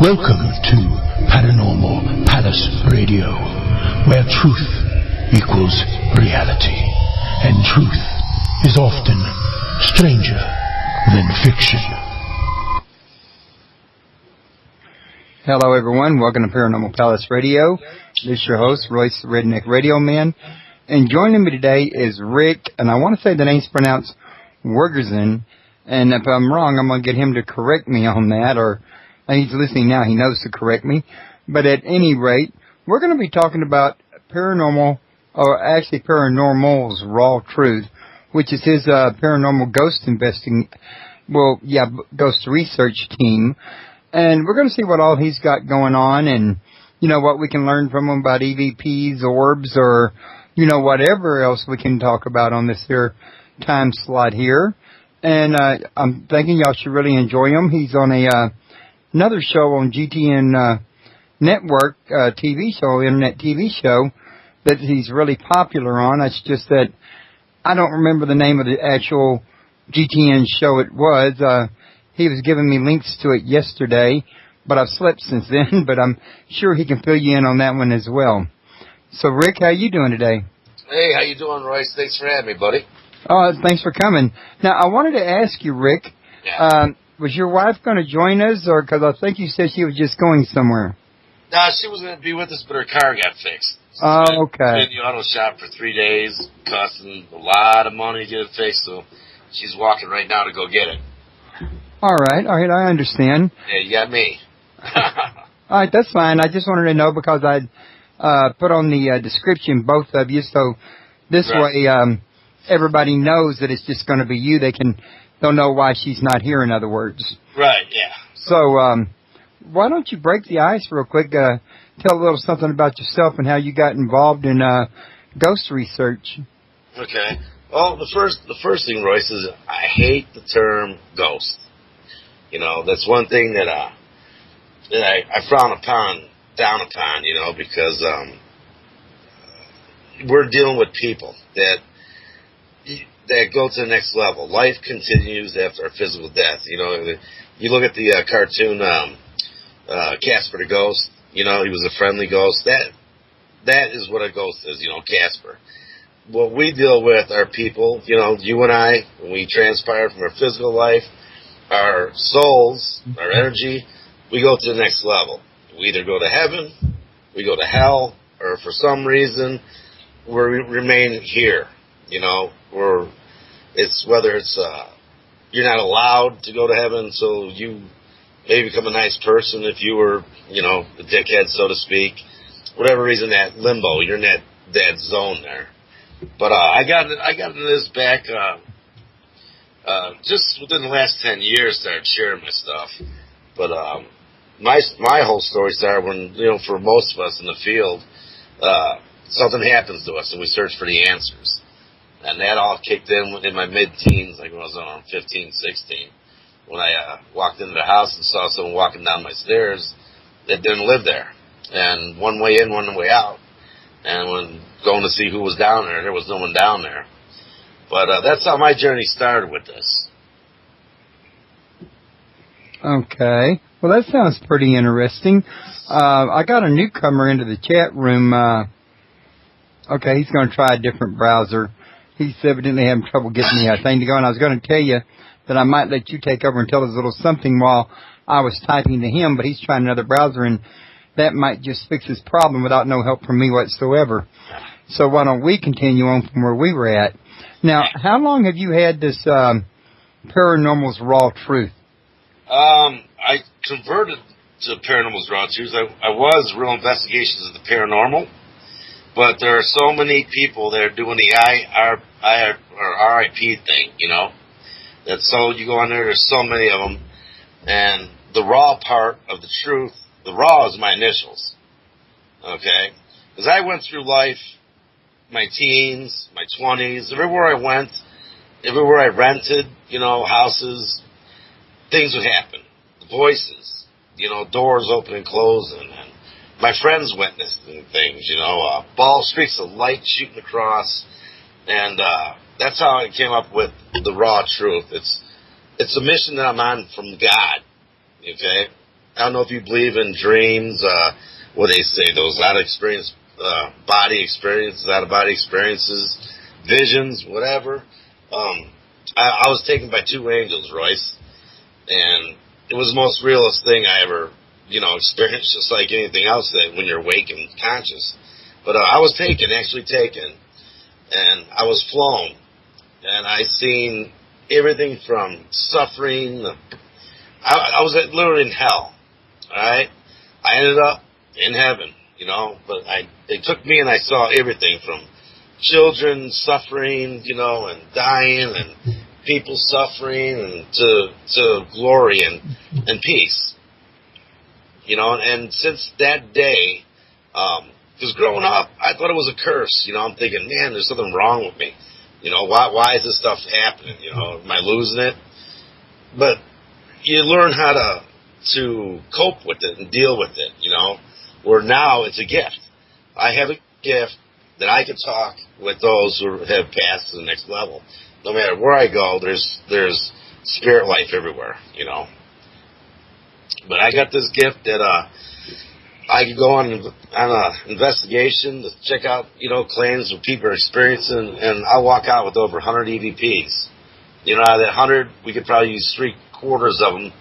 Welcome to Paranormal Palace Radio, where truth equals reality, and truth is often stranger than fiction. Hello everyone, welcome to Paranormal Palace Radio. This is your host, Royce the Redneck Radio Man. And joining me today is Rick, and I want to say the name's pronounced Wegrzyn. And if I'm wrong, I'm going to get him to correct me on that, or he's listening now, he knows to correct me. But at any rate, we're going to be talking about Paranormals Raw Truth, which is his paranormal ghost ghost research team. And we're going to see what all he's got going on and, what we can learn from him about EVPs, orbs, or, whatever else we can talk about on this here time slot here. And I'm thinking y'all should really enjoy him. He's on another show on GTN Network, internet TV show that he's really popular on. It's just that I don't remember the name of the actual GTN show it was. He was giving me links to it yesterday, but I've slept since then, but I'm sure he can fill you in on that one as well. So, Rick, how you doing today? Hey, how you doing, Royce? Thanks for having me, buddy. Oh, thanks for coming. Now, I wanted to ask you, Rick, was your wife going to join us, or because I think you said she was just going somewhere? No, she was going to be with us, but her car got fixed. Oh, okay. She was in the auto shop for 3 days, costing a lot of money to get it fixed, so she's walking right now to go get it. All right, I understand. Yeah, you got me. All right, that's fine. I just wanted to know because I'd put on the description both of you, so this way everybody knows that it's just going to be you. They'll know why she's not here, in other words. Right, yeah. So why don't you break the ice real quick, tell a little something about yourself and how you got involved in ghost research. Okay. Well, the first thing, Royce, is I hate the term ghost. That's one thing that I frown down upon, because we're dealing with people that go to the next level. Life continues after our physical death. You look at the cartoon Casper the Ghost. He was a friendly ghost. That is what a ghost is. Casper. What we deal with are people. You and I, when we transpire from our physical life, our souls, our energy, we go to the next level. We either go to heaven, we go to hell, or for some reason, we remain here. Whether it's you're not allowed to go to heaven, so you may become a nice person if you were, a dickhead, so to speak. Whatever reason, that limbo, you're in that zone there. But I got into this back just within the last 10 years. Started sharing my stuff. But my whole story started when, for most of us in the field, something happens to us and we search for the answers. And that all kicked in my mid-teens, like when I was around 15, 16, when I walked into the house and saw someone walking down my stairs that didn't live there. And one way in, one way out. And when going to see who was down there was no one down there. But that's how my journey started with this. Okay. Well, that sounds pretty interesting. I got a newcomer into the chat room. Okay, he's going to try a different browser. He's evidently having trouble getting the thing to go. And I was going to tell you that I might let you take over and tell us a little something while I was typing to him, but he's trying another browser, and that might just fix his problem without no help from me whatsoever. So why don't we continue on from where we were at? Now, how long have you had this Paranormals Raw Truth? I converted to Paranormals Raw Truth. I was Real Investigations of the Paranormal, but there are so many people that are doing the RIP thing, that so you go on there's so many of them, and the raw part of the truth, the raw is my initials, okay? Because I went through life, my teens, my 20s, everywhere I went, everywhere I rented, houses, things would happen. The voices, doors open and closing, and my friends witnessed things, ball streaks of light shooting across, and that's how I came up with the Raw Truth. It's a mission that I'm on from God, okay? I don't know if you believe in dreams, what they say, those out-of-experience, body experiences, out-of-body experiences, visions, whatever. I was taken by two angels, Royce, and it was the most realist thing I ever, experienced, just like anything else that when you're awake and conscious. But I was actually taken, and I was flown, and I seen everything from suffering. I was literally in hell, all right? I ended up in heaven, but they took me and I saw everything from children suffering, and dying, and people suffering, and to glory and peace, and since that day, because growing up, I thought it was a curse, I'm thinking, man, there's something wrong with me, why is this stuff happening, am I losing it? But you learn how to cope with it and deal with it, where now it's a gift. I have a gift that I can talk with those who have passed to the next level. No matter where I go, there's spirit life everywhere, But I got this gift that I could go on an investigation to check out, claims what people are experiencing, and I walk out with over 100 EVPs. Out of that 100, we could probably use 3/4 of them,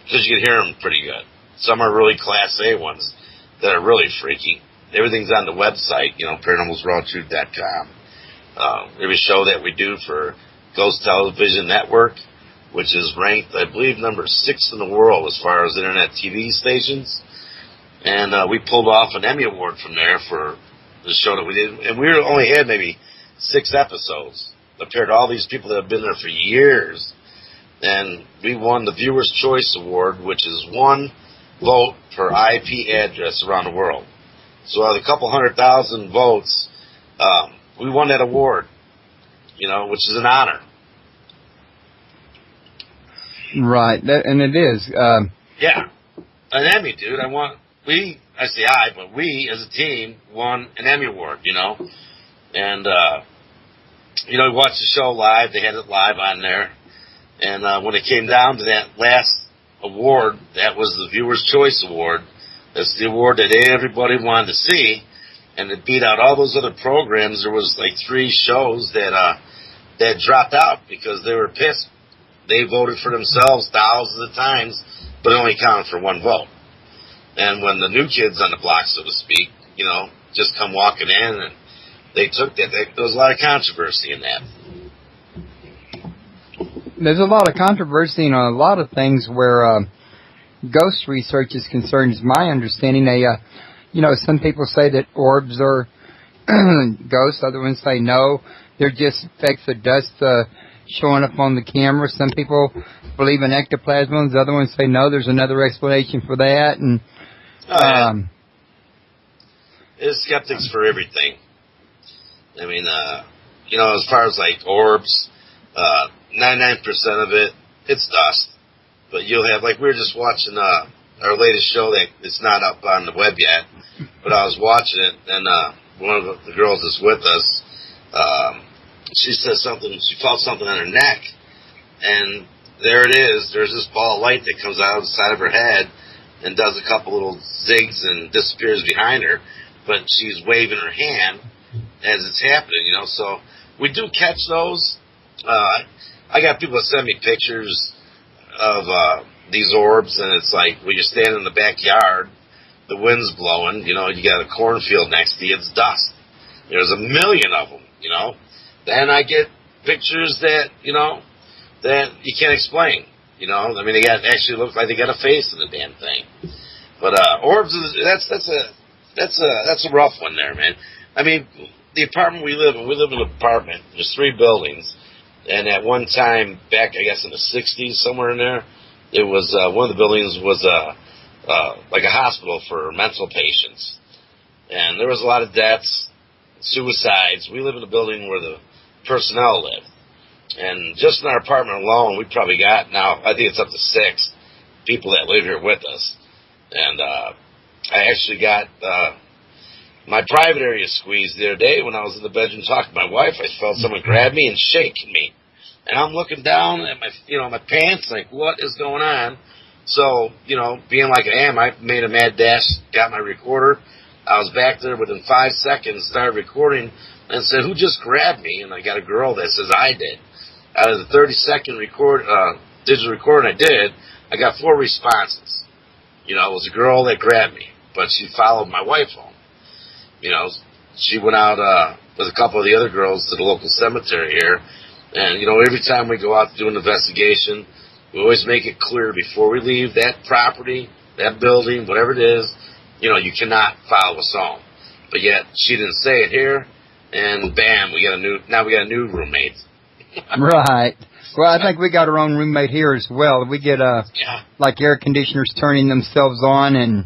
because you can hear them pretty good. Some are really Class A ones that are really freaky. Everything's on the website, paranormalsrawtruth.com. Every show that we do for Ghost Television Network, which is ranked, I believe, number 6 in the world as far as internet TV stations. And we pulled off an Emmy Award from there for the show that we did. And we only had maybe 6 episodes compared to all these people that have been there for years. And we won the Viewer's Choice Award, which is 1 vote per IP address around the world. So out of a couple 100,000 votes, we won that award, which is an honor. Right, and it is. Yeah, an Emmy, dude. We as a team won an Emmy Award, And, we watched the show live. They had it live on there. And when it came down to that last award, that was the Viewer's Choice Award. That's the award that everybody wanted to see. And it beat out all those other programs. There was like 3 shows that dropped out because they were pissed. They voted for themselves thousands of times, but it only counted for 1 vote. And when the new kids on the block, so to speak, just come walking in, and they took that, there was a lot of controversy in that. There's a lot of controversy on a lot of things where ghost research is concerned, is my understanding. Some people say that orbs are ghosts. Other ones say no, they're just effects of dust showing up on the camera. Some people believe in ectoplasms. Other ones say no, there's another explanation for that. And there's skeptics for everything. I mean, as far as like orbs, 99% of it, it's dust. But you'll have, like, we were just watching our latest show that it's not up on the web yet, but I was watching it, and one of the girls that's with us, she said something, she felt something on her neck, and there it is. There's this ball of light that comes out of the side of her head and does a couple little zigs and disappears behind her, but she's waving her hand as it's happening, so we do catch those. I got people that send me pictures of these orbs, and it's like when you're standing in the backyard, the wind's blowing, you got a cornfield next to you, it's dust. There's a million of them, Then I get pictures that, that you can't explain, they actually look like they got a face in the damn thing. But orbs, that's a rough one there, man. I mean, the apartment we live in an apartment. There's 3 buildings. And at one time, back, I guess, in the 60s, somewhere in there, it was, one of the buildings was, like a hospital for mental patients. And there was a lot of deaths, suicides. We live in a building where the personnel lived. And just in our apartment alone, we probably got now, I think it's up to 6 people that live here with us. And, I actually got, my private area squeezed the other day when I was in the bedroom talking to my wife. I felt someone grab me and shake me. And I'm looking down at my, my pants, like, what is going on? So, being like I am, I made a mad dash, got my recorder. I was back there within 5 seconds, started recording, and said, "Who just grabbed me?" And I got a girl that says, "I did." Out of the 30-second digital recording I did, I got 4 responses. It was a girl that grabbed me, but she followed my wife home. She went out with a couple of the other girls to the local cemetery here, and, every time we go out to do an investigation, we always make it clear before we leave that property, that building, whatever it is, you cannot follow us home. But yet, she didn't say it here, and bam, we got a new roommate. Right. Well, I think we got our own roommate here as well. We get, like air conditioners turning themselves on and,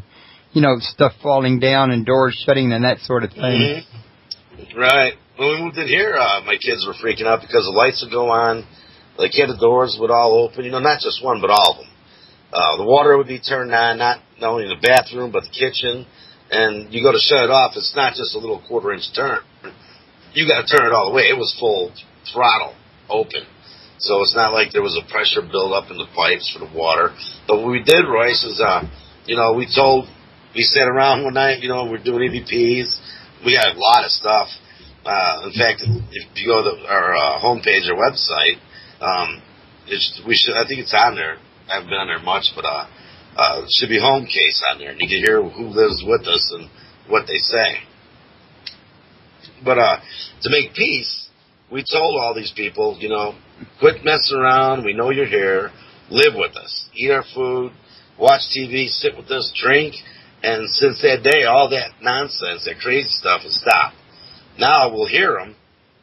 stuff falling down and doors shutting and that sort of thing. Mm-hmm. Right. When we moved in here, my kids were freaking out because the lights would go on. Like, the doors would all open, not just one, but all of them. The water would be turned on, not only in the bathroom, but the kitchen. And you go to shut it off, it's not just a little quarter-inch turn. You got to turn it all the way. It was full throttle open. So it's not like there was a pressure build-up in the pipes for the water. But what we did, Royce, is, we sat around one night, we're doing EVPs. We got a lot of stuff. In fact, if you go to our homepage or website, I think it's on there. I haven't been on there much, but it should be home case on there, and you can hear who lives with us and what they say. But to make peace, we told all these people, quit messing around. We know you're here. Live with us. Eat our food. Watch TV. Sit with us. Drink. And since that day, all that nonsense, that crazy stuff has stopped. Now we'll hear them.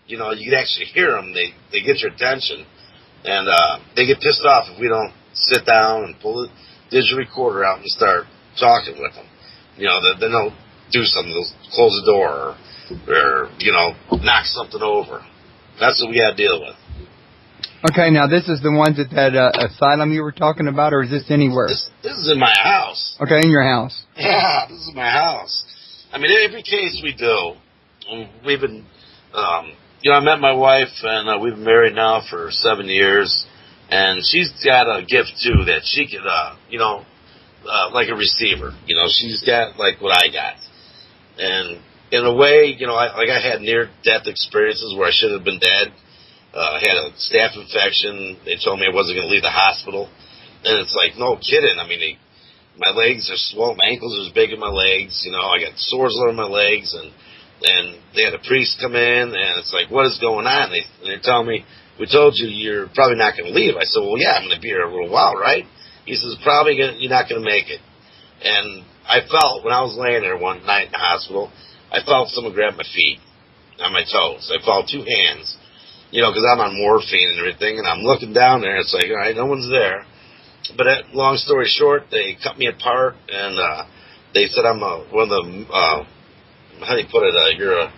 You can actually hear them. They get your attention. And they get pissed off if we don't sit down and pull the digital recorder out and start talking with them. Then they'll do something. They'll close the door or knock something over. That's what we got to deal with. Okay, now this is the ones at that asylum you were talking about, or is this anywhere? This is in my house. Okay, in your house. Yeah, this is my house. I mean, every case we do, we've been, I met my wife, and we've been married now for 7 years, and she's got a gift, too, that she could, like a receiver. She's got, like, what I got. And in a way, I had near-death experiences where I should have been dead. I had a staph infection. They told me I wasn't going to leave the hospital. And it's like, no kidding. I mean, my legs are swollen. My ankles are as big as my legs. I got sores all over my legs. And they had a priest come in, and it's like, what is going on? And they tell me, we told you you're probably not going to leave. I said, well, yeah, I'm going to be here a little while, right? He says, you're not going to make it. And I felt, when I was laying there one night in the hospital, I felt someone grab my feet on my toes. I felt 2 hands. Because I'm on morphine and everything, and I'm looking down there, and it's like, all right, no one's there. But long story short, they cut me apart, and they said I'm one of the, how do you put it, you're a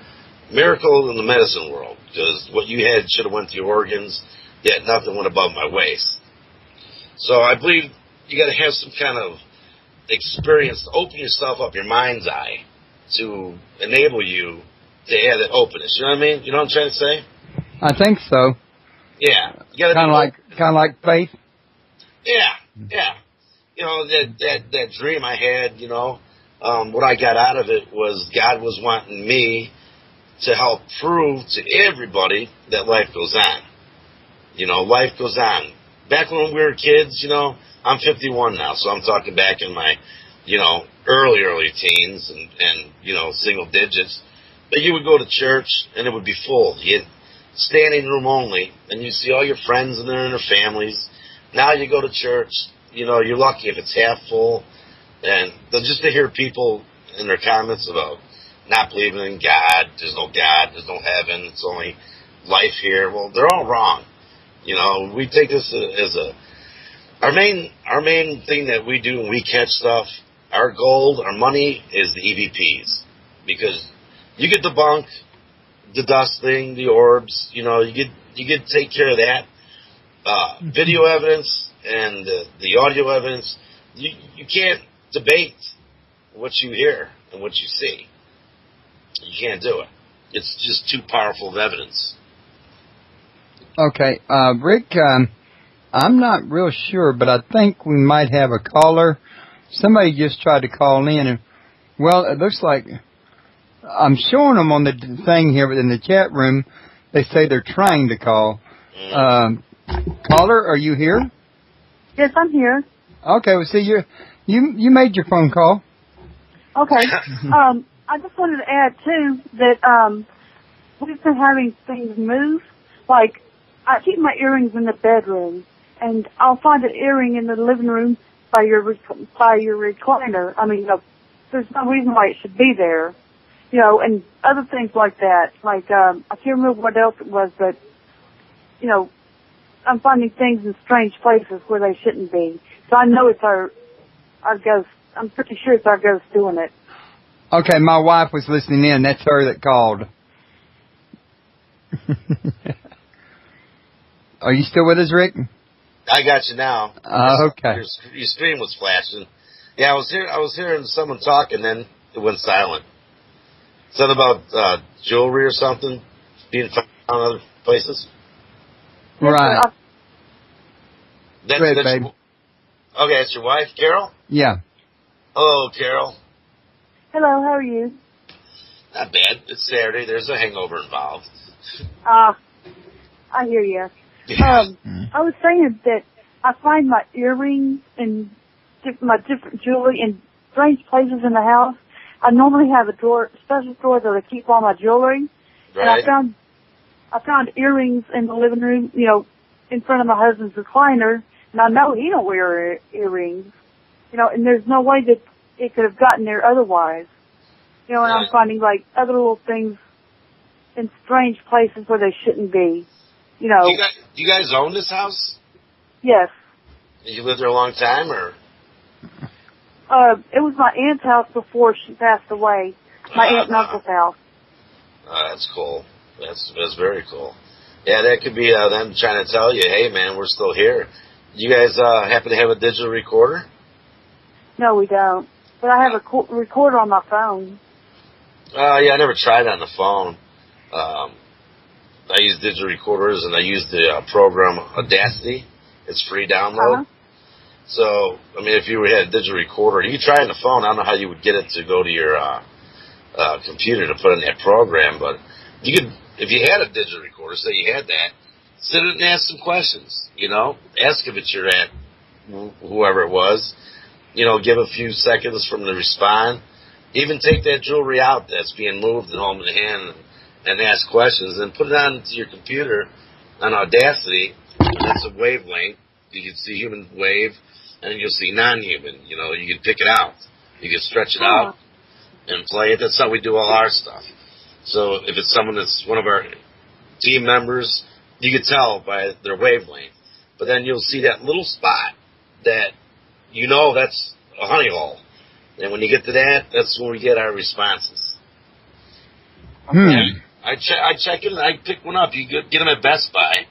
miracle in the medicine world, because what you had should have went to your organs, yet nothing went above my waist. So I believe you got to have some kind of experience to open yourself up, your mind's eye, to enable you to have that openness. You know what I mean? You know what I'm trying to say? I think so. Yeah. Kind of like faith? Yeah. That dream I had, what I got out of it was God was wanting me to help prove to everybody that life goes on. Life goes on. Back when we were kids, I'm 51 now, so I'm talking back in my, early teens and single digits. But you would go to church, and it would be full. You had standing room only, and you see all your friends in there and their families. Now you go to church, you're lucky if it's half full, and just to hear people in their comments about not believing in God, there's no heaven, it's only life here. Well, they're all wrong. We take this as our main thing that we do when we catch stuff, our gold, our money is the EVPs, because you get debunk the dust thing, the orbs, you get to take care of that. Video evidence and the audio evidence, you can't debate what you hear and what you see. You can't do it. It's just too powerful of evidence. Okay, Rick, I'm not real sure, but I think we might have a caller. Somebody just tried to call in, and, well, it looks like I'm showing them on the thing here, but in the chat room, they say they're trying to call. Caller, are you here? Yes, I'm here. Okay, well, see, you made your phone call. Okay. I just wanted to add, too, that we've been having things move. Like, I keep my earrings in the bedroom, and I'll find an earring in the living room by your recliner. I mean, there's no reason why it should be there. You know, and other things like that. Like, I can't remember what else it was, but, you know, I'm finding things in strange places where they shouldn't be. So I know it's our ghost. I'm pretty sure it's our ghost doing it. Okay, my wife was listening in. That's her that called. Are you still with us, Rick? I got you now. Okay. Your screen was flashing. Yeah, I was hearing someone talk, and then it went silent. Something about jewelry or something being found in other places. Right. That's babe. Okay, it's your wife, Carol? Yeah. Hello, Carol. Hello, how are you? Not bad. It's Saturday. There's a hangover involved. I hear you. I was saying that I find my earrings and my different jewelry in strange places in the house. I normally have a special drawer that I keep all my jewelry. Right. And I found earrings in the living room, you know, in front of my husband's recliner, and I know he don't wear earrings, you know, and there's no way that it could have gotten there otherwise. You know, and I'm finding, like, other little things in strange places where they shouldn't be, you know. Do you guys own this house? Yes. Did you live there a long time, or? It was my aunt's house before she passed away. My aunt and uncle's house. That's cool. That's very cool. Yeah, that could be them trying to tell you, hey, man, we're still here. You guys happen to have a digital recorder? No, we don't. But I have a recorder on my phone. Yeah, I never tried it on the phone. I use digital recorders, and I use the program Audacity. It's free download. So, I mean, if you had a digital recorder, you could try it on the phone. I don't know how you would get it to go to your computer to put in that program, but you could, if you had a digital recorder, say you had that, sit it and ask some questions, you know? Ask if it's your aunt, whoever it was. You know, give a few seconds from the respond. Even take that jewelry out that's being moved and hold in the hand and ask questions, and put it onto your computer on Audacity. That's a wavelength. You can see human wave, and you'll see non-human. You know, you can pick it out. You can stretch it out and play it. That's how we do all our stuff. So if it's someone that's one of our team members, you can tell by their wavelength. But then you'll see that little spot that you know that's a honey hole. And when you get to that, that's when we get our responses. I check it, and I pick one up. You get them at Best Buy.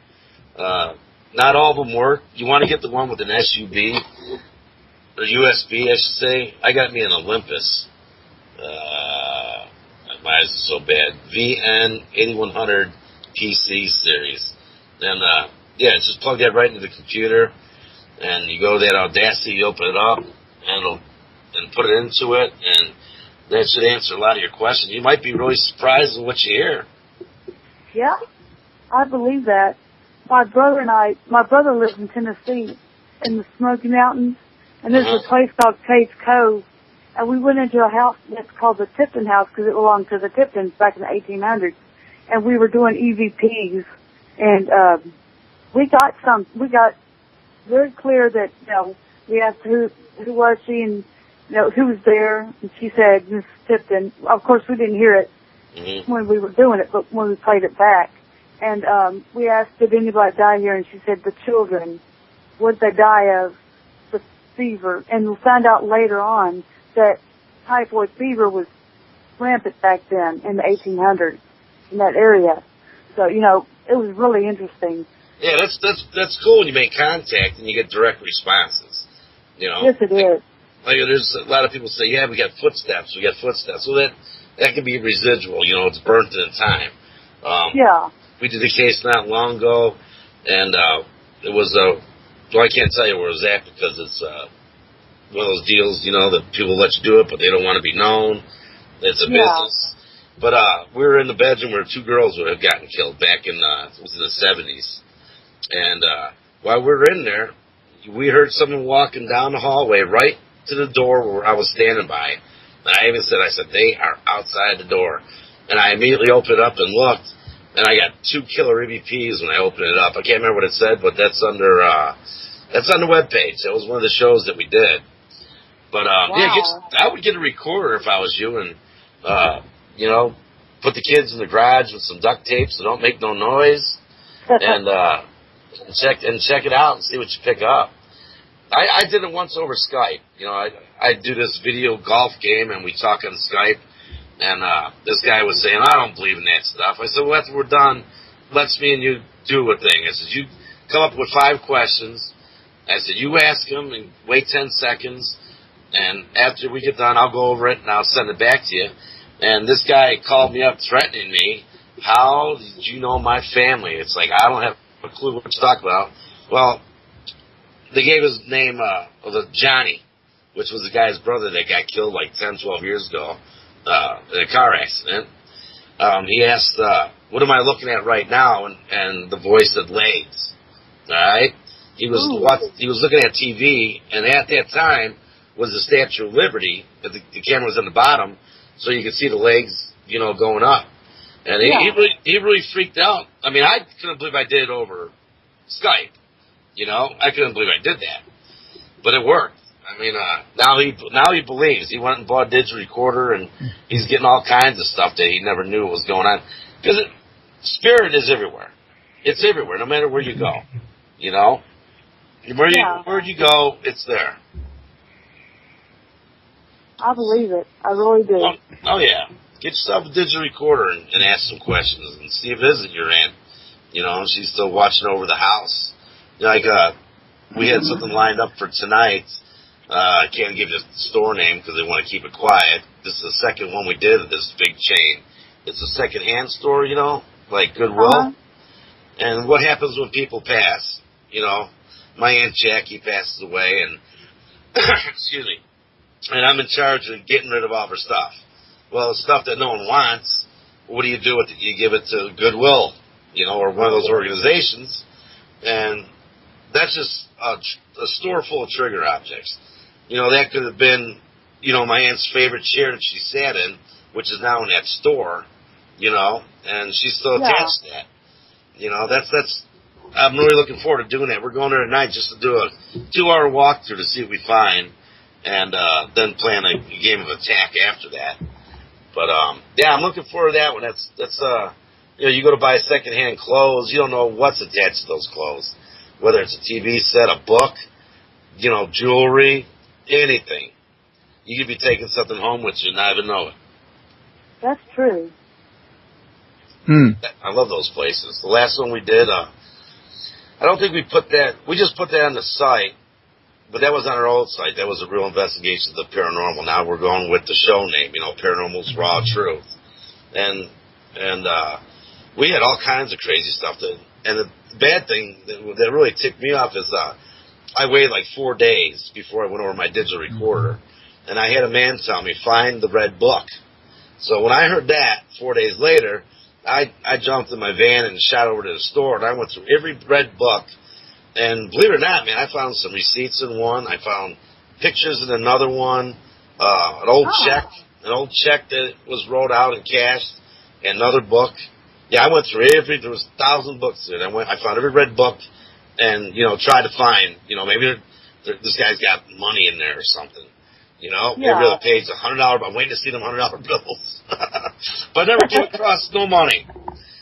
Not all of them work. You want to get the one with an SUB, or USB, I should say. I got me an Olympus. My eyes are so bad. VN8100 PC series. And, just plug that right into the computer, and you go to that Audacity, you open it up, and put it into it, and that should answer a lot of your questions. You might be really surprised at what you hear. Yeah, I believe that. My brother lives in Tennessee, in the Smoky Mountains, and there's a place called Caves Cove, and we went into a house that's called the Tipton House because it belonged to the Tiptons back in the 1800s, and we were doing EVPs, and we got very clear that, you know, we asked who was she, and, you know, who was there, and she said Mrs. Tipton. Of course, we didn't hear it when we were doing it, but when we played it back. And we asked, did anybody die here? And she said, the children. Would they die of the fever? And we found out later on that typhoid fever was rampant back then in the 1800s in that area. So, you know, it was really interesting. Yeah, that's cool when you make contact and you get direct responses. You know? Yes, it is. Like, there's a lot of people say, yeah, we got footsteps. Well, that can be residual. You know, it's burnt in time. Yeah. We did a case not long ago, and it was Well, I can't tell you where it was at because it's one of those deals, that people let you do it, but they don't want to be known. It's a business. But we were in the bedroom where 2 girls would have gotten killed back in it was in the 70s. And while we were in there, we heard someone walking down the hallway right to the door where I was standing by. And I even said, they are outside the door. And I immediately opened it up and looked, and I got 2 killer EVPs when I opened it up. I can't remember what it said, but that's on the webpage. That was one of the shows that we did. But, I would get a recorder if I was you and, put the kids in the garage with some duct tape so don't make no noise and check it out and see what you pick up. I did it once over Skype. I do this video golf game and we talk on Skype and, this guy was saying, I don't believe in that stuff. I said, well, after we're done, let's me and you do a thing. I said, you come up with 5 questions. I said, you ask them and wait 10 seconds. And after we get done, I'll go over it and I'll send it back to you. And this guy called me up threatening me. How did you know my family? It's like, I don't have a clue what to talk about. Well, they gave his name, Johnny, which was the guy's brother that got killed like 10, 12 years ago in a car accident. He asked, what am I looking at right now? And the voice said legs. All right? He was looking at TV, and at that time was the Statue of Liberty. The camera was on the bottom, so you could see the legs, going up. And he really freaked out. I mean, I couldn't believe I did it over Skype. I couldn't believe I did that. But it worked. I mean, now he believes. He went and bought a digital recorder, and he's getting all kinds of stuff that he never knew was going on. Because spirit is everywhere. It's everywhere, no matter where you go. Where you go, it's there. I believe it. I really do. Oh yeah. Get yourself a digital recorder and ask some questions and see if it isn't your aunt. She's still watching over the house. We had something lined up for tonight. I can't give you the store name because they want to keep it quiet. This is the second one we did at this big chain. It's a second-hand store, like Goodwill. And what happens when people pass? My Aunt Jackie passes away, and excuse me, and I'm in charge of getting rid of all her stuff. Well, stuff that no one wants, what do you do with it? You give it to Goodwill, or one of those organizations, and that's just a store full of trigger objects. That could have been, my aunt's favorite chair that she sat in, which is now in that store, and she's still attached to that. That's. I'm really looking forward to doing that. We're going there tonight just to do a 2-hour walkthrough to see what we find, and then plan a game of attack after that. But I'm looking forward to that one. That's you go to buy secondhand clothes, you don't know what's attached to those clothes, whether it's a TV set, a book, jewelry, anything. You could be taking something home with you and not even know it. That's true. I love those places. The last one we did, I don't think we put that. We just put that on the site, but that was on our old site. That was a real investigation of the paranormal. Now we're going with the show name, Paranormals Raw Truth, and we had all kinds of crazy stuff. And the bad thing that really ticked me off is I waited like 4 days before I went over my digital recorder, and I had a man tell me, find the red book. So when I heard that 4 days later, I jumped in my van and shot over to the store, and I went through every red book. And believe it or not, man, I found some receipts in one. I found pictures in another one, an old check that was wrote out and cashed, and another book. Yeah, I went through there was 1,000 books in it. I found every red book and, tried to find, maybe this guy's got money in there or something. Maybe the page $100, but I'm waiting to see them $100 bills. But I never came across no money.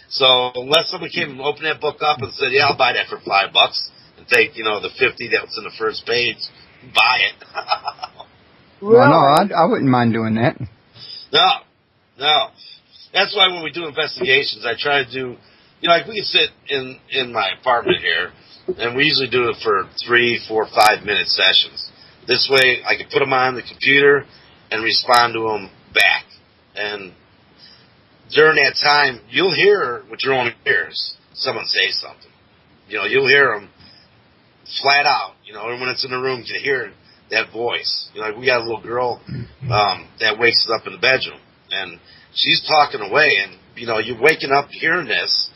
So unless somebody came and opened that book up and said, yeah, I'll buy that for $5 and take, the 50 that was in the first page, buy it. Well, no, I wouldn't mind doing that. No. That's why when we do investigations, I try to do, like we can sit in my apartment here, and we usually do it for 3, 4, 5-minute sessions. This way, I can put them on the computer and respond to them back. And during that time, you'll hear with your own ears someone say something. You'll hear them flat out, you know, and when it's in the room, to hear that voice. You know, like we got a little girl that wakes up in the bedroom, and she's talking away, and, you know, you're waking up hearing this,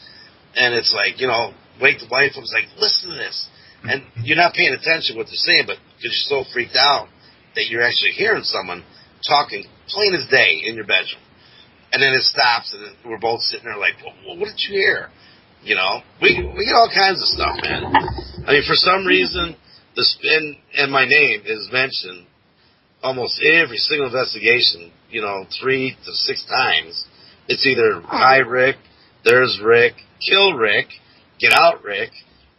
and it's like, you know, wake the wife up, it's like, listen to this. And you're not paying attention to what they're saying, but because you're so freaked out that you're actually hearing someone talking plain as day in your bedroom. And then it stops, and we're both sitting there like, well, what did you hear? You know, we get all kinds of stuff, man. I mean, for some reason, the spin and my name is mentioned almost every single investigation, you know, 3 to 6 times. It's either, hi, Rick, there's Rick, kill Rick, get out Rick,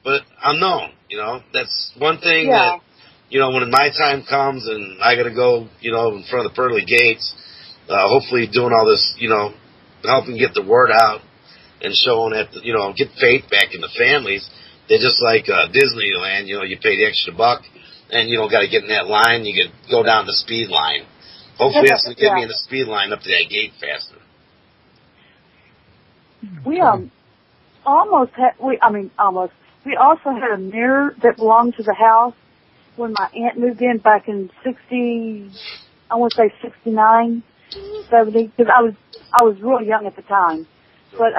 but unknown, you know. That's one thing that, you know, when my time comes and I got to go, you know, in front of the pearly gates, hopefully doing all this, you know, helping get the word out and showing that, you know, get faith back in the families. They're just like Disneyland, you know, you pay the extra buck and, you know, got to get in that line. You can go down the speed line. Hopefully that's going to get me in the speed line up to that gate faster. We we also had a mirror that belonged to the house when my aunt moved in back in 69, 70, because I was real young at the time. But,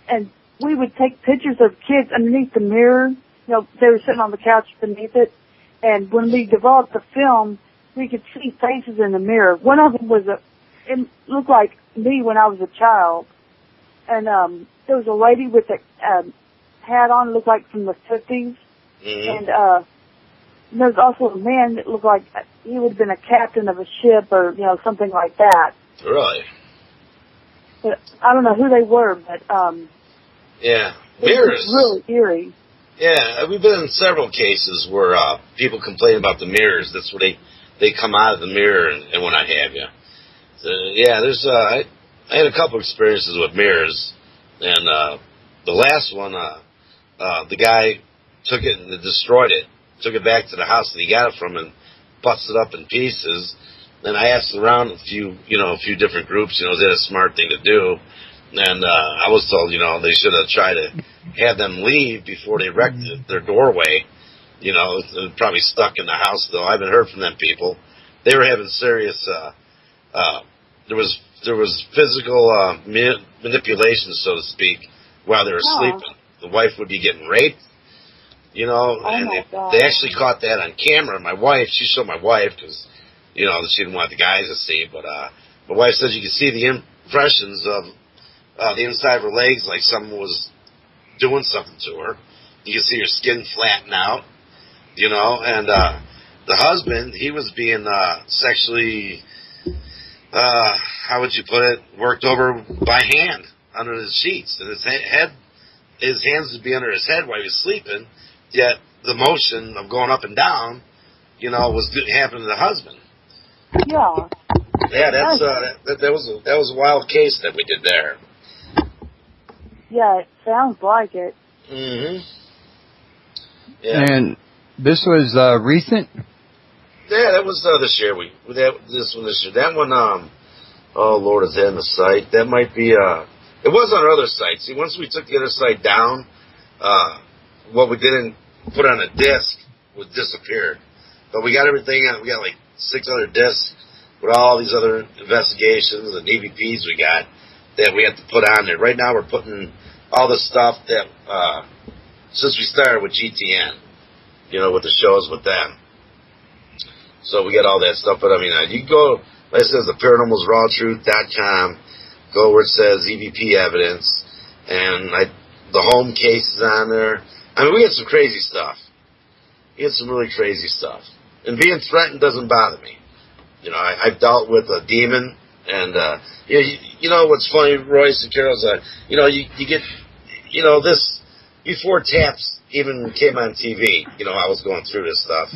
and we would take pictures of kids underneath the mirror. You know, they were sitting on the couch beneath it. And when we developed the film, we could see faces in the mirror. One of them it looked like me when I was a child. And, there was a lady with a, hat on, looked like from the 50s. Mm-hmm. And, there was also a man that looked like he would have been a captain of a ship or, you know, something like that. Really? But I don't know who they were, but, yeah. Mirrors. It was really eerie. Yeah, we've been in several cases where, people complain about the mirrors. That's where they come out of the mirror and what I have you. So, yeah, there's, I had a couple experiences with mirrors, and, the last one, the guy took it and destroyed it. Took it back to the house that he got it from and busted it up in pieces. Then I asked around a few different groups, you know, is that a smart thing to do? And I was told, you know, they should have tried to have them leave before they wrecked their doorway. You know, probably stuck in the house, though. I haven't heard from them people. They were having serious, there was physical manipulation, so to speak, while they were sleeping. The wife would be getting raped. You know, and they actually caught that on camera. My wife, she showed my wife because, you know, she didn't want the guys to see. But my wife says you could see the impressions of the inside of her legs, like someone was doing something to her. You could see her skin flatten out, you know. And the husband, he was being sexually, how would you put it, worked over by hand under the sheets. And his hands would be under his head while he was sleeping. Yet the motion of going up and down, you know, was happening to the husband. Yeah. Yeah, that was a wild case that we did there. Yeah, it sounds like it. Mm-hmm. Yeah. And this was recent? Yeah, that was this year. This year. That one, oh Lord, is that in the site? That might be it was on our other site. See, once we took the other site down, what we didn't put on a disc was disappeared. But we got everything on. We got like 6 other discs with all these other investigations and EVPs we got that we had to put on there. Right now we're putting all the stuff that, since we started with GTN, you know, with the shows with them. So we got all that stuff. But I mean, you can go, like it says, the Paranormals Raw Truth.com, go where it says EVP evidence, and the home case is on there. I mean, we get some crazy stuff. We get some really crazy stuff. And being threatened doesn't bother me. You know, I've dealt with a demon, and, you know what's funny, Royce and Carol's, you know, you get, you know, this, before TAPS even came on TV, you know, I was going through this stuff.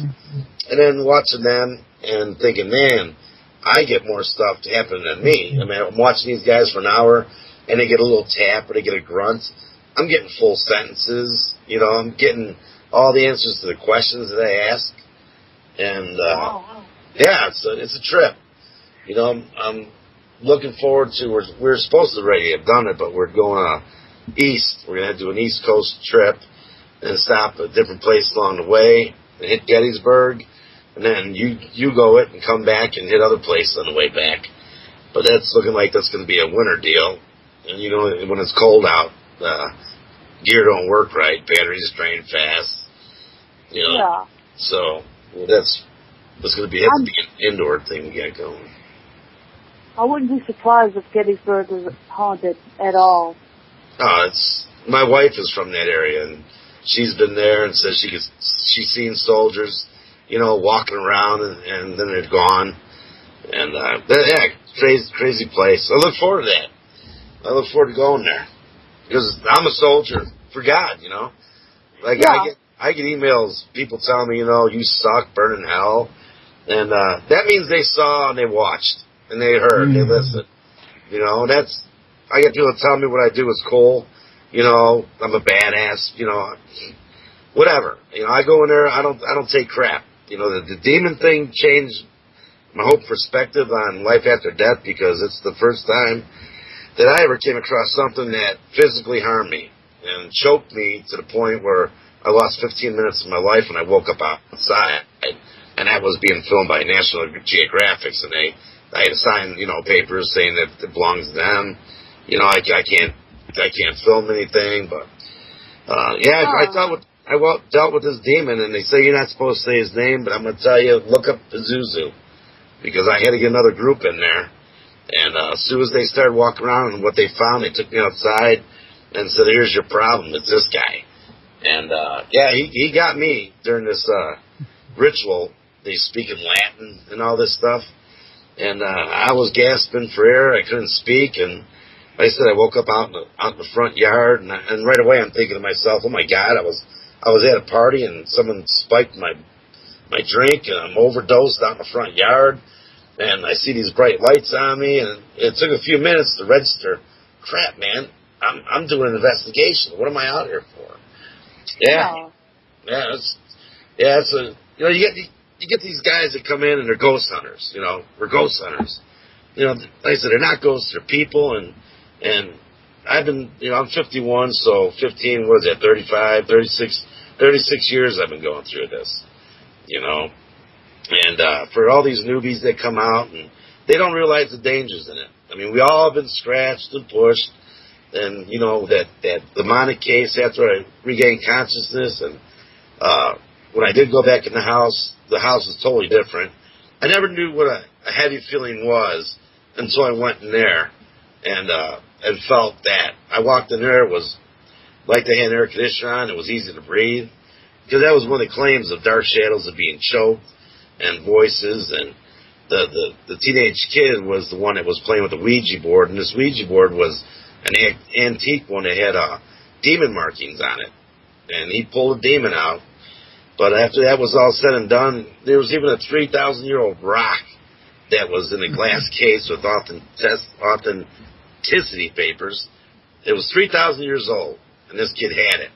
And then watching them and thinking, man, I get more stuff happening than me. I mean, I'm watching these guys for an hour, and they get a little tap or they get a grunt. I'm getting full sentences, you know, I'm getting all the answers to the questions that I ask. And, yeah, it's a trip. You know, I'm looking forward to, we're supposed to already have done it, but we're going east. We're going to do an East Coast trip. and stop at different places along the way and hit Gettysburg, and then you go it and come back and hit other places on the way back. But that's looking like that's going to be a winter deal. And, you know, when it's cold out, gear don't work right, batteries drain fast, you know. Yeah. So that's going to be an indoor thing we got going. I wouldn't be surprised if Gettysburg was haunted at all. My wife is from that area, and she's been there and says she's seen soldiers, you know, walking around and then they're gone. And crazy place. I look forward to that. I look forward to going there because I'm a soldier for God, you know. Like I get emails, people telling me, you know, you suck, burn in hell, and that means they saw and they watched and they heard, they listened, you know. And I get people telling me what I do is cool, you know. I'm a badass, you know. Whatever, you know. I go in there. I don't take crap. You know, the demon thing changed my whole perspective on life after death because it's the first time that I ever came across something that physically harmed me and choked me to the point where I lost 15 minutes of my life when I woke up outside, and that was being filmed by National Geographic, and I had to sign, you know, papers saying that it belongs to them. You know, I can't film anything, but I dealt with this demon, and they say you're not supposed to say his name, but I'm going to tell you, look up Pazuzu, because I had to get another group in there. And as soon as they started walking around and what they found, they took me outside and said, here's your problem. It's this guy. And, he got me during this ritual. They speak in Latin and all this stuff. And I was gasping for air. I couldn't speak. And like I said, I woke up out in the front yard. And right away I'm thinking to myself, oh, my God, I was at a party and someone spiked my drink and I'm overdosed out in the front yard. And I see these bright lights on me, and it took a few minutes to register. Crap, man, I'm doing an investigation. What am I out here for? Yeah, it's you know, you get these guys that come in and they're ghost hunters. You know, we're ghost hunters. You know, like I said, they're not ghosts, they're people. And I've been, you know, I'm 51, so 15, what is that, 35, 36 years I've been going through this. You know. And for all these newbies that come out, and they don't realize the dangers in it. I mean, we all have been scratched and pushed, and, you know, that demonic case after I regained consciousness, and when I did go back in the house was totally different. I never knew what a heavy feeling was until I went in there and felt that. I walked in there, it was like they had an air conditioner on, it was easy to breathe, because that was one of the claims of dark shadows of being choked, and voices, and the teenage kid was the one that was playing with the Ouija board, and this Ouija board was an antique one that had demon markings on it, and he pulled a demon out. But after that was all said and done, there was even a 3,000-year-old rock that was in a glass case with authenticity papers. It was 3,000 years old, and this kid had it.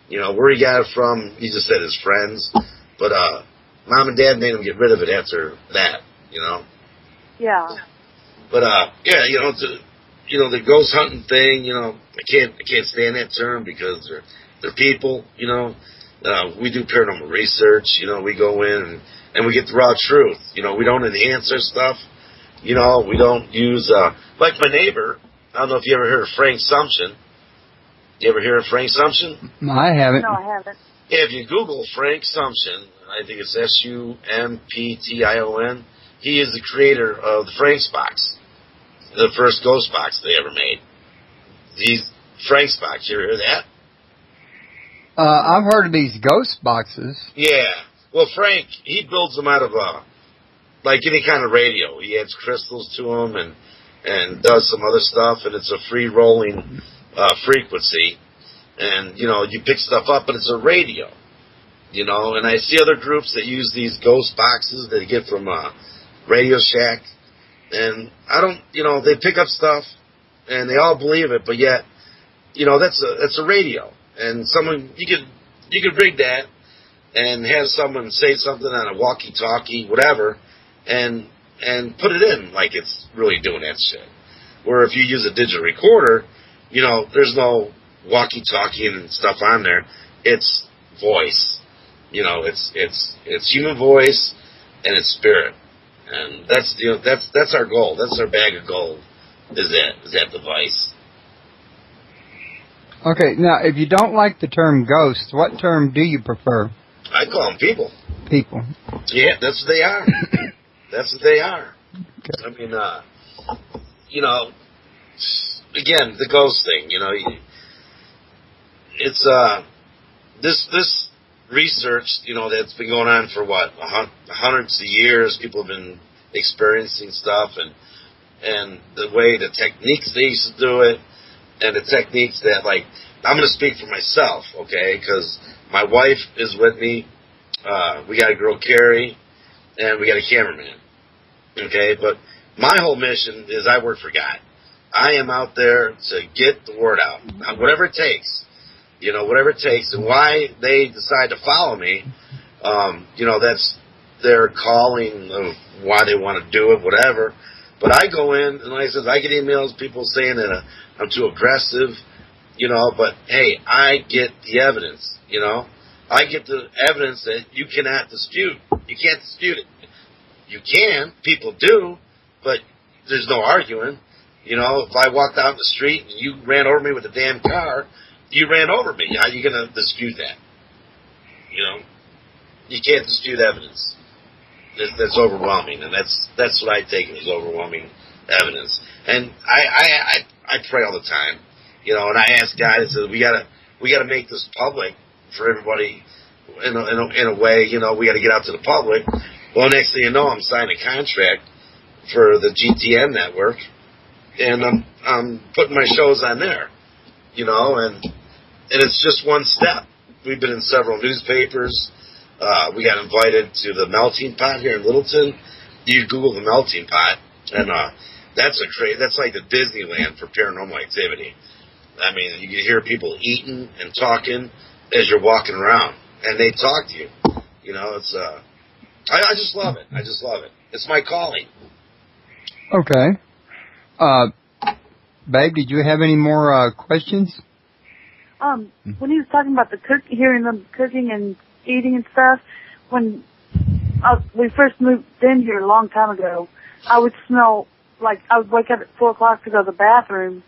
You know, where he got it from, he just said his friends, but Mom and Dad made him get rid of it after that, you know. Yeah. But you know, the ghost hunting thing, you know, I can't stand that term because they're people, you know. We do paranormal research, you know. We go in and we get the raw truth, you know. We don't enhance our stuff, you know. We don't use like my neighbor. I don't know if you ever heard of Frank Sumption. You ever hear of Frank Sumption? I haven't. No, I haven't. Yeah, if you Google Frank Sumption, I think it's Sumption. He is the creator of the Frank's box, the first ghost box they ever made. These Frank's box, you ever hear that? I've heard of these ghost boxes. Yeah. Well, Frank, he builds them out of like any kind of radio. He adds crystals to them and does some other stuff, and it's a free rolling frequency, and you know, you pick stuff up, but it's a radio. You know, and I see other groups that use these ghost boxes that they get from Radio Shack, and I don't, you know, they pick up stuff, and they all believe it, but yet, you know, that's a radio, and someone you could rig that, and have someone say something on a walkie-talkie, whatever, and put it in like it's really doing that shit. Where if you use a digital recorder, you know, there's no walkie-talkie and stuff on there. It's voice. You know, it's human voice and it's spirit, and that's our goal. That's our bag of gold. Is that device? Okay, now if you don't like the term ghost, what term do you prefer? I call them people. People. Yeah, that's what they are. That's what they are. Okay. I mean, you know, again, the ghost thing. You know, it's this research. You know, that's been going on for what hundreds of years. People have been experiencing stuff, and the way the techniques they used to do it, and the techniques that, like, I'm going to speak for myself, okay? Because my wife is with me. We got a girl, Carrie, and we got a cameraman, okay? But my whole mission is I work for God. I am out there to get the word out, whatever it takes, you know, whatever it takes. And why they decide to follow me, you know, that's their calling of why they want to do it, whatever. But I go in, and like I said, I get emails, people saying that I'm too aggressive, you know, but hey, I get the evidence, you know. I get the evidence that you cannot dispute. You can't dispute it. You can. People do. But there's no arguing. You know, if I walked out in the street and you ran over me with a damn car, you ran over me. How are you going to dispute that? You know? You can't dispute evidence. That's overwhelming. And that's what I take as overwhelming evidence. And I pray all the time. You know, and I ask God, I said, we gotta make this public for everybody in a way, you know, we got to get out to the public. Well, next thing you know, I'm signing a contract for the GTN network, and I'm putting my shows on there, you know, and it's just one step. We've been in several newspapers. We got invited to the Melting Pot here in Littleton. You Google the Melting Pot, and that's like the Disneyland for paranormal activity. I mean, you can hear people eating and talking as you're walking around, and they talk to you. You know, it's I just love it. I just love it. It's my calling. Okay. Babe, did you have any more questions? When he was talking about hearing them cooking and eating and stuff, when we first moved in here a long time ago, I would smell, like, I would wake up at 4 o'clock to go to the bathroom,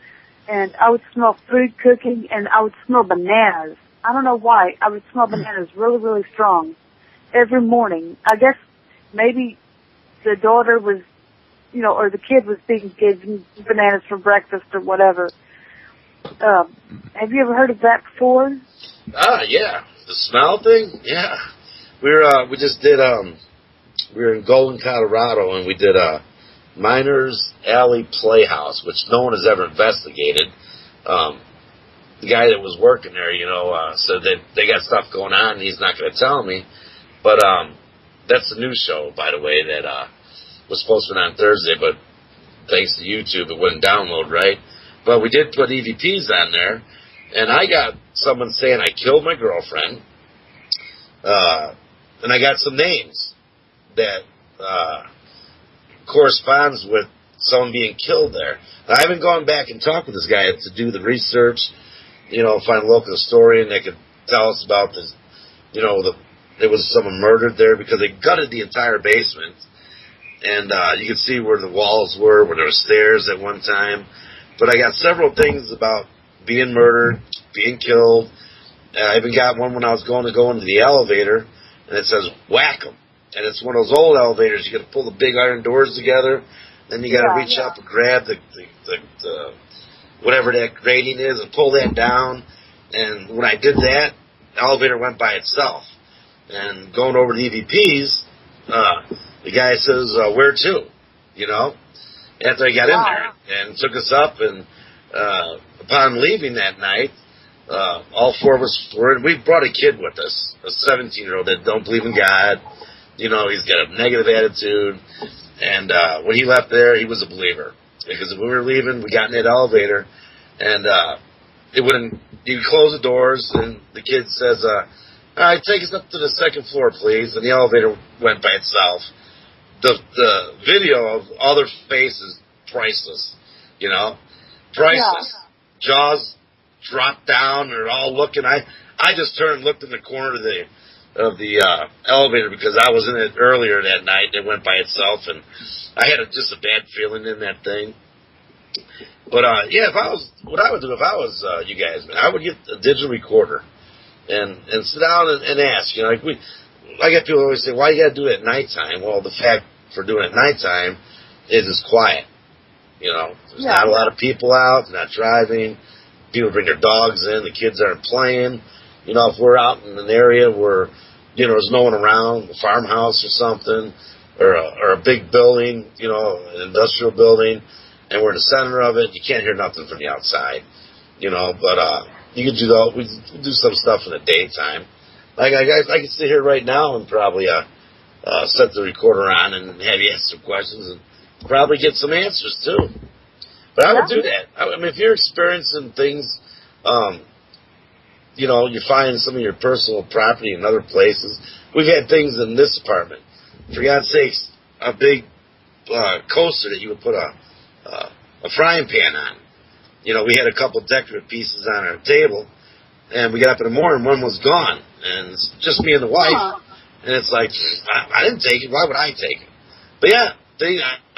and I would smell food cooking, and I would smell bananas. I don't know why. I would smell bananas really, really strong every morning. I guess maybe the daughter was, you know, or the kid was being given bananas for breakfast or whatever. Have you ever heard of that before? Yeah. The smell thing? Yeah. We just did, we were in Golden, Colorado, and we did Miners Alley Playhouse, which no one has ever investigated. The guy that was working there, you know, said that they got stuff going on, and he's not going to tell me. But that's a new show, by the way, that was supposed to be on Thursday, but thanks to YouTube, it wouldn't download right. But we did put EVPs on there, and I got someone saying I killed my girlfriend, and I got some names that corresponds with someone being killed there. Now, I haven't gone back and talked with this guy to do the research, you know, find a local historian that could tell us about this, you know, there was someone murdered there because they gutted the entire basement. And you could see where the walls were, where there were stairs at one time. But I got several things about being murdered, being killed. I even got one when I was going into the elevator, and it says, whack 'em. And it's one of those old elevators. You got to pull the big iron doors together, then you got to reach up and grab the whatever that grating is and pull that down. And when I did that, the elevator went by itself. And going over to EVPs, the guy says, where to? You know? After I got in there and took us up, and upon leaving that night, all four of us we brought a kid with us, a 17-year-old that don't believe in God. You know, he's got a negative attitude. And when he left there, he was a believer. Because when we were leaving, we got in that elevator, and it wouldn't. You close the doors, and the kid says, all right, take us up to the second floor, please. And the elevator went by itself. The video of other faces, priceless, you know, priceless. Yeah. Jaws dropped down, they're all looking. I I just turned and looked in the corner of the elevator because I was in it earlier that night. And it went by itself, and I had just a bad feeling in that thing. But yeah, what I would do if I was you guys, man, I would get a digital recorder and sit down and ask. You know, I get people always say, "Why you got to do it at nighttime?" Well, the fact for doing it at nighttime is it's quiet. You know, there's not a lot of people out, not driving. People bring their dogs in. The kids aren't playing. You know, if we're out in an area where, you know, there's no one around, a farmhouse or something, or a big building, you know, an industrial building, and we're in the center of it, you can't hear nothing from the outside. You know, but you can we do some stuff in the daytime. Like I can sit here right now and probably set the recorder on and have you ask some questions and probably get some answers too. But I would do that. I mean, if you're experiencing things, you know, you find some of your personal property in other places. We've had things in this apartment. For God's sakes, a big coaster that you would put a frying pan on. You know, we had a couple decorative pieces on our table, and we got up in the morning, one was gone, and it's just me and the wife. And it's like, I didn't take it. Why would I take it? But yeah,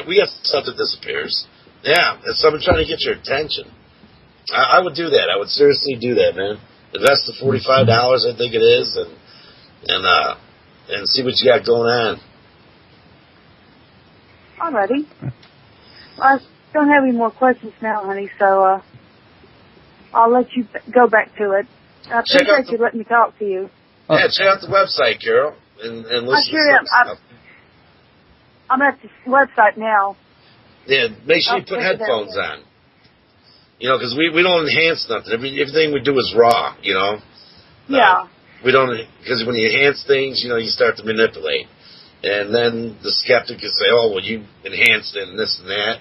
we have stuff that disappears. Yeah, it's someone trying to get your attention. I would do that. I would seriously do that, man. Invest the $45, I think it is, and see what you got going on. Alrighty. I don't have any more questions now, honey, so I'll let you go back to it. I appreciate you letting me talk to you. Yeah, check out the website, Carol, and listen to some stuff. I'm at the website now. Yeah, make sure you put headphones on. You know, because we don't enhance nothing. Everything we do is raw, you know. Yeah. We don't, because when you enhance things, you know, you start to manipulate. And then the skeptic can say, oh, well, you enhanced it and this and that.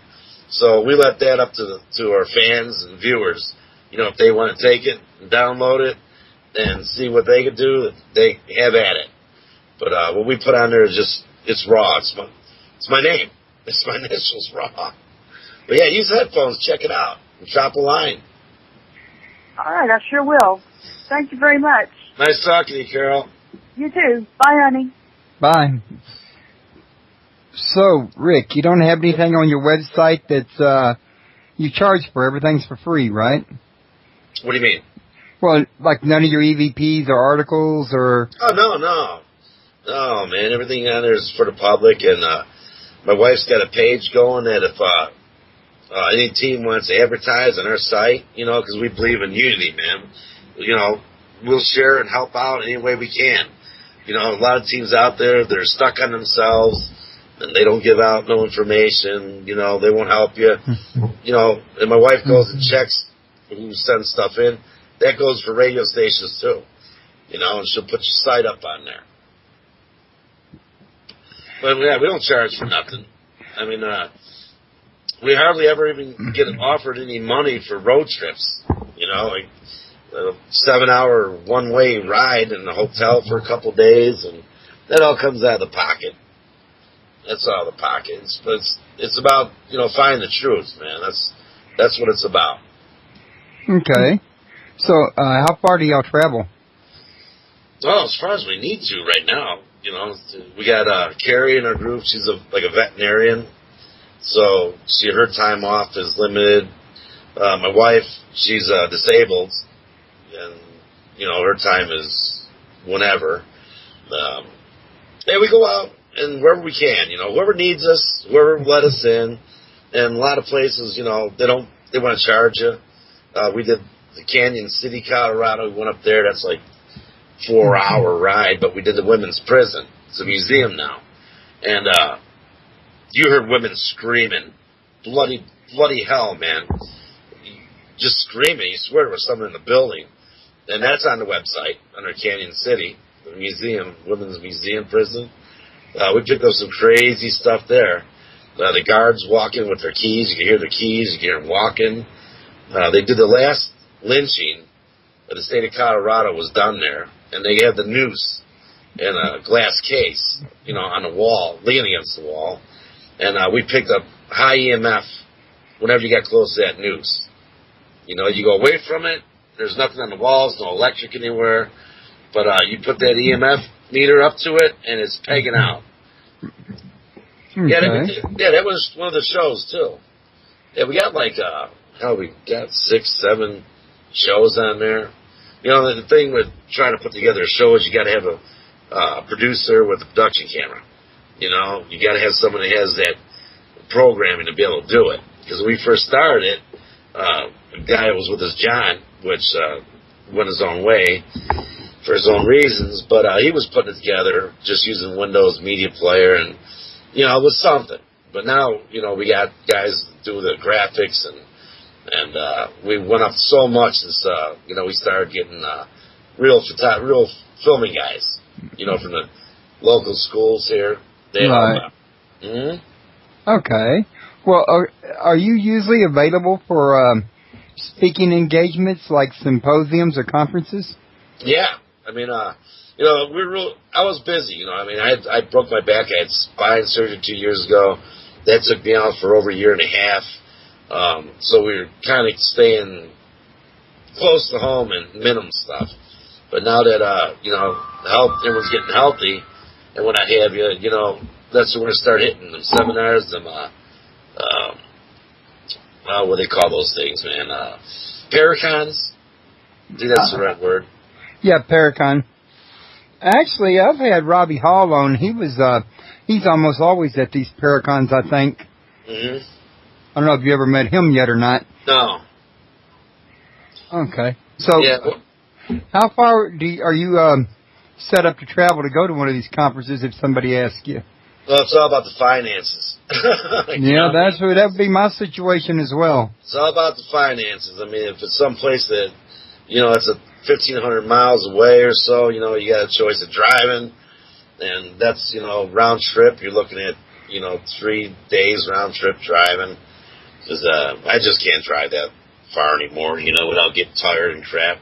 So we let that up to our fans and viewers. You know, if they want to take it and download it and see what they can do, they have at it. But what we put on there is just, it's raw. It's my name. It's my initials, raw. But yeah, use headphones. Check it out. And drop a line. All right, I sure will. Thank you very much. Nice talking to you, Carol. You too. Bye, honey. Bye. So, Rick, you don't have anything on your website that's, you charge for? Everything's for free, right? What do you mean? Well, like none of your EVPs or articles or... Oh, no. No, man, everything on there is for the public, and my wife's got a page going that if any team wants to advertise on our site, you know, because we believe in unity, man, you know, we'll share and help out any way we can. You know, a lot of teams out there, they're stuck on themselves, and they don't give out no information, you know, they won't help you. You know, and my wife goes and checks who sends stuff in. That goes for radio stations, too. You know, and she'll put your site up on there. But, yeah, we don't charge for nothing. I mean, we hardly ever even get offered any money for road trips. You know, like a 7-hour one-way ride in a hotel for a couple days, and that all comes out of the pocket. That's all the pockets. But it's about, you know, finding the truth, man. That's what it's about. Okay. So, how far do y'all travel? Well, as far as we need to right now. You know, we got Carrie in our group. She's like a veterinarian, so her time off is limited. My wife, she's disabled, and you know her time is whenever. And we go out and wherever we can. You know, whoever needs us, whoever let us in, and a lot of places, you know, they want to charge you. We did the Canyon City, Colorado. We went up there. That's like 4-hour ride, but we did the women's prison. It's a museum now. And you heard women screaming. Bloody hell, man. Just screaming. You swear there was someone in the building. And that's on the website, under Canyon City, the museum, women's museum prison. We picked up some crazy stuff there. The guards walking with their keys. You can hear the keys. You can hear them walking. They did the last lynching of the state of Colorado was done there. And they have the noose in a glass case, you know, on the wall, leaning against the wall. And we picked up high EMF whenever you got close to that noose. You know, you go away from it, There's nothing on the walls, no electric anywhere. But you put that EMF meter up to it, and it's pegging out. Okay. Yeah, that was one of the shows, too. Yeah, we got we got 6, 7 shows on there. You know, the thing with trying to put together a show is you got to have a producer with a production camera. You know, you got to have someone that has that programming to be able to do it. Because when we first started it, the guy that was with us, John, which went his own way for his own reasons, but he was putting it together just using Windows Media Player, and, you know, it was something. But now, you know, we got guys do the graphics, and we went up so much since, you know, we started getting real filming guys, you know, from the local schools here. They right. Okay. Well, are you usually available for speaking engagements like symposiums or conferences? Yeah. I mean, you know, I was busy, you know. I mean, I broke my back. I had spine surgery 2 years ago. That took me out for over a year and a half. So we were kind of staying close to home and minimum stuff. But now that, you know, everyone's getting healthy, and when I have you know, that's when we're going to start hitting them seminars, them, what do they call those things, man? Paracons? I think that's the right word. Yeah, Paracon. Actually, I've had Robbie Hall on. He's almost always at these Paracons, I think. Mm-hmm. I don't know if you ever met him yet or not. No. Okay. So, yeah. How far are you set up to travel to go to one of these conferences if somebody asks you? Well, it's all about the finances. Yeah, that would be my situation as well. It's all about the finances. I mean, if it's someplace that, you know, it's 1,500 miles away or so, you know, you got a choice of driving, and that's, you know, round trip. You're looking at, you know, 3 days round trip driving. Because I just can't drive that far anymore, you know, without getting tired and crap.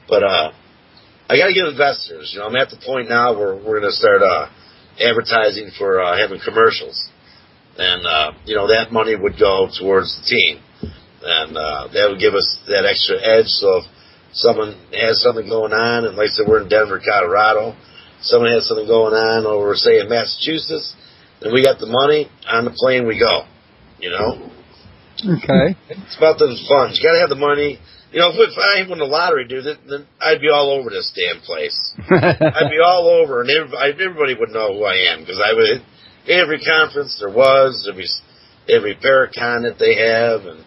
But I got to get investors. You know, I'm at the point now where we're going to start advertising for having commercials. And, you know, that money would go towards the team. And that would give us that extra edge. So if someone has something going on, and like I said, we're in Denver, Colorado, someone has something going on over, say, in Massachusetts, then we got the money, on the plane we go, you know? Okay. It's about the funds. You got to have the money. You know, if I won the lottery, dude, then I'd be all over this damn place. I'd be all over, and everybody would know who I am, because I would, every conference there was, every Paracon that they have, and,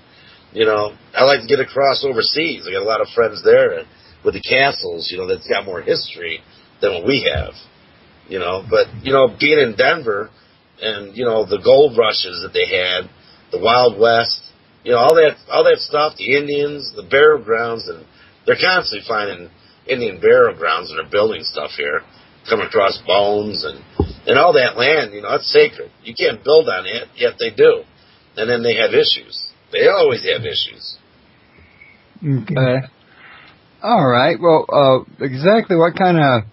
you know, I like to get across overseas. I got a lot of friends there with the castles, you know, that's got more history than what we have, you know. But, you know, being in Denver and, you know, the gold rushes that they had, the Wild West, you know, all that stuff, the Indians, the burial grounds, and they're constantly finding Indian burial grounds, and they're building stuff here, coming across bones and all that land, you know, it's sacred. You can't build on it, yet they do. And then they have issues. They always have issues. Okay. All right. Well, exactly what kind of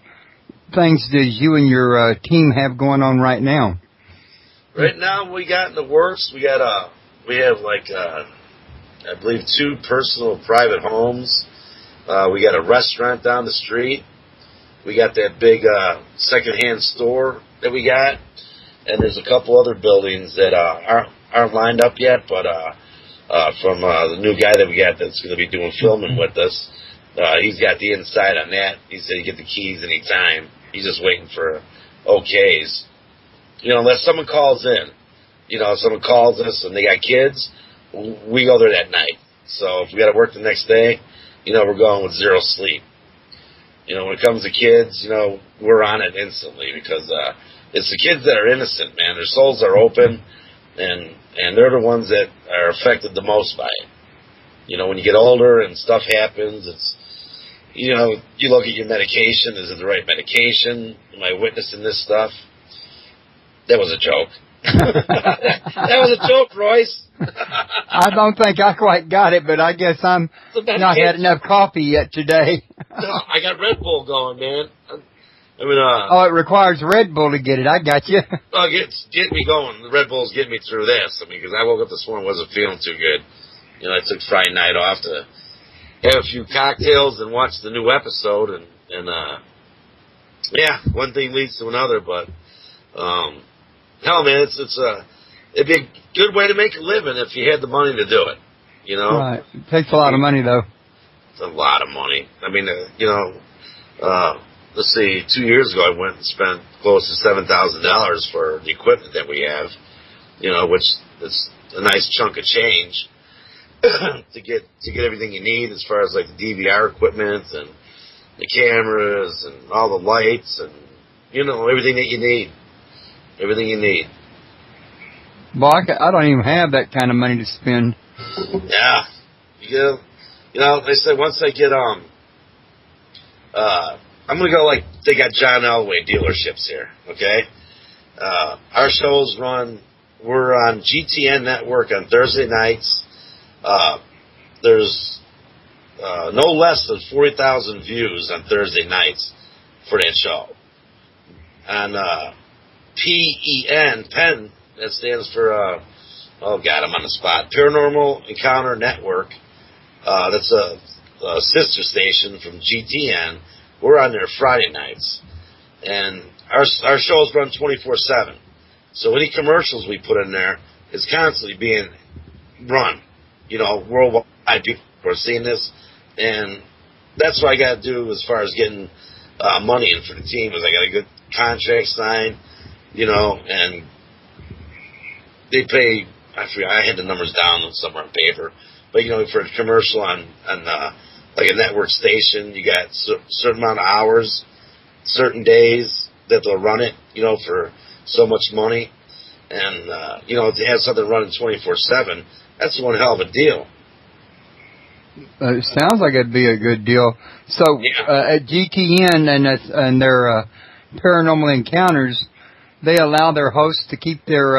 things does you and your team have going on right now? Right now, we got in the works. We have I believe 2 personal private homes. We got a restaurant down the street. We got that big secondhand store that we got, and there's a couple other buildings that aren't lined up yet, but from the new guy that we got that's going to be doing filming with us, he's got the inside on that. He said you get the keys anytime. He's just waiting for okays. You know, unless someone calls in. You know, if someone calls us and they got kids, we go there that night. So if we got to work the next day, you know, we're going with 0 sleep. You know, when it comes to kids, you know, we're on it instantly, because it's the kids that are innocent, man. Their souls are open, and they're the ones that are affected the most by it. You know, when you get older and stuff happens, it's, you know, you look at your medication. Is it the right medication? Am I witnessing this stuff? That was a joke. That was a joke, Royce. I don't think I quite got it, but I guess I'm not had enough coffee yet today. No, I got Red Bull going, man. I mean, oh, it requires Red Bull to get it. I got you. Oh, get me going. The Red Bull's getting me through this. I mean, because I woke up this morning, wasn't feeling too good. You know, I took Friday night off to have a few cocktails and watch the new episode, and yeah, one thing leads to another. But hell, man, it'd be a good way to make a living if you had the money to do it. You know, right? It takes a lot of money, though. It's a lot of money. I mean, let's see. 2 years ago, I went and spent close to $7,000 for the equipment that we have. You know, which is a nice chunk of change to get everything you need as far as like the DVR equipment and the cameras and all the lights and everything that you need. Everything you need. Well, I don't even have that kind of money to spend. Yeah, they said once I get I'm gonna go like they got John Elway dealerships here. Okay, our shows we're on GTN Network on Thursday nights. There's no less than 40,000 views on Thursday nights for that show. And PEN, that stands for, oh God, I'm on the spot, Paranormal Encounter Network. That's a sister station from GTN. We're on there Friday nights. And our shows run 24/7. So any commercials we put in there is constantly being run. Worldwide people are seeing this. And that's what I got to do as far as getting money in for the team is I got a good contract signed, and they pay, I had the numbers down somewhere on paper, but, for a commercial on like a network station, you got a certain amount of hours, certain days that they'll run it, for so much money. And, to have something running 24/7, that's one hell of a deal. It sounds like it'd be a good deal. So, yeah. At GTN and their Paranormal Encounters, they allow their hosts to keep their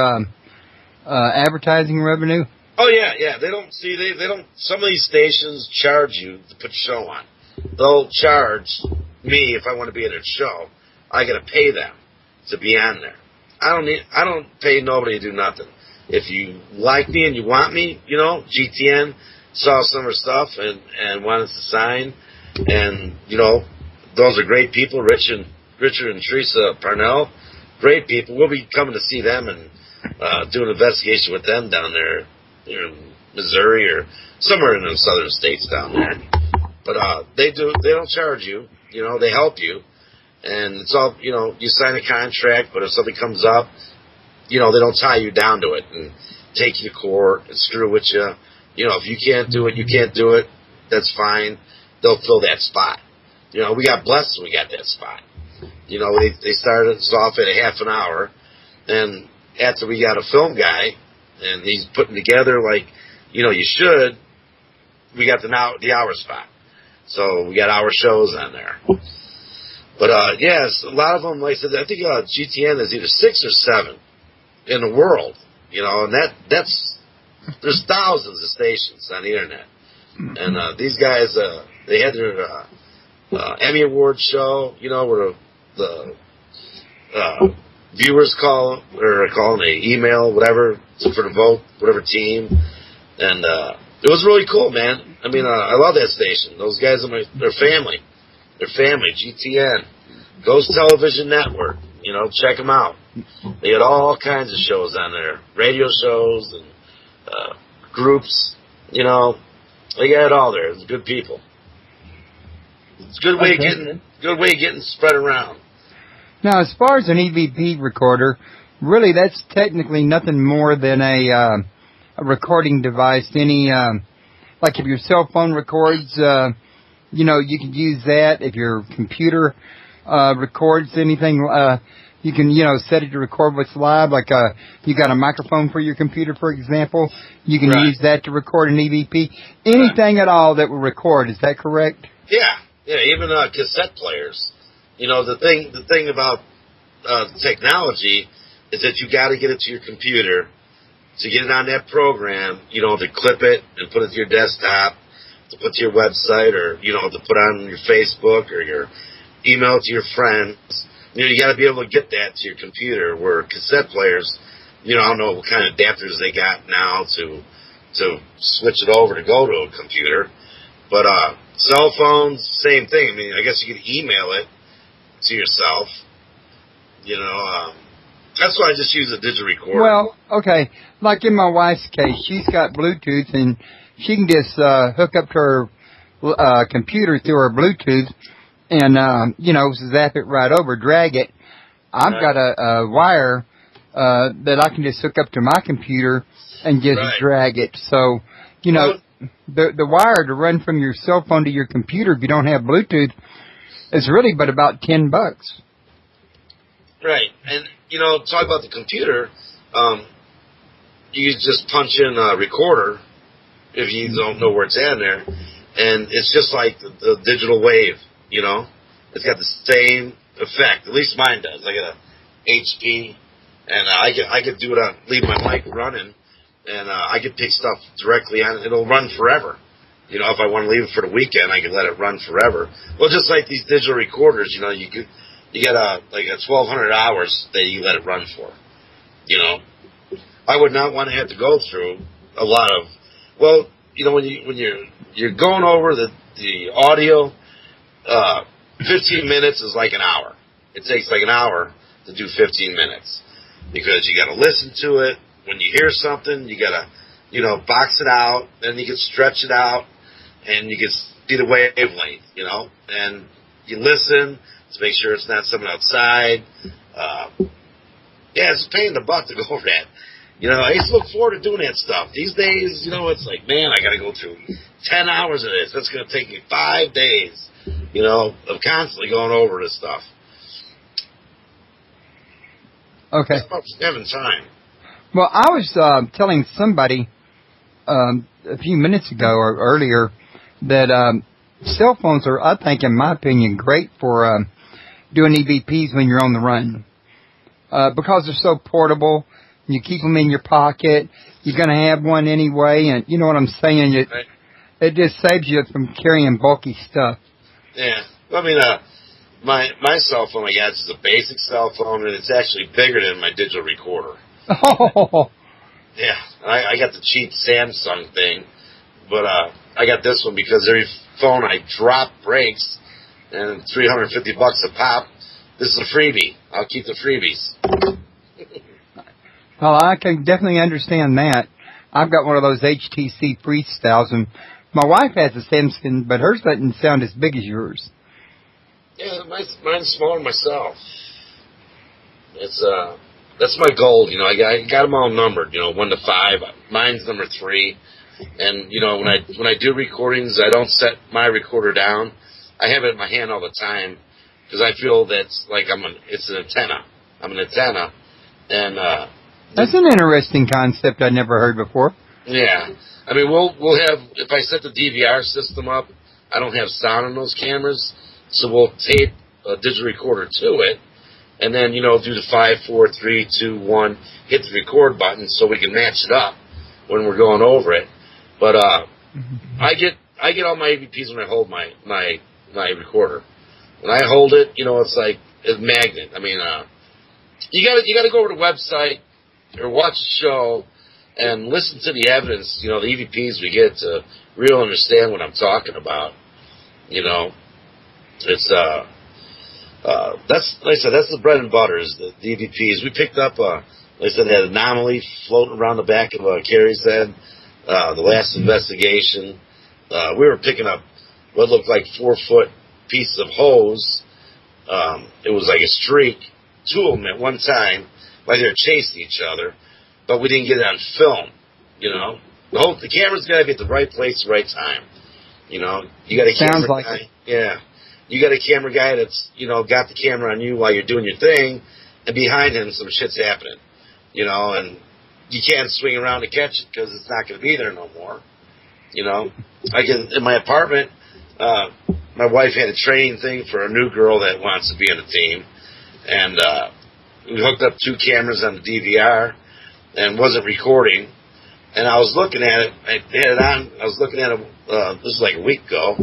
advertising revenue? Oh, yeah. They don't, some of these stations charge you to put your show on. They'll charge me if I want to be in their show. I got to pay them to be on there. I don't pay nobody to do nothing. If you like me and you want me, GTN saw some of her stuff and wanted to sign, and those are great people, Richard and Teresa Parnell, great people. We'll be coming to see them and do an investigation with them down there in Missouri or somewhere in the southern states down there. But they don't charge you, they help you. And it's all, you sign a contract, but if something comes up, they don't tie you down to it and take you to court and screw with you. If you can't do it, you can't do it. That's fine. They'll fill that spot. We got blessed when we got that spot. They started us off at a half an hour, and after we got a film guy, and he's putting together like, you should, we got the hour spot. So we got hour shows on there. But, yes, a lot of them, like I said, I think GTN is either 6 or 7 in the world, and that's, there's thousands of stations on the internet. And these guys, they had their Emmy Award show, where the viewers call an email, whatever, for the vote, whatever team. And it was really cool, man. I mean, I love that station. Those guys are their family. Their family, GTN, Ghost Television Network. Check them out. They had all kinds of shows on there, radio shows and groups. They got it all there. It's good people. It's a good way of getting spread around. Now, as far as an EVP recorder, really that's technically nothing more than a recording device. Like if your cell phone records, you can use that. If your computer records anything, you can, set it to record what's live. Like you got a microphone for your computer, for example. You can use that to record an EVP. Anything at all that will record. Is that correct? Yeah. Even cassette players. The thing about technology is that you got to get it to your computer to get it on that program. To clip it and put it to your desktop, to put to your website, or to put on your Facebook or your email to your friends. You got to be able to get that to your computer. Where cassette players, I don't know what kind of adapters they got now to switch it over to go to a computer. But cell phones, same thing. I mean, I guess you could email it to yourself. You know, that's why I just use a digital recorder. Well, okay. Like in my wife's case, she's got Bluetooth, and she can just hook up to her computer through her Bluetooth and, you know, zap it right over, drag it. I've got a wire that I can just hook up to my computer and just drag it. So, you know, the wire to run from your cell phone to your computer if you don't have Bluetooth is really but about $10. Right. And, you know, talk about the computer, you just punch in a recorder if you don't know where it's at in there, and it's just like the digital wave, you know? It's got the same effect. At least mine does. I got a HP, and I could do it on, leave my mic running, and I could pick stuff directly on it. It'll run forever. You know, if I want to leave it for the weekend, I can let it run forever. Well, just like these digital recorders, you know, you get like a 1,200 hours that you let it run for. You know, I would not want to have to go through a lot of. Well, you know, when you're going over the audio, 15 minutes is like an hour. It takes like an hour to do 15 minutes because you got to listen to it. When you hear something, you got to, you know, box it out, and you can stretch it out, and you can see the wavelength, you know, and you listen to make sure it's not someone outside. Yeah, it's a pain in the butt to go over that. You know, I used to look forward to doing that stuff. These days, you know, it's like, man, I got to go through 10 hours of this. That's going to take me 5 days, you know, of constantly going over this stuff. Okay. It's about having time. Well, I was telling somebody a few minutes ago or earlier that cell phones are, I think, in my opinion, great for doing EVPs when you're on the run because they're so portable. You keep them in your pocket. You're going to have one anyway, and you know what I'm saying? It just saves you from carrying bulky stuff. Yeah. I mean, my cell phone I got is a basic cell phone, and it's actually bigger than my digital recorder. Oh. Yeah. I got the cheap Samsung thing, but I got this one because every phone I drop breaks, and $350 a pop. This is a freebie. I'll keep the freebies. Well, I can definitely understand that. I've got one of those HTC Freestyles, and my wife has a Samsung, but hers doesn't sound as big as yours. Yeah, mine's smaller than myself. It's that's my goal. You know, I got them all numbered. You know, 1 to 5. Mine's number 3. And you know, when I do recordings, I don't set my recorder down. I have it in my hand all the time because I feel that's like it's an antenna. I'm an antenna, and that's an interesting concept I'd never heard before. Yeah. I mean, we'll have, if I set the DVR system up, I don't have sound on those cameras, so we'll tape a digital recorder to it, and then, you know, do the 5, 4, 3, 2, 1, hit the record button so we can match it up when we're going over it. But I get all my EVPs when I hold my recorder. When I hold it, you know, it's like a magnet. I mean, you gotta go over to the website or watch the show and listen to the evidence, you know, the EVPs we get to really understand what I'm talking about. You know, it's that's like I said, that's the bread and butter is the EVPs. We picked up like I said, had an anomaly floating around the back of Carrie's head. The last investigation, we were picking up what looked like 4-foot pieces of hose. It was like a streak, 2 of them at one time. Like they were chasing each other, but we didn't get it on film. You know, the camera's got to be at the right place, the right time. You know, you got a camera guy. Yeah, you got a camera guy that's got the camera on you while you're doing your thing, and behind him some shit's happening. You know, and you can't swing around to catch it because it's not going to be there no more. You know, in my apartment, my wife had a training thing for a new girl that wants to be on the team, and we hooked up 2 cameras on the DVR and wasn't recording. And I was looking at it. I had it on. I was looking at it. This was like a week ago,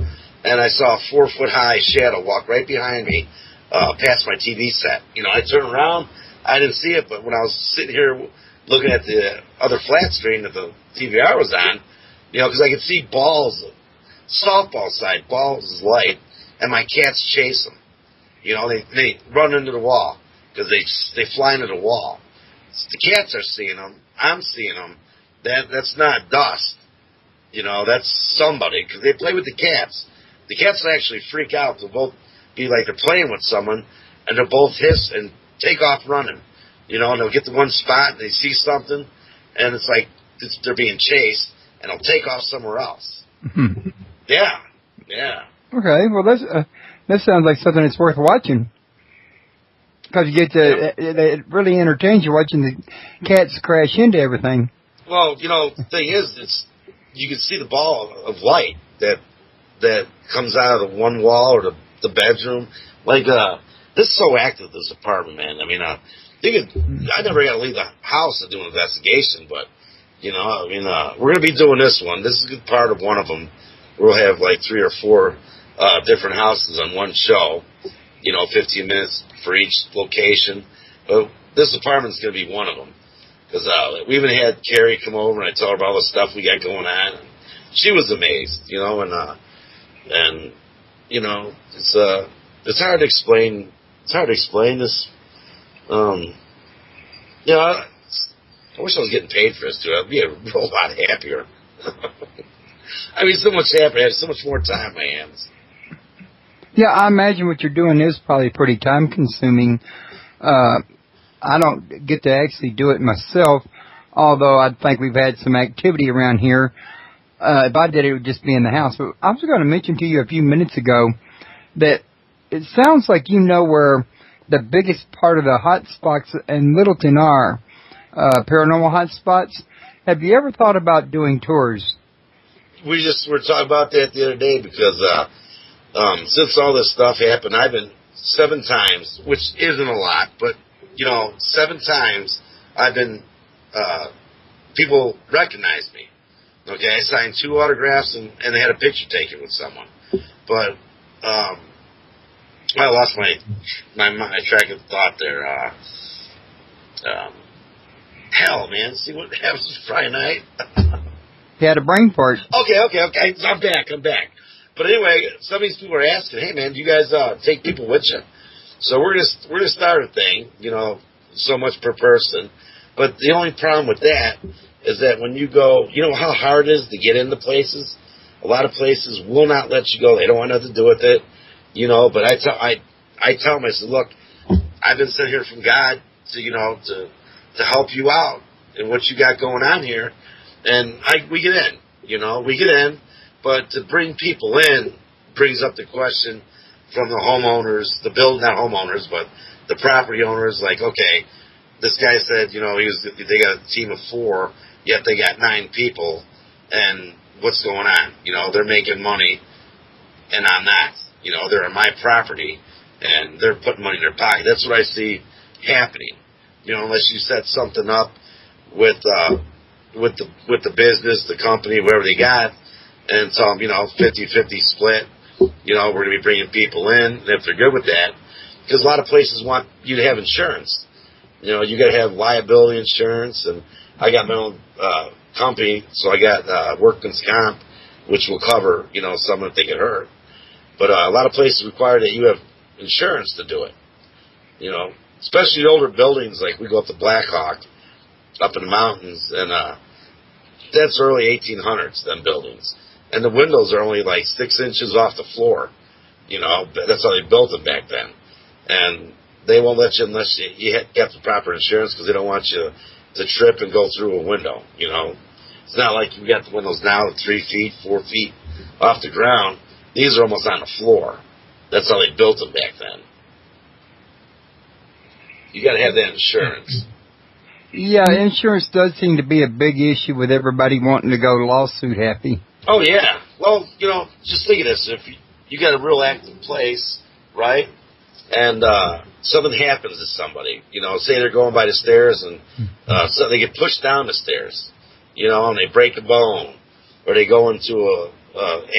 and I saw a 4-foot-high shadow walk right behind me, past my TV set. You know, I turned around. I didn't see it, but when I was sitting here looking at the other flat screen that the DVR was on, you know, because I could see balls softball side, balls is light, and my cats chase them. You know, they run into the wall because they fly into the wall. The cats are seeing them. I'm seeing them. That's not dust. You know, that's somebody, because they play with the cats. The cats actually freak out. They'll both be like they're playing with someone, and they'll both hiss and take off running. You know, and they'll get to one spot, and they see something, and it's like they're being chased, and they'll take off somewhere else. Yeah. Okay, well, that sounds like something that's worth watching. Because you get it really entertains you watching the cats crash into everything. Well, you know, the thing is, you can see the ball of light that comes out of the one wall or the bedroom. Like, this is so active, this apartment, man. I mean, I never got to leave the house to do an investigation, but, you know, I mean, we're going to be doing this one. This is a good part of one of them. We'll have like 3 or 4 different houses on one show, you know, 15 minutes for each location. But this apartment's going to be one of them. Because we even had Carrie come over, and I told her about all the stuff we got going on. And she was amazed, you know, and you know, it's hard to explain. It's hard to explain this. You know, I wish I was getting paid for this too. I'd be a real lot happier. I mean, so much happier. I have so much more time on my hands. Yeah, I imagine what you're doing is probably pretty time consuming. I don't get to actually do it myself, although I think we've had some activity around here. If I did it, it would just be in the house. But I was going to mention to you a few minutes ago that it sounds like you know where the biggest part of the hot spots in Littleton are, paranormal hot spots. Have you ever thought about doing tours? We just were talking about that the other day because since all this stuff happened, I've been 7 times, which isn't a lot, but you know, 7 times I've been, people recognize me. Okay, I signed 2 autographs and they had a picture taken with someone. But, I lost my track of thought there. Hell, man, see what happens Friday night? You had a brain fart. Okay, I'm back. But anyway, some of these people are asking, hey man, do you guys, take people with you? So we're gonna start a thing, you know, so much per person. But the only problem with that is that when you go, you know how hard it is to get into places? A lot of places will not let you go. They don't want nothing to do with it, you know. But I tell them, I said, look, I've been sent here from God to, you know, to help you out in what you got going on here, and we get in, you know, but to bring people in brings up the question from the homeowners, not homeowners, but the property owners, like, okay, this guy said, you know, they got a team of 4, yet they got 9 people, and what's going on? You know, they're making money, and I'm not. You know, they're on my property, and they're putting money in their pocket. That's what I see happening. You know, unless you set something up with the business, the company, whatever they got, and tell them, you know, 50-50 split. You know, we're going to be bringing people in, and if they're good with that, because a lot of places want you to have insurance. You know, you got to have liability insurance, and I got my own company, so I got workman's comp, which will cover, you know, someone if they get hurt. But a lot of places require that you have insurance to do it. You know, especially older buildings, like we go up to Blackhawk, up in the mountains, and that's early 1800s, them buildings. And the windows are only like 6 inches off the floor. You know, that's how they built them back then. And they won't let you unless you have the proper insurance, because they don't want you to trip and go through a window, you know. It's not like you got the windows now 3 feet, 4 feet off the ground. These are almost on the floor. That's how they built them back then. You got to have that insurance. Yeah, insurance does seem to be a big issue with everybody wanting to go lawsuit happy. Oh, yeah. Well, you know, just think of this. If you got a real active place, right, and something happens to somebody, you know, say they're going by the stairs and so they get pushed down the stairs, you know, and they break a bone, or they go into a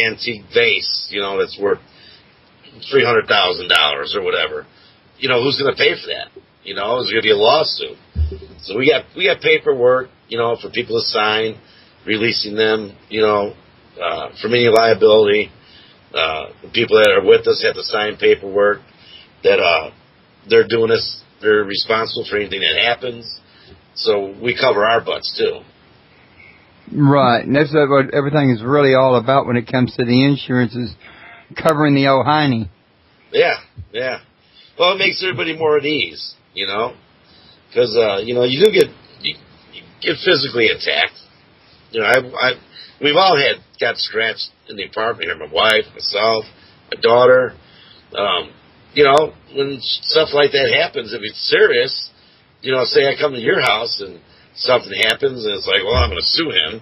antique vase, you know, that's worth $300,000 or whatever. You know, who's going to pay for that? You know, there's going to be a lawsuit. So we got paperwork, you know, for people to sign, releasing them, you know, from any liability. The people that are with us have to sign paperwork that they're doing this. They're responsible for anything that happens. So we cover our butts too. Right, and that's what everything is really all about when it comes to the insurance, is covering the old hiney. Yeah, yeah. Well, it makes everybody more at ease, you know, because you know, you do get physically attacked. You know, we've all got scratched in the apartment here. My wife, myself, my daughter. You know, when stuff like that happens, if it's serious, you know, say I come to your house and something happens and it's like, well, I'm going to sue him.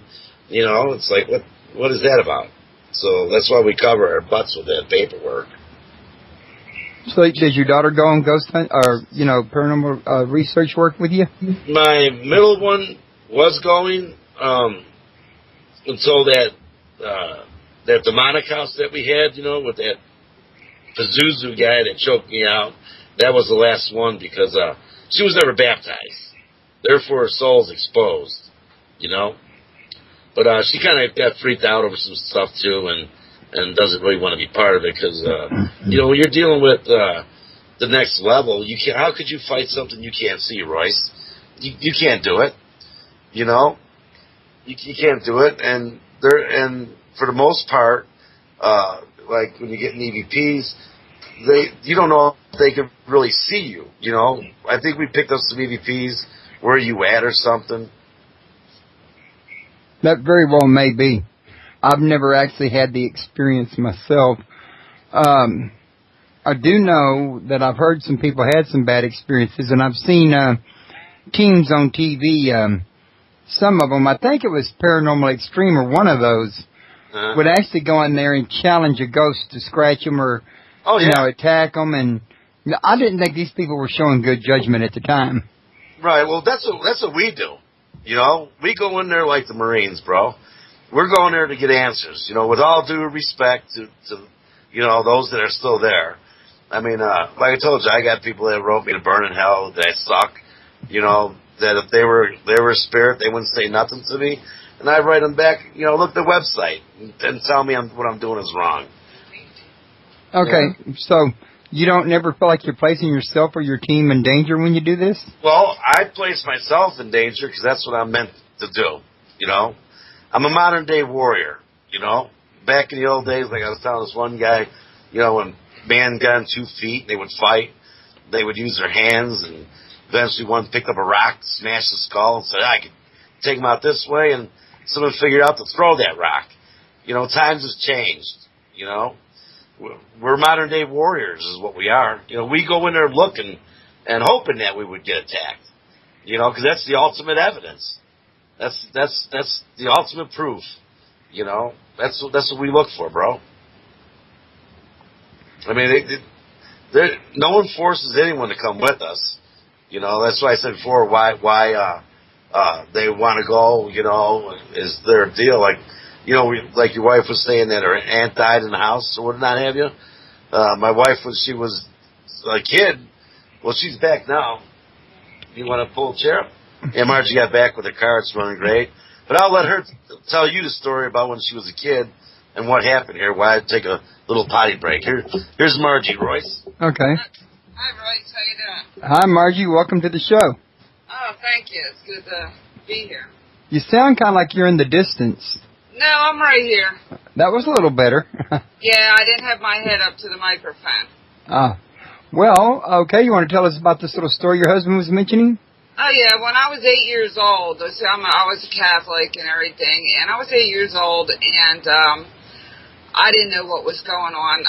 You know, it's like, what is that about? So that's why we cover our butts with that paperwork. So does your daughter go on ghost hunt or, you know, paranormal research work with you? My middle one was going until that demonic house that we had, you know, with that Pazuzu guy that choked me out. That was the last one because she was never baptized. Therefore, her soul's exposed, you know. But she kind of got freaked out over some stuff, too, and doesn't really want to be part of it because, you know, when you're dealing with the next level, how could you fight something you can't see, Royce? You can't do it, you know. You can't do it, and for the most part, like when you get in EVPs, you don't know if they can really see you, you know. I think we picked up some EVPs, where you at or something. That very well may be. I've never actually had the experience myself. I do know that I've heard some people had some bad experiences, and I've seen teams on TV, some of them, I think it was Paranormal Extreme or one of those, would actually go in there and challenge a ghost to scratch them or, you know, attack them. And I didn't think these people were showing good judgment at the time. Right. Well, that's what we do. You know, we go in there like the Marines, bro. We're going there to get answers. You know, with all due respect to you know, those that are still there. I mean, like I told you, I got people that wrote me to burn in hell, that I suck. You know, that if they were a spirit, they wouldn't say nothing to me. And I write them back, you know, look at the website and tell me what I'm doing is wrong. Okay, yeah. So you don't never feel like you're placing yourself or your team in danger when you do this? Well, I place myself in danger because that's what I'm meant to do, you know. I'm a modern-day warrior, you know. Back in the old days, like I was telling this one guy, you know, when man got on 2 feet, they would fight. They would use their hands, and eventually one picked up a rock, smashed the skull, and said, I could take him out this way, and someone figured out to throw that rock. You know, times have changed, you know. We're modern-day warriors is what we are. You know, we go in there looking and hoping that we would get attacked, you know, because that's the ultimate evidence. That's the ultimate proof, you know. That's what we look for, bro. I mean, no one forces anyone to come with us. You know, that's why I said before, why they want to go, you know, is their deal. Like, you know, like your wife was saying that her aunt died in the house, or what not have you. My wife, when she was a kid, well, she's back now. You want to pull a chair up? Yeah, Margie got back with her car. It's running great. But I'll let her tell you the story about when she was a kid and what happened here. Why I take a little potty break. Here's Margie, Royce. Okay. Hi, Royce. How you doing? Hi, Margie. Welcome to the show. Oh, thank you. It's good to be here. You sound kind of like you're in the distance. No, I'm right here. That was a little better. Yeah, I didn't have my head up to the microphone. Well, okay. You want to tell us about this little story your husband was mentioning? Oh, yeah. When I was 8 years old, I was a Catholic and everything, and I was 8 years old, and I didn't know what was going on.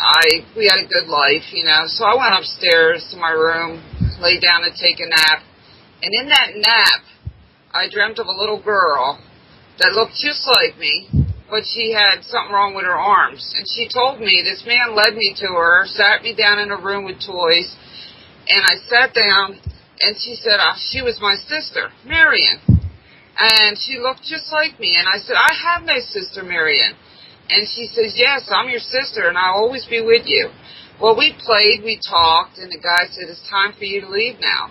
We had a good life, you know, so I went upstairs to my room, laid down to take a nap, and in that nap, I dreamt of a little girl that looked just like me, but she had something wrong with her arms, and she told me, this man led me to her, sat me down in a room with toys, and I sat down, and she said she was my sister, Marion, and she looked just like me, and I said, I have no sister, Marion. And she says, yes, I'm your sister, and I'll always be with you. Well, we played, we talked, and the guy said, it's time for you to leave now.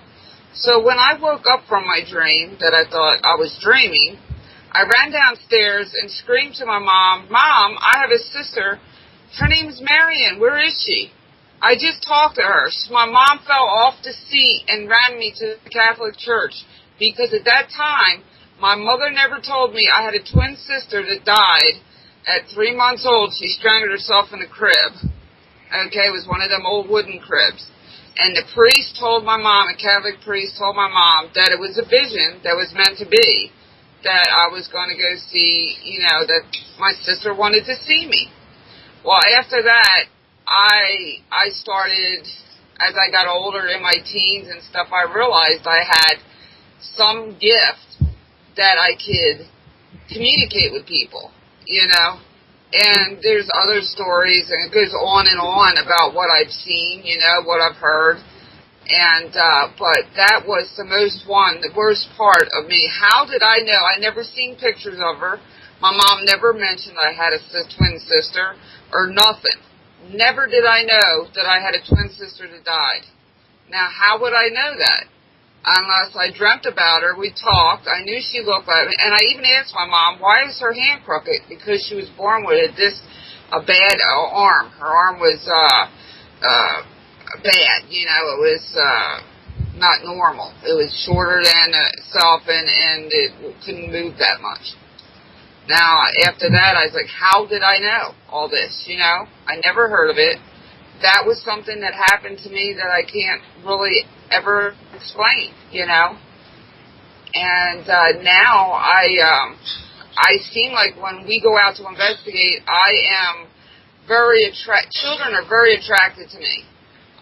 So when I woke up from my dream that I thought I was dreaming, I ran downstairs and screamed to my mom, Mom, I have a sister. Her name's Marion. Where is she? I just talked to her. My mom fell off the seat and ran me to the Catholic Church because at that time, my mother never told me I had a twin sister that died at 3 months old. She strangled herself in a crib. Okay, it was one of them old wooden cribs. And the priest told my mom, a Catholic priest told my mom that it was a vision that was meant to be, that I was going to go see, that my sister wanted to see me. Well, after that, I started, as I got older in my teens and stuff, I realized I had some gift that I could communicate with people, And there's other stories, and it goes on and on about what I've seen, what I've heard. And, but that was the worst part of me. How did I know? I never seen pictures of her. My mom never mentioned I had a twin sister or nothing. Never did I know that I had a twin sister that died. Now, how would I know that? Unless I dreamt about her, we talked, I knew she looked like me, and I even asked my mom, why is her hand crooked? Because she was born with a bad arm. Her arm was bad, it was not normal. It was shorter than itself, and it couldn't move that much. Now, after that, I was like, how did I know all this, I never heard of it. That was something that happened to me that I can't really ever explain, And now I seem like when we go out to investigate, I am children are very attracted to me.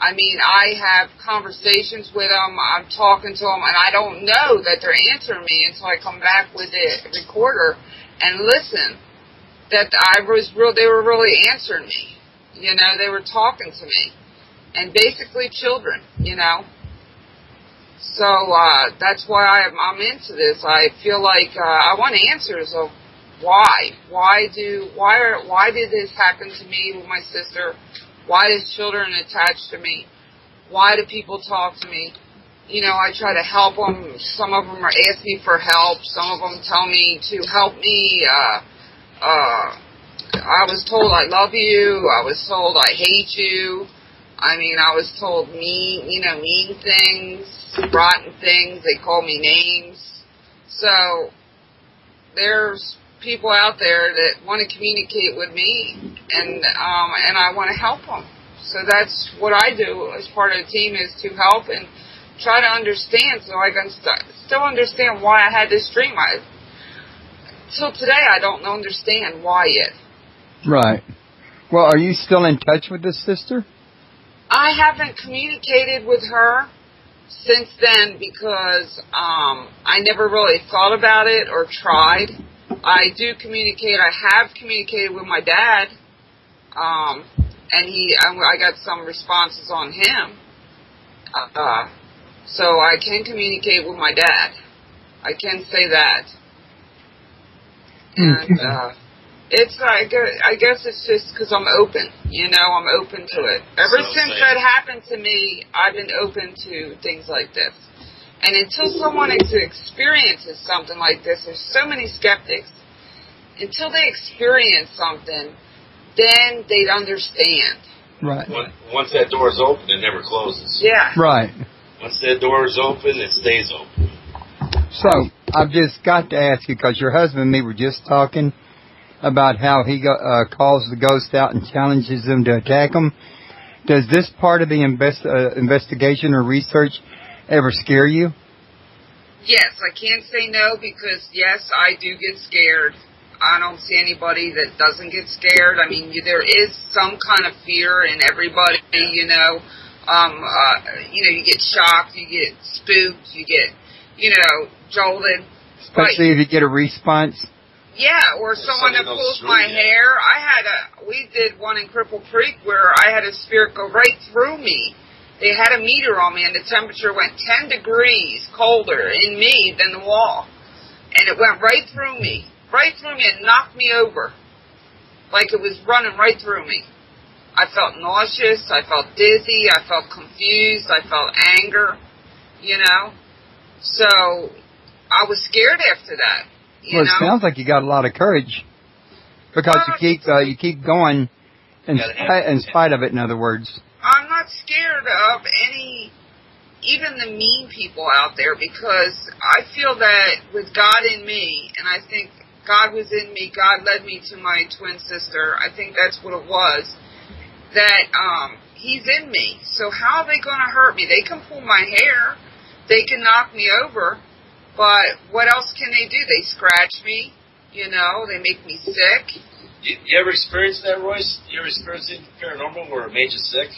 I mean, I have conversations with them, I'm talking to them, and I don't know that they're answering me until I come back with the recorder and listen that they were really answering me. They were talking to me. And basically children, So that's why I'm into this. I feel like I want answers of why. Why did this happen to me with my sister? Why is children attached to me? Why do people talk to me? I try to help them. Some of them are asking me for help. Some of them tell me to help me. I was told I love you. I was told I hate you. I mean, I was told mean things, rotten things. They call me names. So there's people out there that want to communicate with me, and I want to help them. So that's what I do as part of the team, is to help and try to understand, so I can still understand why I had this dream. Till today, I don't understand why yet. Right. Well, are you still in touch with this sister? I haven't communicated with her since then because I never really thought about it or tried. I do communicate. I have communicated with my dad, and I got some responses on him. So I can communicate with my dad. I can say that. And I guess it's just because I'm open. I'm open to it. Ever since that happened to me, I've been open to things like this. And until someone experiences something like this, there's so many skeptics. Until they experience something, then they'd understand. Right. Once that door is open, it never closes. Yeah. Right. Once that door is open, it stays open. So, I've just got to ask you, because your husband and me were just talking about how he calls the ghost out and challenges them to attack him. Does this part of the investigation or research ever scare you? Yes, I can't say no, because, yes, I do get scared. I don't see anybody that doesn't get scared. I mean, there is some kind of fear in everybody, you get shocked, you get spooked, you get, jolted. Especially if you get a response. Yeah, or someone that pulls my hair. We did one in Cripple Creek where I had a spirit go right through me. They had a meter on me, and the temperature went 10 degrees colder in me than the wall. And it went right through me, and knocked me over. Like it was running right through me. I felt nauseous, I felt dizzy, I felt confused, I felt anger, So I was scared after that. You Well, know? it sounds like you got a lot of courage because you keep going in spite of it. In other words, I'm not scared of even the mean people out there, because I feel that with God in me, and I think God was in me, God led me to my twin sister. I think that's what it was. That He's in me. So how are they going to hurt me? They can pull my hair, they can knock me over, but what else can they do? They scratch me, you know, they make me sick. You ever experienced that, Royce? You ever experienced anything paranormal where it made you sick?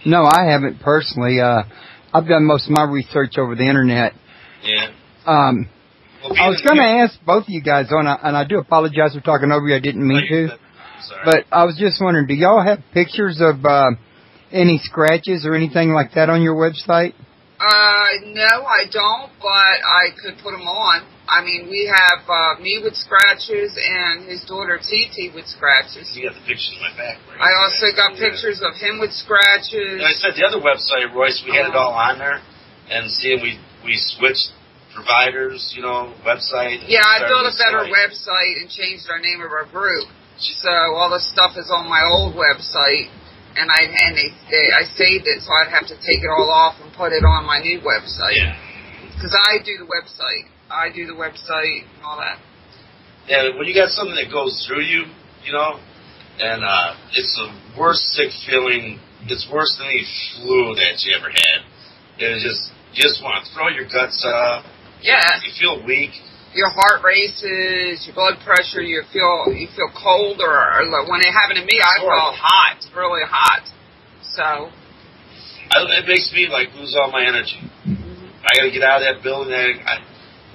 no, I haven't personally. I've done most of my research over the internet. Yeah. I was going to ask both of you guys, and I do apologize for talking over you. I didn't mean to. Sorry. But I was just wondering, do y'all have pictures of any scratches or anything like that on your website? No, I don't, but I could put them on. I mean, we have me with scratches and his daughter T.T. with scratches. You got the pictures on my back, right? I also got pictures of him with scratches. And I said the other website, Royce, we had it all on there, and seeing we switched providers, you know, website. Yeah, I built a better website and changed our name of our group. So all the stuff is on my old website, and I saved it, so I'd have to take it all off and put it on my new website. Yeah. Because I do the website. I do the website and all that. Yeah, when you got something that goes through you, you know, and it's the worst sick feeling. It's worse than any flu that you ever had. It is just, you just want to throw your guts up. Yeah. You feel weak. Your heart races, your blood pressure, you feel cold, or when it happened to me, I felt hot, really hot. So. It makes me like lose all my energy. I got to get out of that building.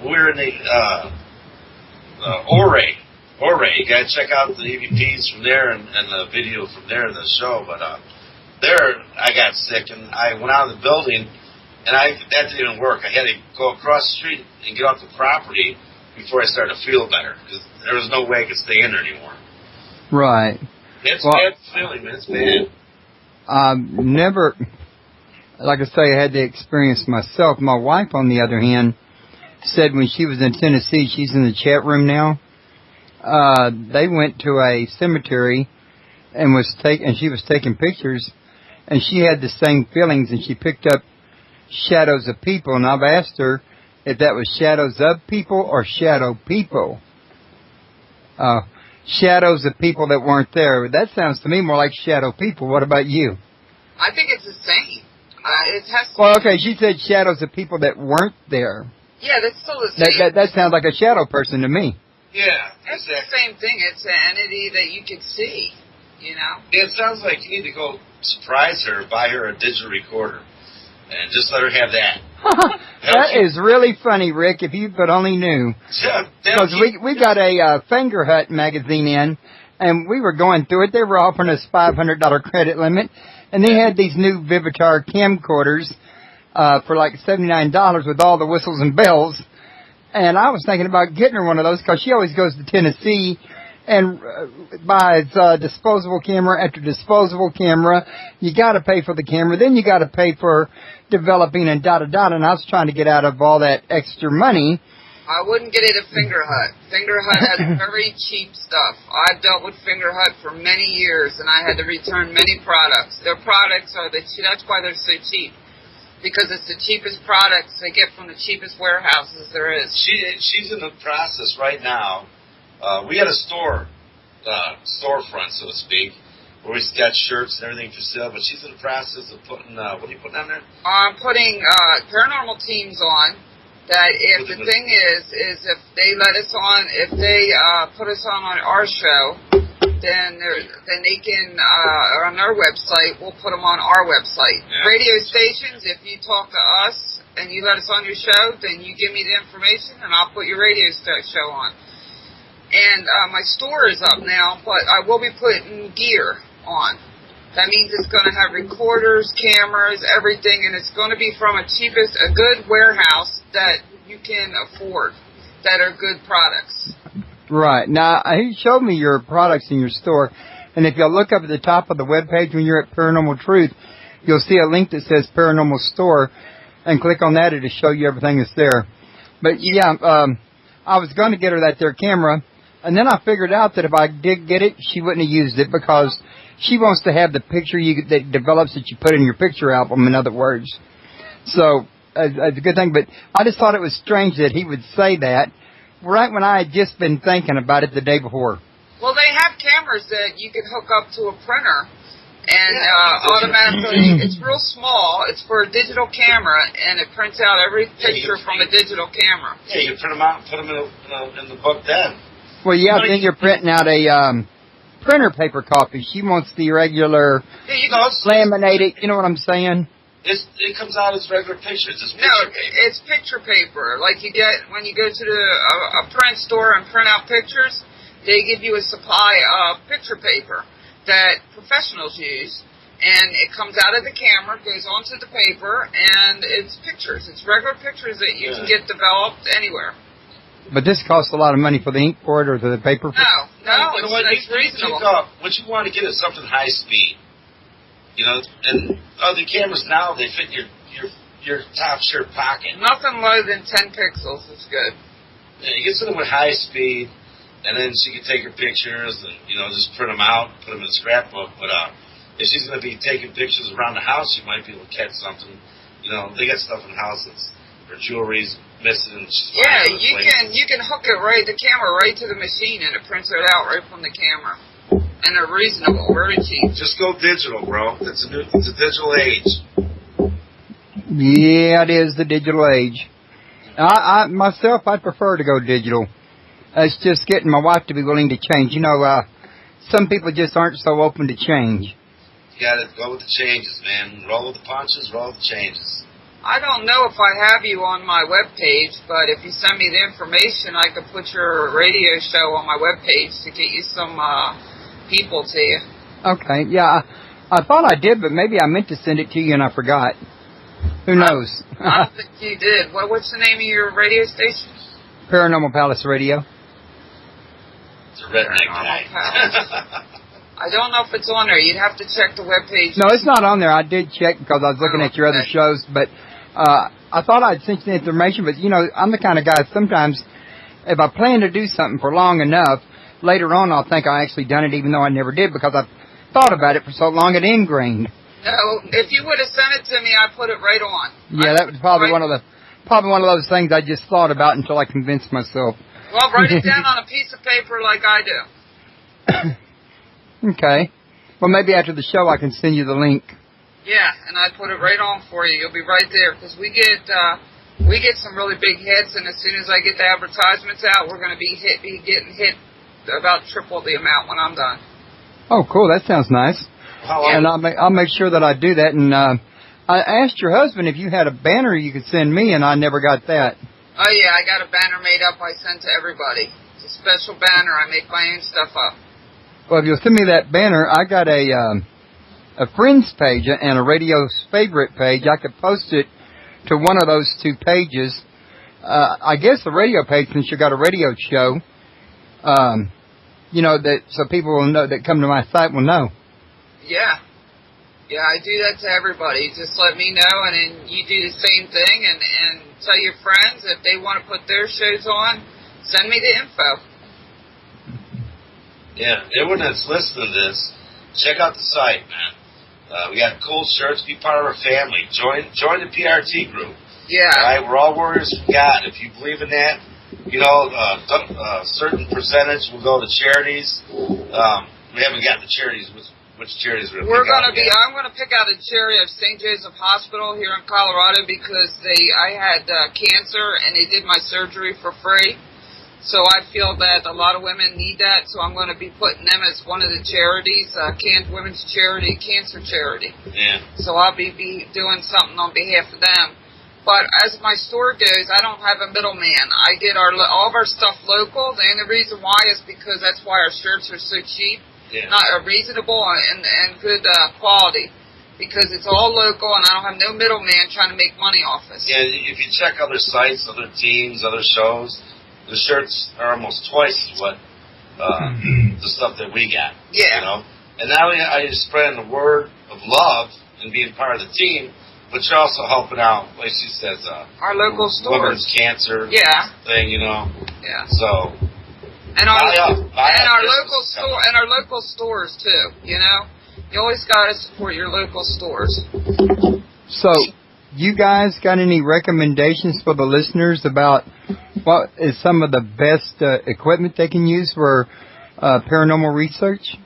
We're in the Ouray. You got to check out the EVPs from there and the video from there in the show. But there, I got sick and I went out of the building, and that didn't even work. I had to go across the street and get off the property before I started to feel better, because there was no way I could stay in there anymore. Right. It's bad feeling, man. It's bad. Never, like I say, I had the experience myself. My wife, on the other hand, said when she was in Tennessee, she's in the chat room now, they went to a cemetery and she was taking pictures, and she had the same feelings, and she picked up shadows of people, and I've asked her if that was shadows of people or shadow people. Shadows of people that weren't there. That sounds to me more like shadow people. What about you? I think it's the same. It has to Well, okay, she said shadows of people that weren't there. Yeah, that's still the same. That sounds like a shadow person to me. Yeah, it's the same thing. It's an entity that you can see, you know? It sounds like you need to go surprise her, buy her a digital recorder, and just let her have that. That is really funny, Rick, if you but only knew. Because we got a Finger Hut magazine in, and we were going through it. They were offering us $500 credit limit, and they had these new Vivitar camcorders for like $79 with all the whistles and bells. And I was thinking about getting her one of those, because she always goes to Tennessee and buys disposable camera after disposable camera. You got to pay for the camera, then you got to pay for developing and da-da-da, and I was trying to get out of all that extra money. I wouldn't get it at Finger Hut. Finger Hut has very cheap stuff. I've dealt with Finger Hut for many years, and I had to return many products. Their products that's why they're so cheap, because it's the cheapest products they get from the cheapest warehouses there is. She's in the process right now. We had a storefront, so to speak, where we got shirts and everything for sale, but she's in the process of putting, what are you putting on there? I'm putting paranormal teams on, that if the thing is if they let us on, if they put us on our show, then they can, on their website, we'll put them on our website. Yeah. Radio stations, if you talk to us and you let us on your show, then you give me the information and I'll put your radio show on. And my store is up now, but I will be putting gear on. That means it's going to have recorders, cameras, everything, and it's going to be from a good warehouse that you can afford, that are good products. Right. Now, he showed me your products in your store, and if you'll look up at the top of the webpage when you're at Paranormal Truth, you'll see a link that says Paranormal Store, and click on that, it'll show you everything that's there. But, yeah, I was going to get her that there camera, and then I figured out that if I did get it, she wouldn't have used it because she wants to have the picture that develops that you put in your picture album, in other words. So, it's a good thing, but I just thought it was strange that he would say that right when I had just been thinking about it the day before. Well, they have cameras that you can hook up to a printer, and automatically, it's real small. It's for a digital camera, and it prints out every picture from a digital camera. Yeah, you can print them out and put them in the book then. Well, yeah, then you're printing out a printer paper copy. She wants the regular laminated, you know what I'm saying? It comes out as regular pictures. It's it's picture paper. Like you get when you go to a print store and print out pictures, they give you a supply of picture paper that professionals use, and it comes out of the camera, goes onto the paper, and it's pictures. It's regular pictures that you can get developed anywhere. But this costs a lot of money for the ink for it or for the paper? No, it's reasonable. What you want to get is something high speed. You know, and the cameras now, they fit your top shirt pocket. Nothing lower than 10 pixels is good. Yeah, you get something with high speed, and then she can take her pictures and, you know, just print them out, put them in a scrapbook. But if she's going to be taking pictures around the house, she might be able to catch something. You know, they got stuff in the house that's her jewelry's missing. Yeah, you can hook the camera right to the machine, and it prints it out right from the camera. And they're reasonable, very cheap. Just go digital, bro. It's a digital age. Yeah, it is the digital age. I myself, I'd prefer to go digital. It's just getting my wife to be willing to change. You know, some people just aren't so open to change. You gotta go with the changes, man. Roll with the punches, roll with the changes. I don't know if I have you on my webpage, but if you send me the information, I could put your radio show on my webpage to get you some people to you. Okay, yeah. I thought I did, but maybe I meant to send it to you and I forgot. Who knows? I don't think you did. What's the name of your radio station? Paranormal Palace Radio. It's a redneck guy. I don't know if it's on there. You'd have to check the webpage. No, it's not on there. I did check because I was looking at your other shows, but I thought I'd sent you the information, but, you know, I'm the kind of guy sometimes if I plan to do something for long enough, later on I'll think I actually done it even though I never did because I've thought about it for so long it ingrained. No, if you would have sent it to me, I'd put it right on. Yeah, that was probably one of those things I just thought about until I convinced myself. Well, write it down on a piece of paper like I do. Okay. Well, maybe after the show I can send you the link. Yeah, and I'd put it right on for you. You'll be right there because we get some really big hits, and as soon as I get the advertisements out, we're going to be getting hit about triple the amount when I'm done. Oh, cool. That sounds nice. And I'll make sure that I do that. And I asked your husband if you had a banner you could send me, and I never got that. Oh, yeah, I got a banner made up I send to everybody. It's a special banner. I make my own stuff up. Well, if you'll send me that banner, I got a friends page and a radio's favorite page. I could post it to one of those two pages. I guess the radio page, since you got a radio show, you know, that so people will know that come to my site will know. Yeah. Yeah, I do that to everybody. Just let me know, and then you do the same thing, and tell your friends if they want to put their shows on, send me the info. Yeah, everyone that's listening to this, check out the site, man. We got cool shirts. Be part of our family. Join the P.I.T. group. Yeah. All right, we're all warriors for God. If you believe in that, you know, a certain percentage will go to charities. We haven't got the charities. Which charities we're going to pick out? I'm going to pick out a charity of St. Joseph Hospital here in Colorado because I had cancer and they did my surgery for free. So I feel that a lot of women need that. So I'm going to be putting them as one of the charities, Women's Charity, Cancer Charity. Yeah. So I'll be doing something on behalf of them. But as my store goes, I don't have a middleman. I get all of our stuff local. The only reason why is because that's why our shirts are so cheap. Yeah. Not reasonable and good quality, because it's all local and I don't have no middleman trying to make money off us. Yeah, if you check other sites, other teams, other shows, the shirts are almost twice what the stuff that we got. Yeah. You know, and not only are you spreading the word of love and being part of the team, but you're also helping out, like she says, our local stores. Women's cancer thing, you know. Yeah. So. And our local stores too. You know, you always got to support your local stores. So, you guys got any recommendations for the listeners about what is some of the best equipment they can use for paranormal research?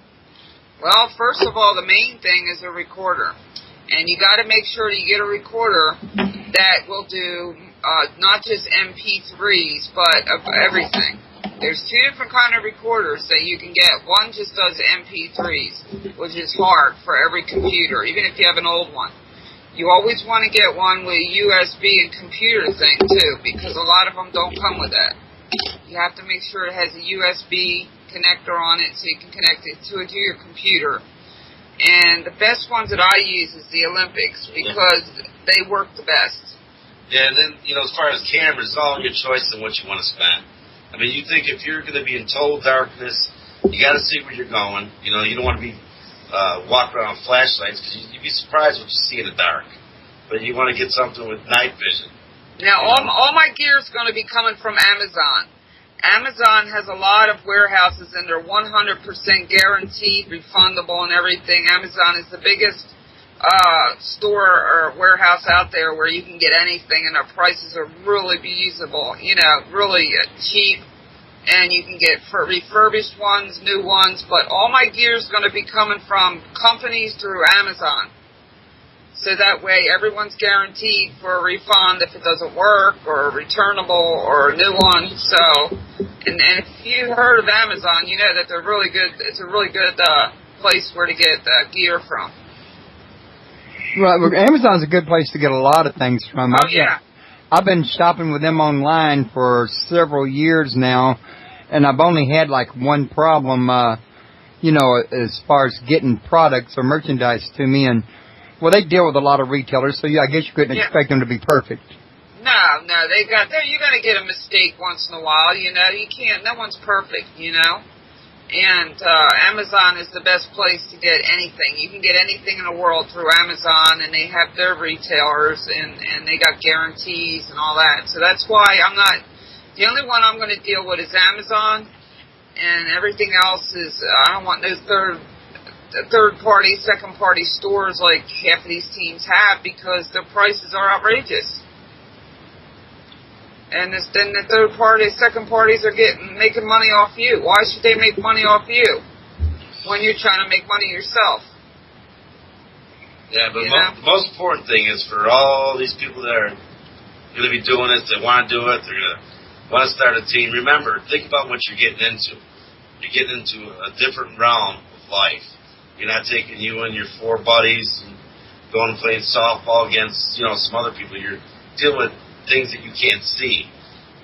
Well, first of all, the main thing is a recorder. And you got to make sure you get a recorder that will do not just MP3s, but of everything. There's two different kind of recorders that you can get. One just does MP3s, which is hard for every computer, even if you have an old one. You always want to get one with a USB and computer thing, too, because a lot of them don't come with that. You have to make sure it has a USB connector on it so you can connect it to your computer. And the best ones that I use is the Olympics because they work the best. Yeah, and then, you know, as far as cameras, it's all your choice on what you want to spend. I mean, you think if you're going to be in total darkness, you got to see where you're going. You know, you don't want to be walking around with flashlights because you'd be surprised what you see in the dark. But you want to get something with night vision. Now, all my gear is going to be coming from Amazon. Amazon has a lot of warehouses, and they're 100% guaranteed, refundable, and everything. Amazon is the biggest store or warehouse out there where you can get anything, and their prices are really usable, you know, really cheap. And you can get refurbished ones, new ones, but all my gear is going to be coming from companies through Amazon. So that way everyone's guaranteed for a refund if it doesn't work or returnable or a new one. So, and if you heard of Amazon, you know that they're really good. It's a really good place where to get gear from. Right, well, Amazon's a good place to get a lot of things from. Oh, yeah. I've been shopping with them online for several years now, and I've only had like one problem, you know, as far as getting products or merchandise to me. And, well, they deal with a lot of retailers, so yeah, I guess you couldn't expect them to be perfect. No, you're going to get a mistake once in a while, you know. You can't, no one's perfect, you know. And Amazon is the best place to get anything. You can get anything in the world through Amazon, and they have their retailers, and they got guarantees and all that. So that's why the only one I'm going to deal with is Amazon, and everything else is, I don't want no third-party, second-party stores like half of these teams have because their prices are outrageous. And then the third party, second parties are making money off you. Why should they make money off you when you're trying to make money yourself? Yeah, but the most important thing is for all these people that are going to be doing this, they want to do it, they're going to want to start a team. Remember, think about what you're getting into. You're getting into a different realm of life. You're not taking you and your four buddies and going and playing softball against, you know, some other people. You're dealing with things that you can't see,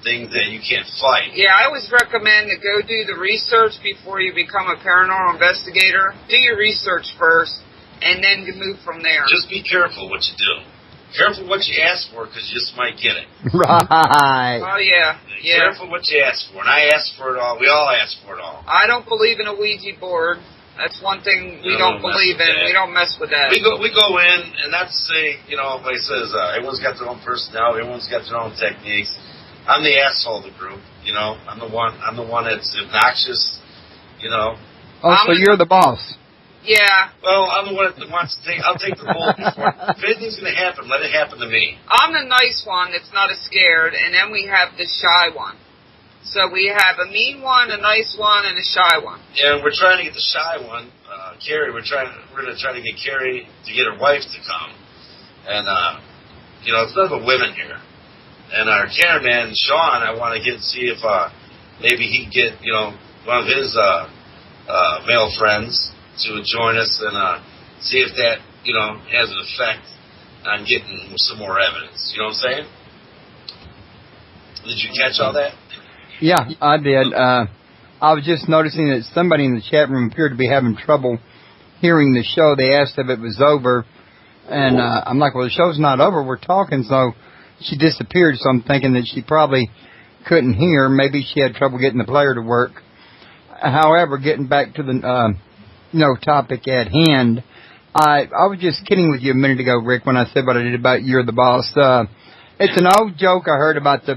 things that you can't fight. Yeah, I always recommend to go do the research before you become a paranormal investigator. Do your research first, and then you move from there. Just be careful what you do. Careful what you ask for, because you just might get it. Right. Oh, yeah. Careful what you ask for. And I asked for it all. We all ask for it all. I don't believe in a Ouija board. That's one thing we don't believe in. We don't mess with that. We go in, and not to say, you know, everybody says everyone's got their own personality, everyone's got their own techniques. I'm the asshole of the group, you know. I'm the one that's obnoxious, you know. Oh, so you're the boss. Yeah. Well, I'm the one that wants to I'll take the bull before. If anything's going to happen, let it happen to me. I'm the nice one that's not scared, and then we have the shy one. So we have a mean one, a nice one, and a shy one. Yeah, and we're trying to get the shy one, Carrie. We're going to try to get Carrie to get her wife to come, and you know, it's none but women here. And our cameraman Shawn, I want to get and see if maybe he can get, you know, one of his male friends to join us and see if that, you know, has an effect on getting some more evidence. You know what I'm saying? Did you catch all that? Yeah, I did. I was just noticing that somebody in the chat room appeared to be having trouble hearing the show. They asked if it was over, and I'm like, well, the show's not over. We're talking. So she disappeared, so I'm thinking that she probably couldn't hear. Maybe she had trouble getting the player to work. However, getting back to the topic at hand, I was just kidding with you a minute ago, Rick, when I said what I did about you're the boss. It's an old joke I heard about the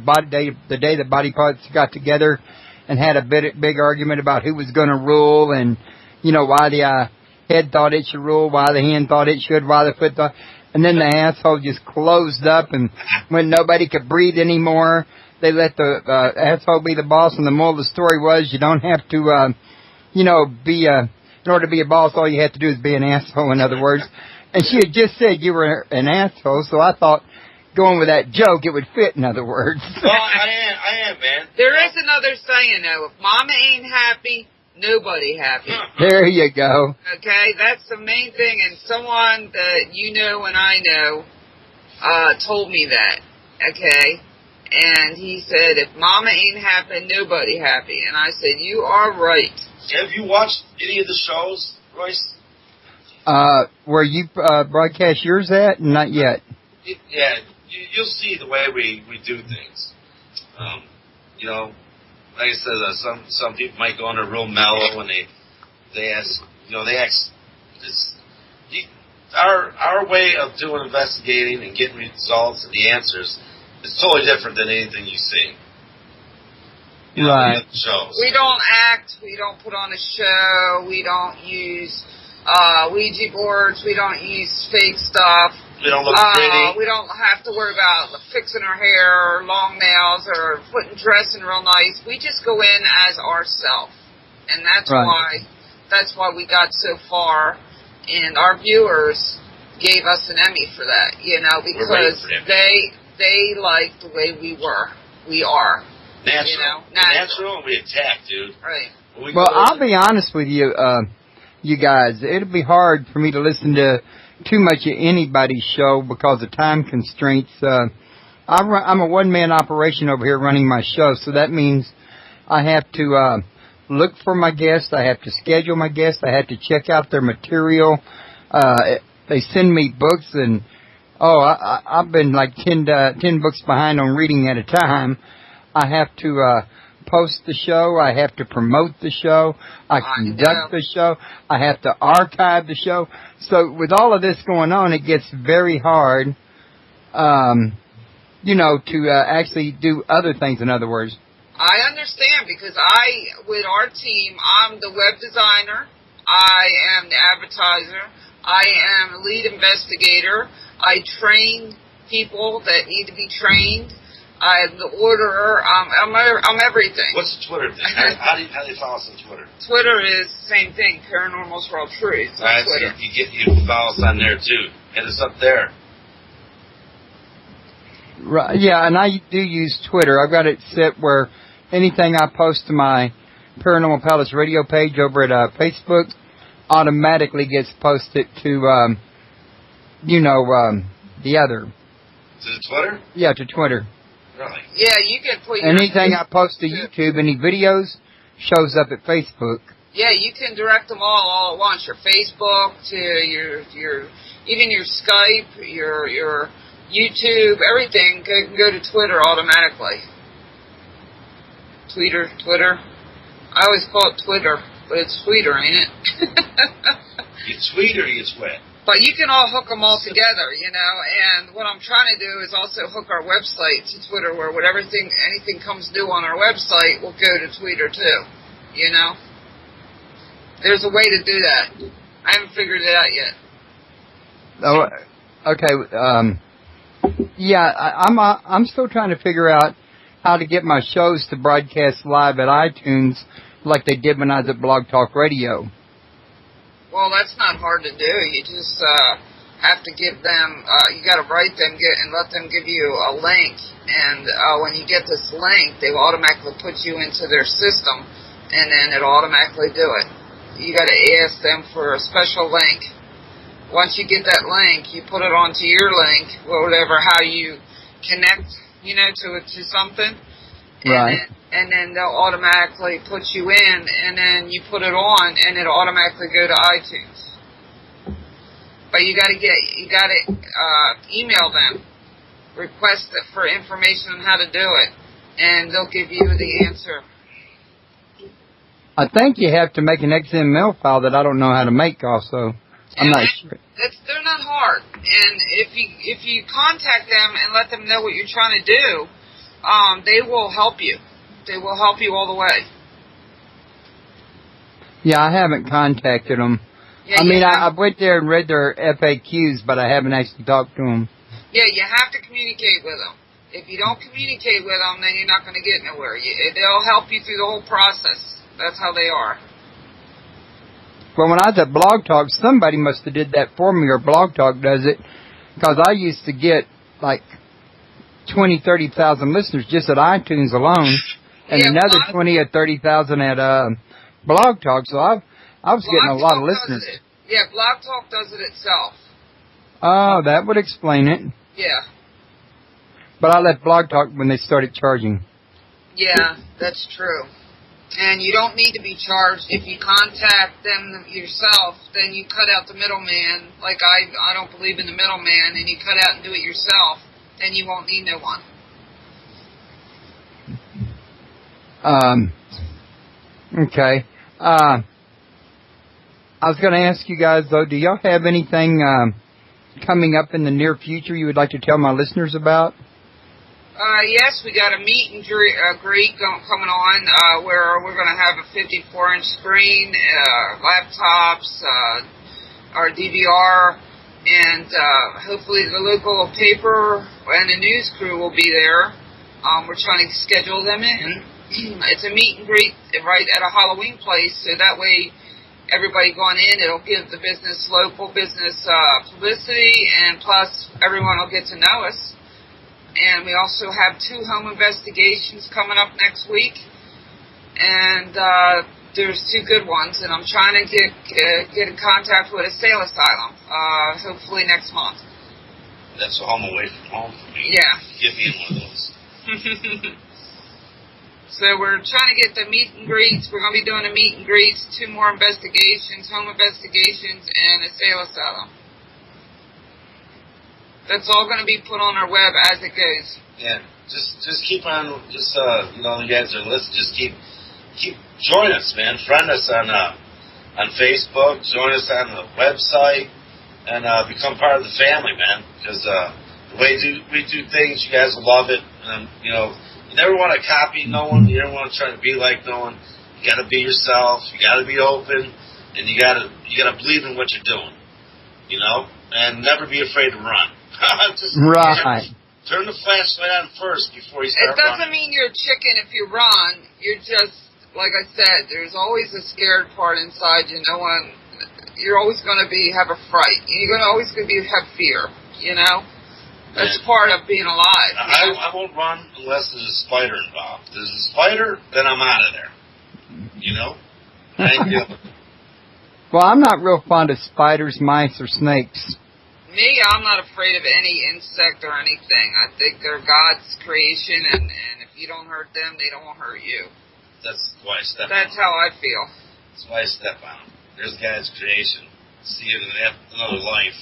day the body parts got together and had a big argument about who was going to rule, and why the head thought it should rule, why the hand thought it should, why the foot thought, and then the asshole just closed up, and when nobody could breathe anymore, they let the asshole be the boss. And the moral of the story was, you don't have to, be in order to be a boss, all you have to do is be an asshole. In other words, and she had just said you were an asshole, so I thought, going with that joke, it would fit, in other words. Well, I am, man. There is another saying, though. If mama ain't happy, nobody happy. There you go. Okay, that's the main thing. And someone that you know and I know told me that. Okay, and he said, if mama ain't happy, nobody happy. And I said, you are right. Have you watched any of the shows, Royce? Where you broadcast yours at? Not yet. Yeah. You'll see the way we do things. Like I said, some people might go under real mellow and they ask, our way of doing investigating and getting results and the answers is totally different than anything you see. Right. Shows. We don't act. We don't put on a show. We don't use Ouija boards. We don't use fake stuff. We don't look pretty. We don't have to worry about fixing our hair or long nails or dressing real nice. We just go in as ourselves, and that's right. why we got so far. And our viewers gave us an Emmy for that, because they liked the way we are. Natural, and we attack, dude. Right. Well, I'll be honest with you, you guys. It'll be hard for me to listen to too much of anybody's show because of time constraints. I'm a one-man operation over here running my show, so that means I have to look for my guests. I have to schedule my guests. I have to check out their material. They send me books, and I've been like 10 books behind on reading at a time. I have to post the show. I have to promote the show. I conduct the show. I have to archive the show. So with all of this going on, it gets very hard, to actually do other things, in other words. I understand, because with our team, I'm the web designer. I am the advertiser. I am the lead investigator. I train people that need to be trained. I'm the orderer. I'm everything. What's the Twitter thing? How do you follow us on Twitter? Twitter is the same thing. Paranormals Raw Truth on Twitter. So you follow us on there too. Hit us up there. Right. Yeah, and I do use Twitter. I've got it set where anything I post to my Paranormal Palace radio page over at Facebook automatically gets posted to, the other. To the Twitter? Yeah, to Twitter. Really? Yeah, you can put anything I post to YouTube, any videos, shows up at Facebook. Yeah, you can direct them all at once. Your Facebook to your even your Skype, your YouTube, everything can go to Twitter automatically. Twitter. I always call it Twitter, but it's Twitter, ain't it? You tweet or you twit? But you can all hook them all together, and what I'm trying to do is also hook our website to Twitter, where anything comes due on our website will go to Twitter too, There's a way to do that. I haven't figured it out yet. Oh, okay. I'm still trying to figure out how to get my shows to broadcast live at iTunes like they did when I was at Blog Talk Radio. Well, that's not hard to do. You just have to give them, you got to write them and let them give you a link. And when you get this link, they will automatically put you into their system, and then it'll automatically do it. You got to ask them for a special link. Once you get that link, you put it onto your link, whatever, how you connect, to something. Right. And then they'll automatically put you in, and then you put it on, and it'll automatically go to iTunes. But you got to email them, request it for information on how to do it, and they'll give you the answer. I think you have to make an XML file that I don't know how to make also. I'm not sure. They're not hard, and if you contact them and let them know what you're trying to do, they will help you. They will help you all the way. Yeah, I haven't contacted them. Yeah, I mean, I went there and read their FAQs, but I haven't actually talked to them. Yeah, you have to communicate with them. If you don't communicate with them, then you're not going to get nowhere. They'll help you through the whole process. That's how they are. Well, when I was at Blog Talk, somebody must have did that for me, or Blog Talk does it, because I used to get like 20, 30,000 listeners just at iTunes alone, and another 20 or 30,000 at Blog Talk. So I was getting a lot of listeners. Yeah, Blog Talk does it itself. Oh, that would explain it. Yeah. But I left Blog Talk when they started charging. Yeah, that's true. And you don't need to be charged. If you contact them yourself, then you cut out the middleman. Like I don't believe in the middleman, and you cut out and do it yourself, then you won't need no one. Okay. I was going to ask you guys, though, do y'all have anything coming up in the near future you would like to tell my listeners about? Yes, we got a meet and greet coming on where we're going to have a 54-inch screen, laptops, our DVR, and hopefully the local paper and the news crew will be there. We're trying to schedule them in. It's a meet and greet right at a Halloween place, so that way everybody going in, it'll give the local business publicity, and plus everyone will get to know us. And we also have 2 home investigations coming up next week, and there's 2 good ones. And I'm trying to get in contact with a sale asylum, hopefully next month. That's a home away from home for me. Yeah. Get me in one of those. So we're trying to get the meet and greets. We're going to be doing a meet and greets, 2 more investigations, home investigations, and a sale asylum. That's all going to be put on our web as it goes. Yeah, just keep on. You guys are listening. Just keep join us, man. Friend us on Facebook. Join us on the website, and become part of the family, man. Because the way we do things, you guys will love it. And you never want to copy no one. You never want to try to be like no one. You got to be yourself. You got to be open, and you got to believe in what you're doing. And never be afraid to run. Right. Turn the flashlight on first before you start running. It doesn't mean you're a chicken if you run. You're just, like I said, there's always a scared part inside you. You're always going to have a fright. You're always going to have fear, That's part of being alive. I won't run unless there's a spider involved. If there's a spider, then I'm out of there. Well, I'm not real fond of spiders, mice, or snakes. Me, I'm not afraid of any insect or anything. I think they're God's creation, and if you don't hurt them, they don't hurt you. That's why I step on. That's how I feel. That's why I step on them. There's God's creation. See it in another life.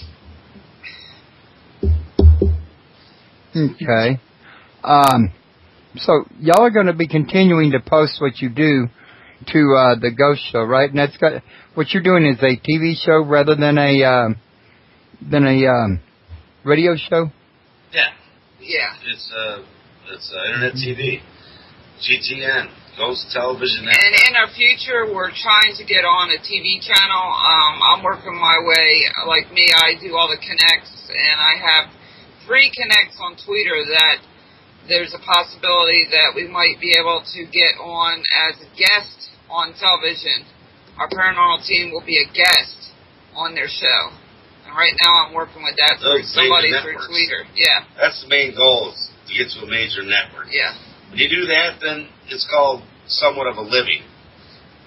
Okay. So y'all are going to be continuing to post what you do to the Ghost Show, right? And what you're doing is a TV show rather than a radio show? Yeah. Yeah. It's internet TV, GTN, Ghost Television Network. And in our future, we're trying to get on a TV channel. I'm working my way. Like me, I do all the connects, and I have 3 connects on Twitter that there's a possibility that we might be able to get on as a guest on television. Our paranormal team will be a guest on their show. And right now I'm working with that through somebody through Twitter. Yeah. That's the main goal, is to get to a major network. Yeah. When you do that, then it's called somewhat of a living,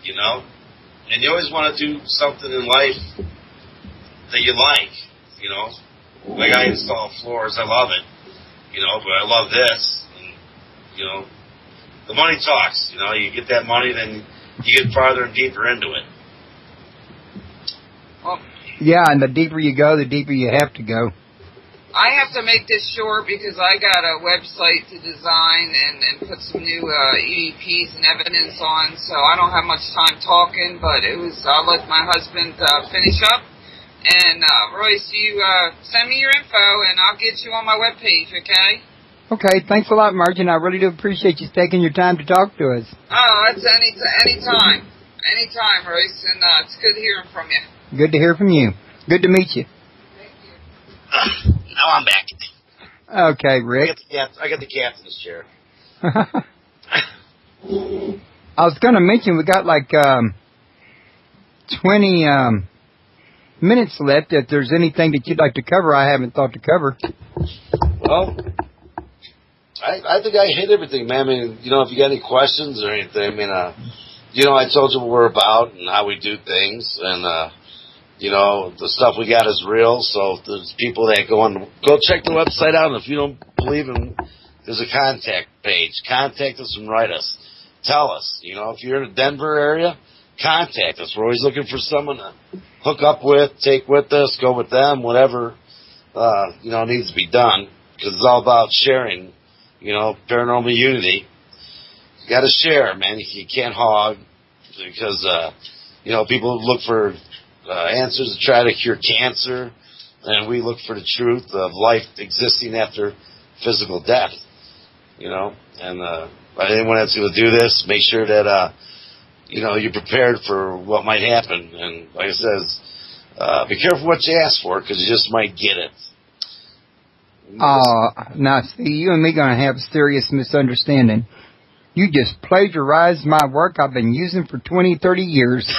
And you always want to do something in life that you like, Like I install floors, I love it, but I love this, and, the money talks, you get that money, then you get farther and deeper into it. Well, yeah, and the deeper you go, the deeper you have to go. I have to make this short because I got a website to design and put some new EVPs and evidence on, so I don't have much time talking, but I'll let my husband finish up, And Royce, you send me your info, and I'll get you on my webpage, okay? Okay, thanks a lot, Margie. I really do appreciate you taking your time to talk to us. Oh, it's anytime. Anytime, Royce, and it's good hearing from you. Good to hear from you. Good to meet you. Thank you. Now I'm back. Okay, Rick. I got the captain's chair. I was going to mention we got like 20 minutes left. If there's anything that you'd like to cover, I haven't thought to cover. Well, I think I hit everything, man. I mean, you know, if you got any questions or anything, I mean, you know, I told you what we're about and how we do things, and you know, the stuff we got is real. So if there's people that go check the website out, and if you don't believe in, there's a contact page. Contact us and write us. Tell us. You know, if you're in the Denver area, contact us. We're always looking for someone to hook up with, take with us, go with them, whatever you know needs to be done, because it's all about sharing. You know, paranormal unity. You got to share, man. You can't hog, because you know, people look for answers to try to cure cancer, and we look for the truth of life existing after physical death. You know, and anyone that's going to do this, make sure that you know, you're prepared for what might happen. And like I says, be careful what you ask for, because you just might get it. Now see, you and me gonna have a serious misunderstanding. You just plagiarized my work I've been using for 20, 30 years.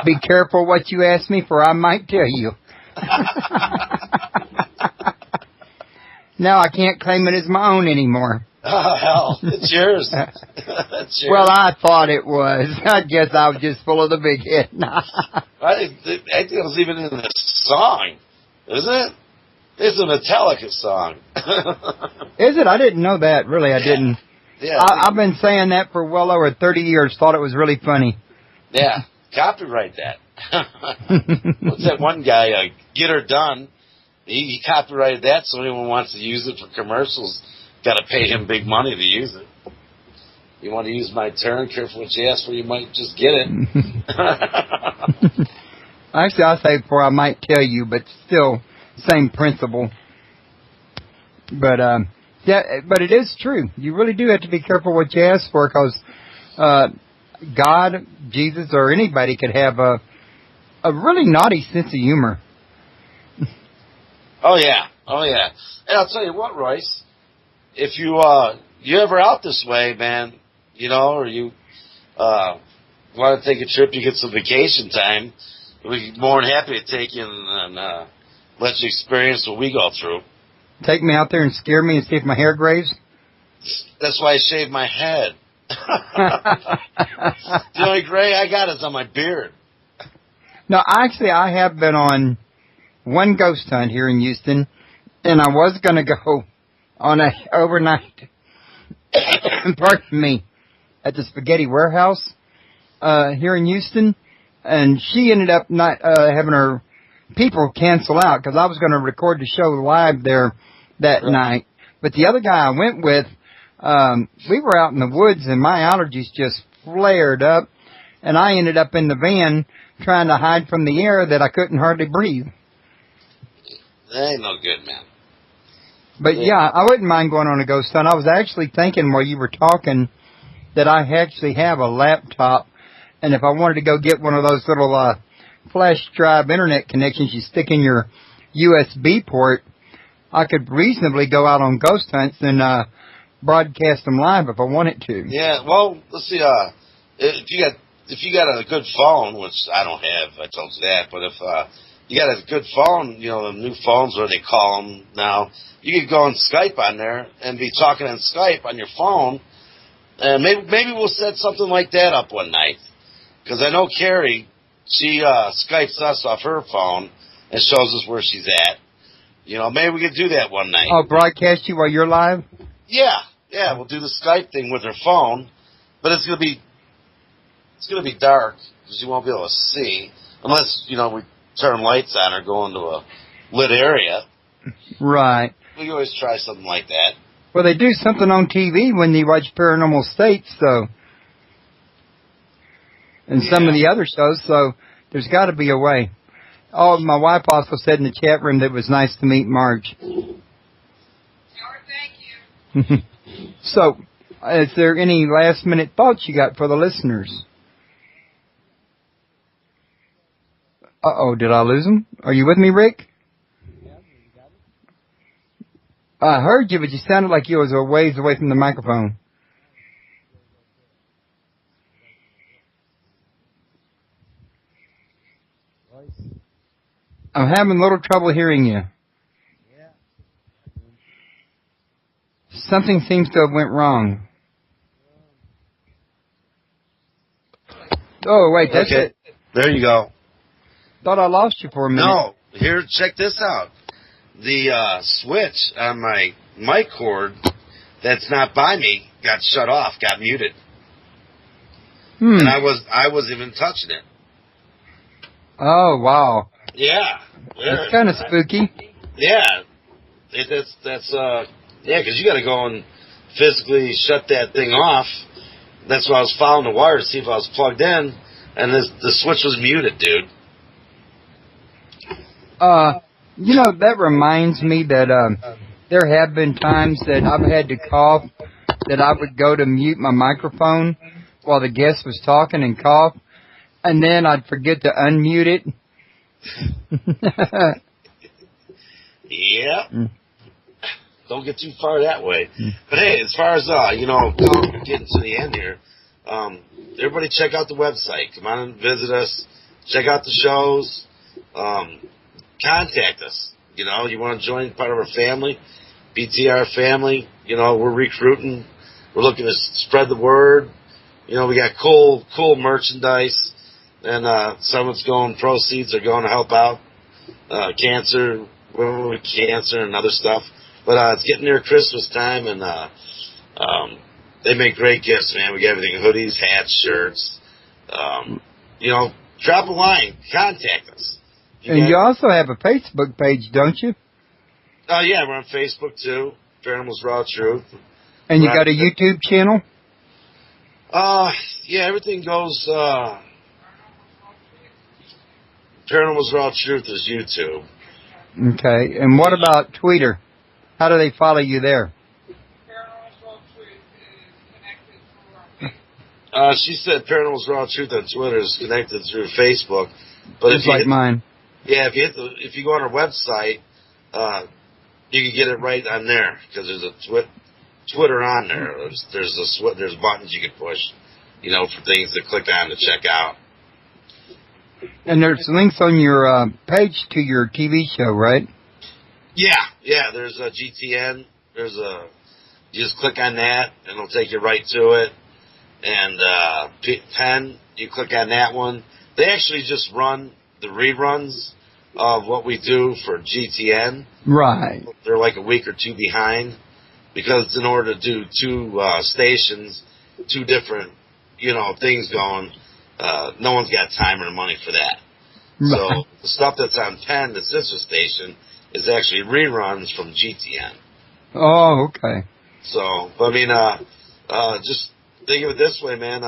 Be careful what you ask me, for I might tell you. Now I can't claim it as my own anymore. Oh, hell, it's yours. It's yours. Well, I thought it was. I guess I was just full of the big head. I think it was even in the song, isn't it? It's a Metallica song. Is it? I didn't know that. Really, I didn't. Yeah, I've been saying that for well over 30 years. Thought it was really funny. Yeah, copyright that. What's that one guy, Get Her Done? He copyrighted that, so anyone wants to use it for commercials, got to pay him big money to use it. You want to use my term, careful what you ask for, you might just get it. Actually, I'll say before I might tell you, but still, same principle. But yeah, but it is true. You really do have to be careful what you ask for, because God, Jesus, or anybody could have a really naughty sense of humor. Oh yeah. And I'll tell you what, Royce, if you ever out this way, man, you know, or you want to take a trip, you get some vacation time, we'd be more than happy to take you and let you experience what we go through. Take me out there and scare me and see if my hair grays? That's why I shaved my head. The only gray I got is on my beard. No, actually, I have been on one ghost hunt here in Houston, and I was going to go on a overnight, pardon me, at the Spaghetti Warehouse here in Houston, and she ended up not having her people cancel out, because I was going to record the show live there that night. But the other guy I went with, we were out in the woods, and my allergies just flared up, and I ended up in the van trying to hide from the air that I couldn't hardly breathe. That ain't no good, man. But yeah, I wouldn't mind going on a ghost hunt. I was actually thinking while you were talking that I actually have a laptop, and if I wanted to go get one of those little flash drive internet connections you stick in your USB port, I could reasonably go out on ghost hunts and broadcast them live if I wanted to. Yeah, well, let's see. If you got a good phone, which I don't have, I told you that, but if you got a good phone, you know, the new phones, or they call them now, you could go on Skype on there and be talking on Skype on your phone, and maybe we'll set something like that up one night, because I know Carrie, she Skypes us off her phone and shows us where she's at. You know, maybe we could do that one night. I'll broadcast you while you're live? Yeah, we'll do the Skype thing with her phone, but it's gonna be dark, because you won't be able to see, unless, you know, we turn lights on or go into a lit area. Right. We can always try something like that. Well, they do something on TV when you watch Paranormal States, so, and some of the other shows, so there's got to be a way. Oh, my wife also said in the chat room that it was nice to meet Marge. Oh, thank you. So, is there any last-minute thoughts you got for the listeners? Uh-oh, did I lose him? Are you with me, Rick? I heard you, but you sounded like you was a ways away from the microphone. I'm having a little trouble hearing you. Something seems to have went wrong. Oh, wait, that's it. There you go. Thought I lost you for a minute. No, here, check this out. The switch on my mic cord that's not by me got shut off, got muted. And I wasn't even touching it. Oh, wow. Yeah. That's kind of spooky. Yeah. That's because you got to go and physically shut that thing off. That's why I was following the wire to see if I was plugged in, and the switch was muted, dude. You know, that reminds me that there have been times that I've had to cough, that I would go to mute my microphone while the guest was talking and cough, and then I'd forget to unmute it. Yeah. Don't get too far that way. But hey, as far as getting to the end here, everybody check out the website. Come on and visit us. Check out the shows. Contact us. You know, you want to join part of our family, BTR family. You know, we're recruiting. We're looking to spread the word. You know, we got cool merchandise, and some of it's going, proceeds are going to help out cancer, women with cancer, and other stuff. But it's getting near Christmas time, and they make great gifts, man. We got everything: hoodies, hats, shirts. You know, drop a line, contact us. You also have a Facebook page, don't you? Oh, yeah, we're on Facebook, too. Paranormals Raw Truth. And you got a YouTube channel? Yeah, everything goes, Paranormals Raw Truth is YouTube. Okay, and what about Twitter? How do they follow you there? Paranormals Raw Truth is connected She said Paranormals Raw Truth on Twitter is connected through Facebook. But just like mine. Yeah, if you go on our website, you can get it right on there, because there's a Twitter on there. There's buttons you can push, you know, for things to click on to check out. And there's links on your page to your TV show, right? Yeah. There's a GTN. You just click on that, and it'll take you right to it. And P.I.T.I, you click on that one. They actually just run the reruns of what we do for GTN. Right. They're like a week or two behind, because in order to do two stations, two different, things going, no one's got time or money for that. Right. So the stuff that's on Penn, the sister station, is actually reruns from GTN. Oh, okay. So, but I mean, just think of it this way, man.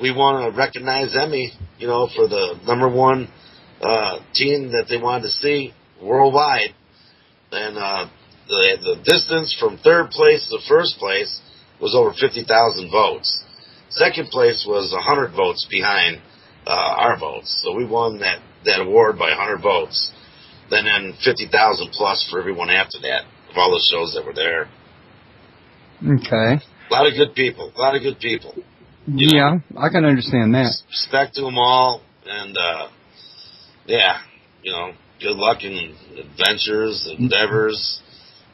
We want to recognize Emmy, for the number one team that they wanted to see worldwide. And the distance from third place to first place was over 50,000 votes. Second place was 100 votes behind our votes. So we won that award by 100 votes. Then 50,000 plus for everyone after that, of all the shows that were there. Okay. A lot of good people. Yeah, I can understand that. Respect to them all, and good luck in adventures, endeavors,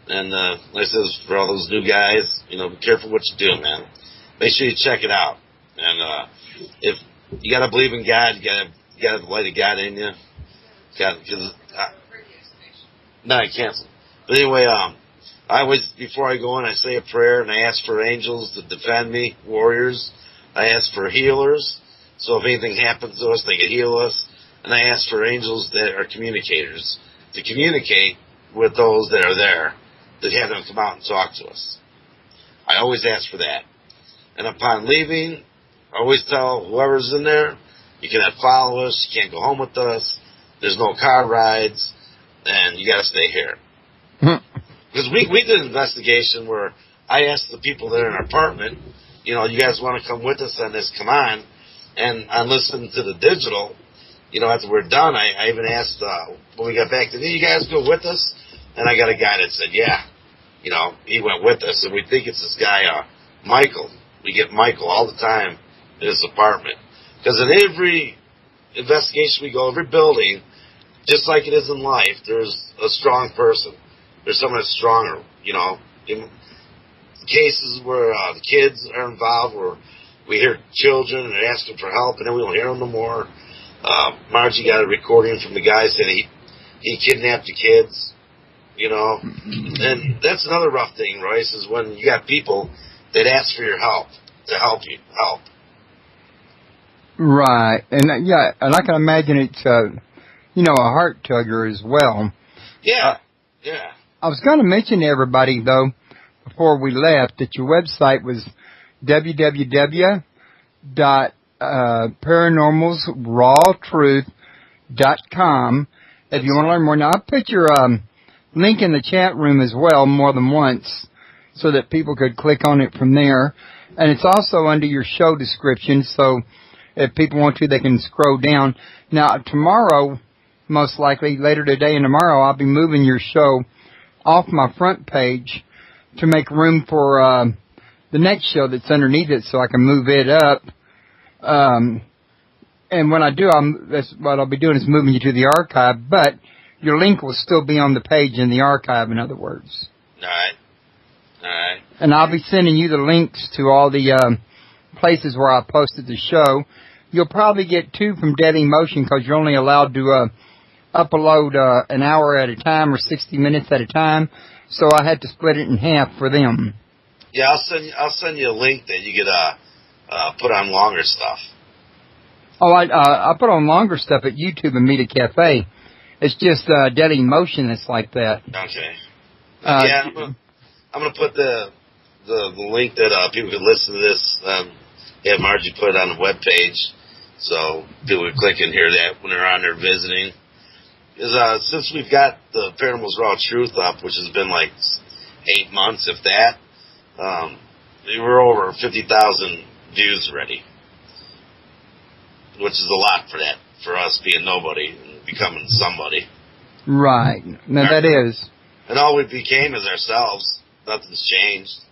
and like I said, for all those new guys, be careful what you do, man. Make sure you check it out, and if you gotta believe in God, you gotta the light of God in you. No, I canceled. But anyway, I always, before I go in, I say a prayer, and I ask for angels to defend me, warriors. I ask for healers, so if anything happens to us, they can heal us. And I ask for angels that are communicators to communicate with those that are there, to have them come out and talk to us. I always ask for that. And upon leaving, I always tell whoever's in there, you cannot follow us, you can't go home with us, There's no car rides, and you got to stay here. Because we did an investigation where I asked the people that are in our apartment, you guys want to come with us on this? Come on. And I listened to the digital, after we're done, I even asked, when we got back, did you guys go with us? And I got a guy that said, yeah. He went with us, and we think it's this guy, Michael. We get Michael all the time in his apartment. Because in every investigation we go, every building, just like it is in life, there's a strong person. There's someone that's stronger, In cases where the kids are involved, where we hear children and ask them for help, and then we don't hear them no more. Margie got a recording from the guy saying he kidnapped the kids, And that's another rough thing, Royce, is when you got people that ask for your help, to help you, help. Right. And, and I can imagine it's, a heart tugger as well. Yeah, yeah. I was going to mention to everybody, though, before we left, that your website was www.paranormalsrawtruth.com if you want to learn more. Now, I put your link in the chat room as well more than once so that people could click on it from there. And it's also under your show description, so if people want to, they can scroll down. Now, tomorrow, most likely, later today and tomorrow, I'll be moving your show off my front page to make room for the next show that's underneath it so I can move it up. And when I do, that's what I'll be doing is moving you to the archive, but your link will still be on the page in the archive, in other words. All right. And I'll be sending you the links to all the places where I posted the show. You'll probably get 2 from Deadly Motion because you're only allowed to upload an hour at a time or 60 minutes at a time. So I had to split it in half for them. Yeah, I'll send you a link that you could put on longer stuff. Oh, I put on longer stuff at YouTube and Media Cafe. It's just Deadly Motion that's like that. Okay. I'm gonna put the link that people could listen to this. Have Margie put it on the webpage, so people would click and hear that when they're on there visiting. Because since we've got the Paranormals Raw Truth up, which has been like 8 months, if that, we're over 50,000 views already, which is a lot for us being nobody and becoming somebody. Right. No, that is. And all we became is ourselves. Nothing's changed.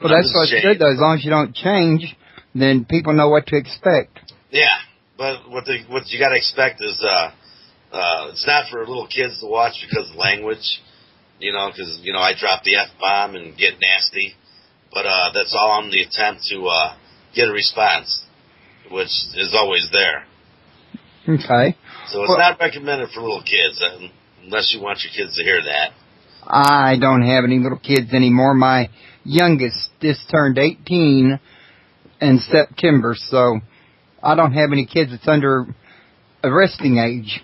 Well, that's what's good, though. As long as you don't change, then people know what to expect. Yeah, but what you got to expect is it's not for little kids to watch because of language, because I drop the F-bomb and get nasty, but that's all on the attempt to get a response, which is always there. Okay. So it's not recommended for little kids unless you want your kids to hear that. I don't have any little kids anymore. My youngest just turned 18 in September, so I don't have any kids that's under arresting age.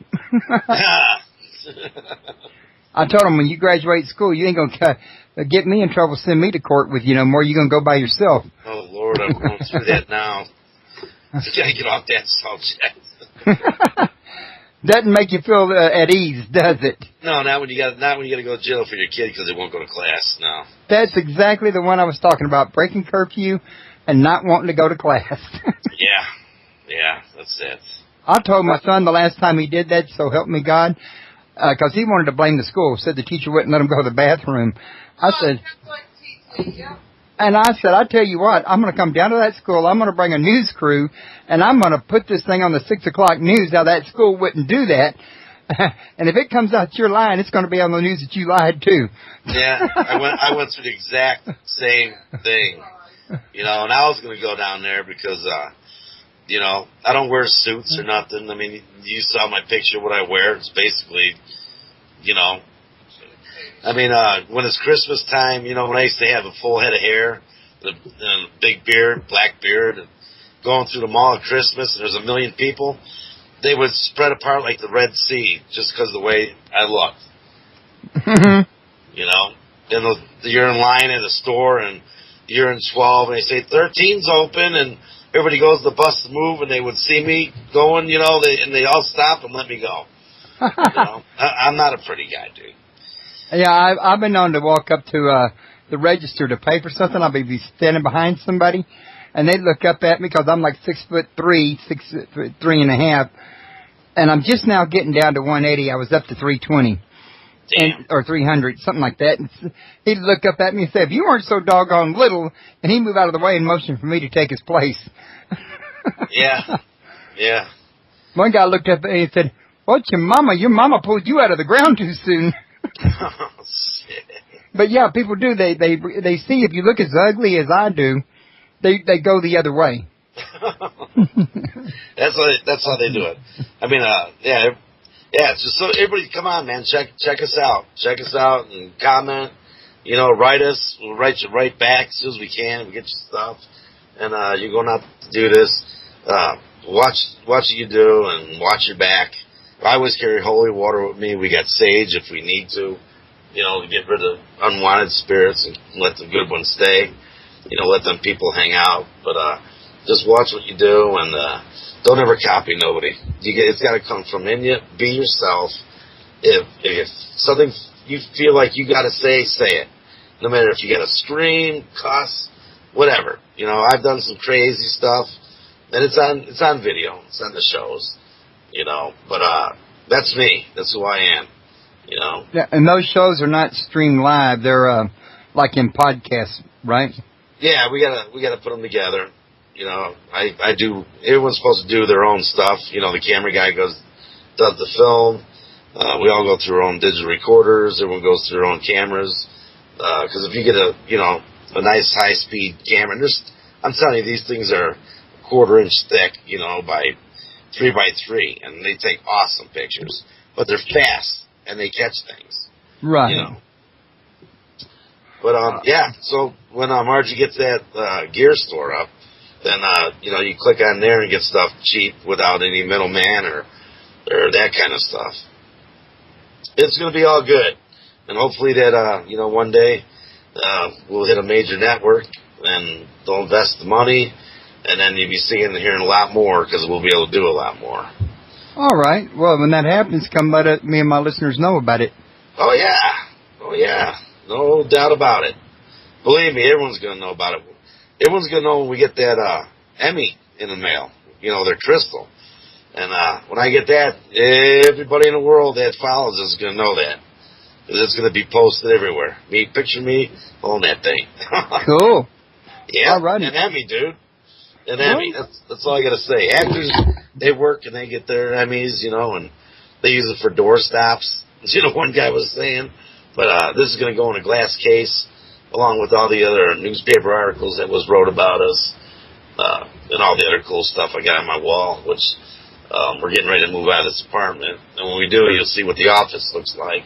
I told them, when you graduate school, you ain't going to get me in trouble, send me to court with you no more. You're going to go by yourself. Oh, Lord, I'm going through that now. You got to get off that subject. Doesn't make you feel at ease, does it? No, not when you got to go to jail for your kid because they won't go to class. No. That's exactly the one I was talking about, breaking curfew and not wanting to go to class. Yeah, that's it. I told my son the last time he did that, so help me God, because he wanted to blame the school, said the teacher wouldn't let him go to the bathroom. I said, I tell you what, I'm going to come down to that school, I'm going to bring a news crew, and I'm going to put this thing on the 6 o'clock news. Now, that school wouldn't do that. And if it comes out you're lying, it's going to be on the news that you lied too. Yeah, I went through the exact same thing. And I was going to go down there because, I don't wear suits or nothing. I mean, you saw my picture, what I wear. It's basically, when it's Christmas time, when I used to have a full head of hair, a big beard, black beard, and going through the mall at Christmas, and there's a million people, they would spread apart like the Red Sea just because of the way I looked. And you're in line at a store, and you're in 12, and they say 13's open, and everybody goes, the bus move, and they would see me going, and they all stop and let me go. I'm not a pretty guy, dude. Yeah, I've been known to walk up to the register to pay for something. I'll be standing behind somebody, and they look up at me because I'm like 6'3", 6'3.5", and I'm just now getting down to 180. I was up to 320. Or 300, something like that. And he'd look up at me and say, if you weren't so doggone little, and he'd move out of the way and motion for me to take his place. Yeah. One guy looked up at me and said, what's your mama? Your mama pulled you out of the ground too soon. Oh, shit. But yeah, people do. They see if you look as ugly as I do, they go the other way. That's how they do it. I mean, yeah, just so everybody, come on, man, check us out. Check us out and comment. Write us. We'll write you right back as soon as we can. We get your stuff, and you're going out to do this. Watch what you do and watch your back. I always carry holy water with me. We got sage if we need to, to get rid of unwanted spirits and let the good ones stay. Let them people hang out. But just watch what you do and don't ever copy nobody. It's got to come from in you. Be yourself. If something you feel like you got to say it. No matter if you got to scream, cuss, whatever. I've done some crazy stuff, and it's on video. It's on the shows. But that's me. That's who I am. Yeah, and those shows are not streamed live. They're like in podcasts, right? Yeah, we gotta put them together. I do. Everyone's supposed to do their own stuff. The camera guy does the film. We all go through our own digital recorders. Everyone goes through their own cameras. Because if you get a nice high speed camera, and I'm telling you, these things are 1/4 inch thick, by 3 by 3, and they take awesome pictures. But they're fast and they catch things. Right. But yeah. So when Margie gets that gear store up, then you click on there and get stuff cheap without any middleman or that kind of stuff. It's going to be all good, and hopefully that one day we'll hit a major network and they'll invest the money, and then you'll be seeing and hearing a lot more because we'll be able to do a lot more. All right. Well, when that happens, come let me and my listeners know about it. Oh yeah, no doubt about it. Believe me, everyone's going to know about it. Everyone's going to know when we get that Emmy in the mail, their crystal. And when I get that, everybody in the world that follows us is going to know that. Because it's going to be posted everywhere. Picture me on that thing. Cool. Yeah, all right. An Emmy, dude. An Emmy. That's all I got to say. Actors, they work and they get their Emmys, and they use it for door stops. One guy was saying. But this is going to go in a glass case, along with all the other newspaper articles that was wrote about us, and all the other cool stuff I got on my wall, which we're getting ready to move out of this apartment. And when we do, you'll see what the office looks like.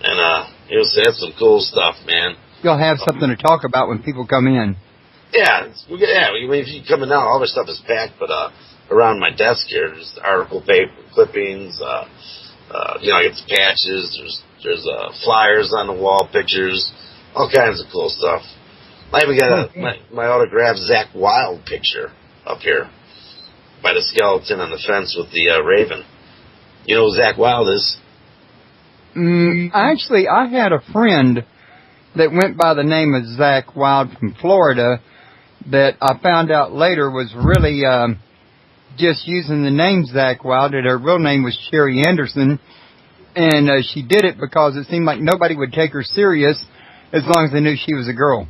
And you'll see that's some cool stuff, man. You'll have something to talk about when people come in. Yeah. If you come in now, all this stuff is packed, but around my desk here, there's article paper, clippings, I get the patches, there's flyers on the wall, pictures, all kinds of cool stuff. I even got my autographed Zach Wilde picture up here by the skeleton on the fence with the raven. You know who Zach Wilde is? Actually, I had a friend that went by the name of Zach Wilde from Florida that I found out later was really just using the name Zach Wilde, and her real name was Sherry Anderson. And she did it because it seemed like nobody would take her serious as long as they knew she was a girl.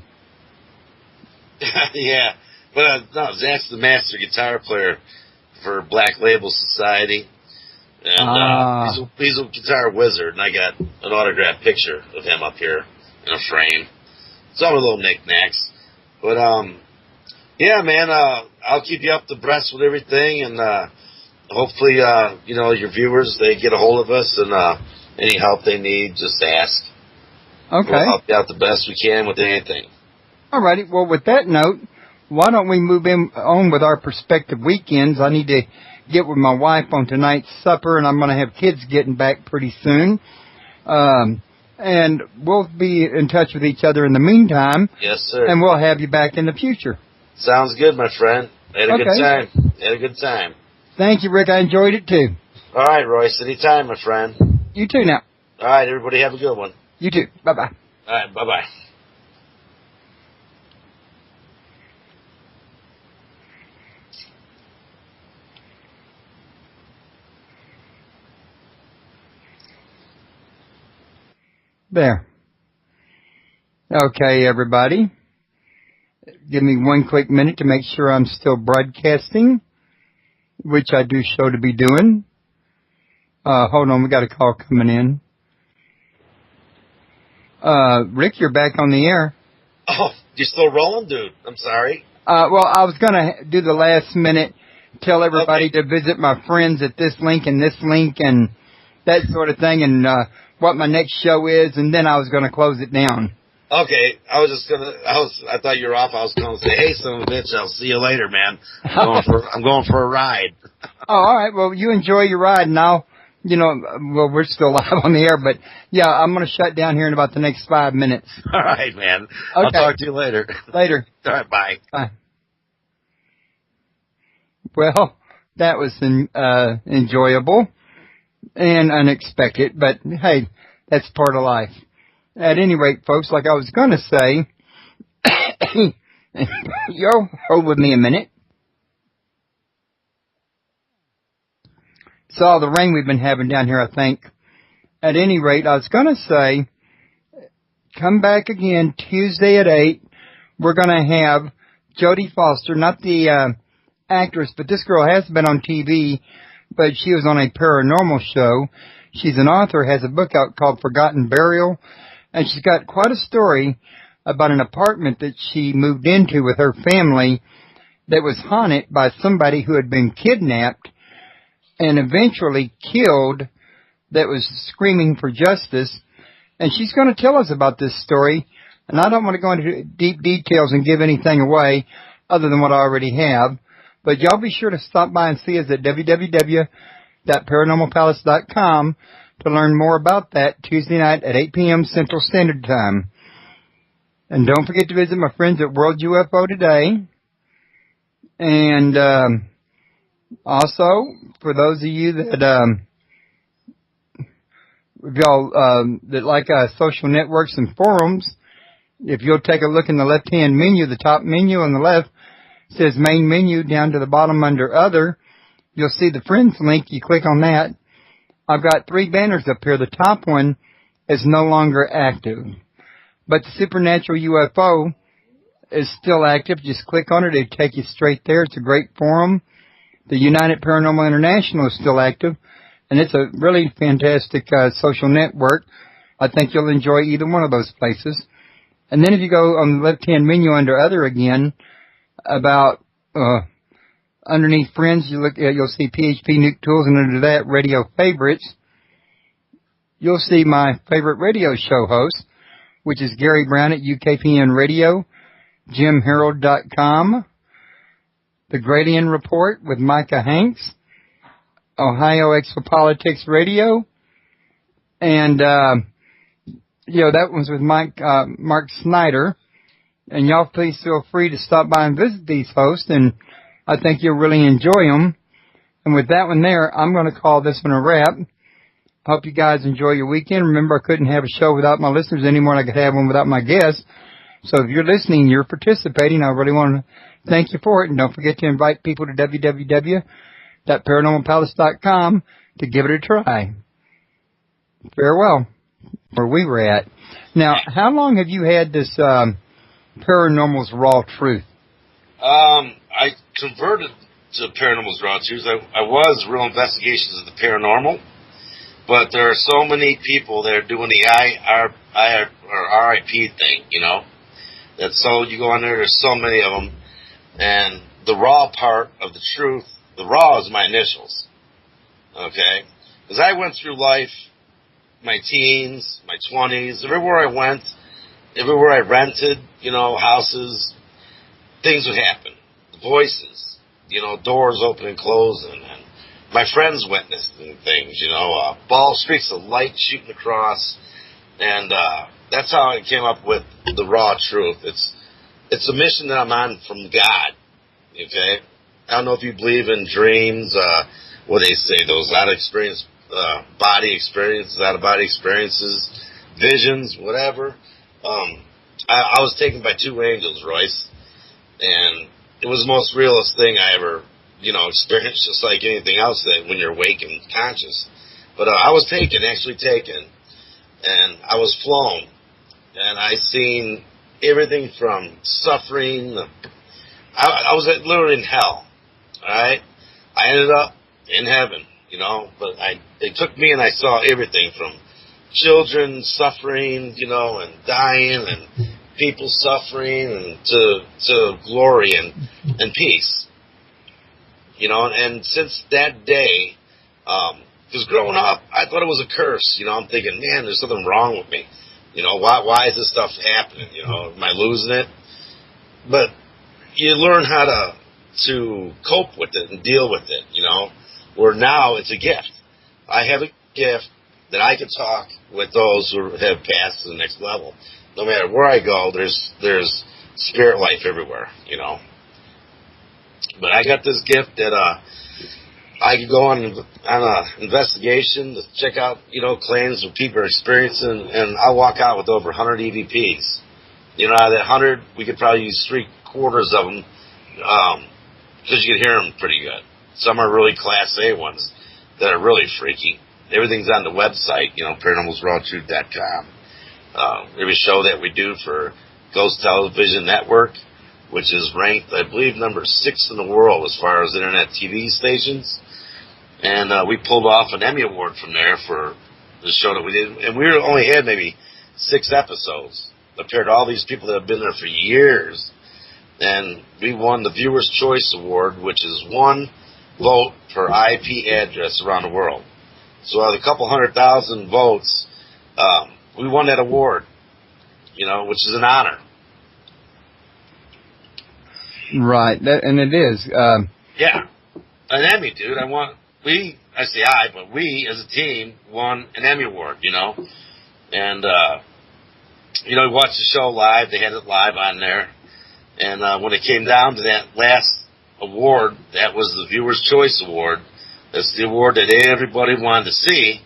Yeah. But no, Zach's the master guitar player for Black Label Society. And he's a guitar wizard, and I got an autographed picture of him up here in a frame. Some of the little knickknacks. But, yeah, man, I'll keep you up to breast with everything, and hopefully, your viewers, they get a hold of us, and any help they need, just ask. Okay. We'll help you out the best we can with anything. All righty. Well, with that note, why don't we move on with our prospective weekends? I need to get with my wife on tonight's supper, and I'm going to have kids getting back pretty soon. And we'll be in touch with each other in the meantime. Yes, sir. And we'll have you back in the future. Sounds good, my friend. Had a good time. Had a good time. Thank you, Rick. I enjoyed it, too. All right, Royce. Anytime, my friend. You too now. All right, everybody have a good one. You too. Bye-bye. All right, bye-bye. There. Okay, everybody. Give me one quick minute to make sure I'm still broadcasting, which I do show to be doing. Hold on, we got a call coming in. Rick, you're back on the air. Oh, you're still rolling, dude. I'm sorry. Well, I was going to do the last minute, tell everybody to visit my friends at this link and that sort of thing, and what my next show is, and then I was going to close it down. Okay, I thought you were off. I was going to say, hey, son of a bitch, I'll see you later, man. I'm going for a ride. Oh, all right. Well, you enjoy your ride, and I'll, we're still live on the air, but yeah, I'm going to shut down here in about the next 5 minutes. All right, man. Okay. I'll talk to you later. Later. All right, bye. Bye. Well, that was enjoyable and unexpected, but hey, that's part of life. At any rate, folks, like I was going to say, hold with me a minute. It's all the rain we've been having down here, I think. At any rate, I was going to say, come back again Tuesday at 8. We're going to have Jodie Foster, not the actress, but this girl has been on TV, but she was on a paranormal show. She's an author, has a book out called Forgotten Burial, and she's got quite a story about an apartment that she moved into with her family that was haunted by somebody who had been kidnapped and eventually killed, that was screaming for justice. And she's going to tell us about this story, and I don't want to go into deep details and give anything away other than what I already have. But y'all be sure to stop by and see us at www.paranormalpalace.com to learn more about that Tuesday night at 8 p.m. Central Standard Time. And don't forget to visit my friends at World UFO Today. And also, for those of you that that like social networks and forums, if you'll take a look in the left-hand menu, the top menu on the left says Main Menu, down to the bottom under Other. You'll see the Friends link. You click on that. I've got 3 banners up here. The top one is no longer active, but the Supernatural UFO is still active. Just click on it. It'll take you straight there. It's a great forum. The United Paranormal International is still active, and it's a really fantastic social network. I think you'll enjoy either one of those places. And then if you go on the left-hand menu under Other again, about underneath Friends, you'll see PHP Nuke Tools, and under that, Radio Favorites, you'll see my favorite radio show host, which is Gary Brown at UKPN Radio, JimHarold.com, The Gradian Report with Micah Hanks, Ohio Exopolitics Radio, and, that one's with Mark Snyder. And y'all please feel free to stop by and visit these hosts, and I think you'll really enjoy them. And with that one there, I'm going to call this one a wrap. Hope you guys enjoy your weekend. Remember, I couldn't have a show without my listeners any more than I could have one without my guests. So if you're listening, you're participating, I really want to thank you for it. And don't forget to invite people to www.paranormalpalace.com to give it a try. Farewell, where we were at. Now, how long have you had this Paranormals Raw Truth? I converted to Paranormals Raw Truth. I was Real Investigations of the Paranormal, but there are so many people that are doing the RIP thing, That's so you go on there's so many of them, and the raw part of the truth, the raw is my initials, okay? Because I went through life, my teens, my 20s, everywhere I went, everywhere I rented, houses, things would happen. The voices, doors open and closing, and my friends witnessing things, ball streaks of light shooting across, and that's how I came up with the Raw Truth. It's a mission that I'm on from God, okay? I don't know if you believe in dreams, what they say, those out-of-experience, body experiences, out-of-body experiences, visions, whatever. I was taken by 2 angels, Royce, and it was the most realist thing I ever, experienced, just like anything else that when you're awake and conscious. But I was actually taken, and I was flown, and I seen everything from suffering. I was literally in hell, all right? I ended up in heaven, but they took me and I saw everything from children suffering, and dying, and people suffering, and to glory and peace, and since that day, because growing up, I thought it was a curse, I'm thinking, man, there's something wrong with me, why is this stuff happening, am I losing it? But you learn how to cope with it and deal with it, where now it's a gift. I have a gift that I can talk with those who have passed to the next level. No matter where I go, there's spirit life everywhere, But I got this gift that I could go on an investigation to check out, claims what people are experiencing, and I walk out with over 100 EVPs. Out of that 100, we could probably use 3/4 of them, because you can hear them pretty good. Some are really Class A ones that are really freaky. Everything's on the website, paranormalsrawtruth.com. Every show that we do for Ghost Television Network, which is ranked, I believe, number 6 in the world as far as internet TV stations. And we pulled off an Emmy Award from there for the show that we did. And we only had maybe 6 episodes compared to all these people that have been there for years. And we won the Viewer's Choice Award, which is 1 vote per IP address around the world. So out of a couple 100,000 votes, we won that award, which is an honor. Right, and it is. Yeah, an Emmy, dude. We as a team won an Emmy Award, And, we watched the show live. They had it live on there. And when it came down to that last award, that was the Viewer's Choice Award. That's the award that everybody wanted to see.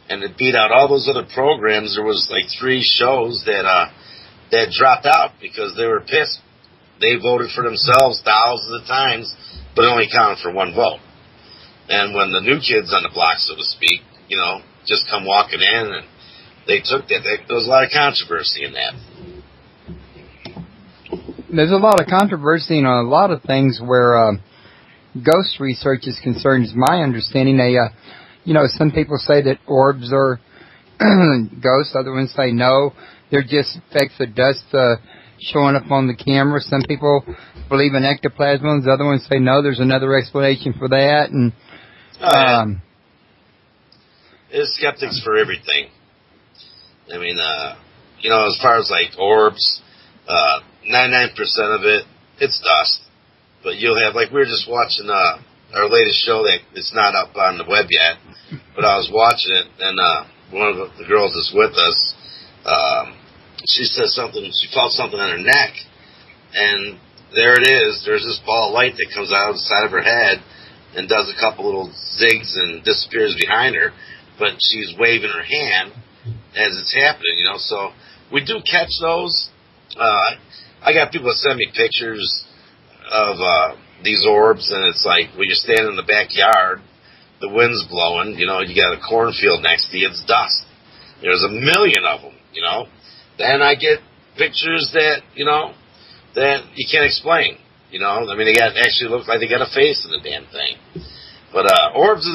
And it beat out all those other programs. There was like 3 shows that dropped out because they were pissed. They voted for themselves thousands of times, but it only counted for 1 vote. And when the new kids on the block, so to speak, just come walking in, and they took that, there was a lot of controversy in that. There's a lot of controversy on a lot of things where ghost research is concerned, is my understanding. Some people say that orbs are ghosts. Other ones say no, they're just effects of dust showing up on the camera. Some people believe in ectoplasms. Other ones say no, there's another explanation for that. And there's skeptics for everything. I mean, as far as like orbs, 99% of it, it's dust. But you'll have, like, we were just watching our latest show that it's not up on the web yet, but I was watching it, and one of the girls that's with us, she said something, she felt something on her neck, and there it is. There's this ball of light that comes out of the side of her head and does a couple little zigs and disappears behind her, but she's waving her hand as it's happening, so we do catch those. I got people that send me pictures of these orbs, and it's like when you're standing in the backyard, the wind's blowing, you got a cornfield next to you, it's dust. There's a million of them, Then I get pictures that, that you can't explain, I mean, they actually look like they got a face in the damn thing. But orbs,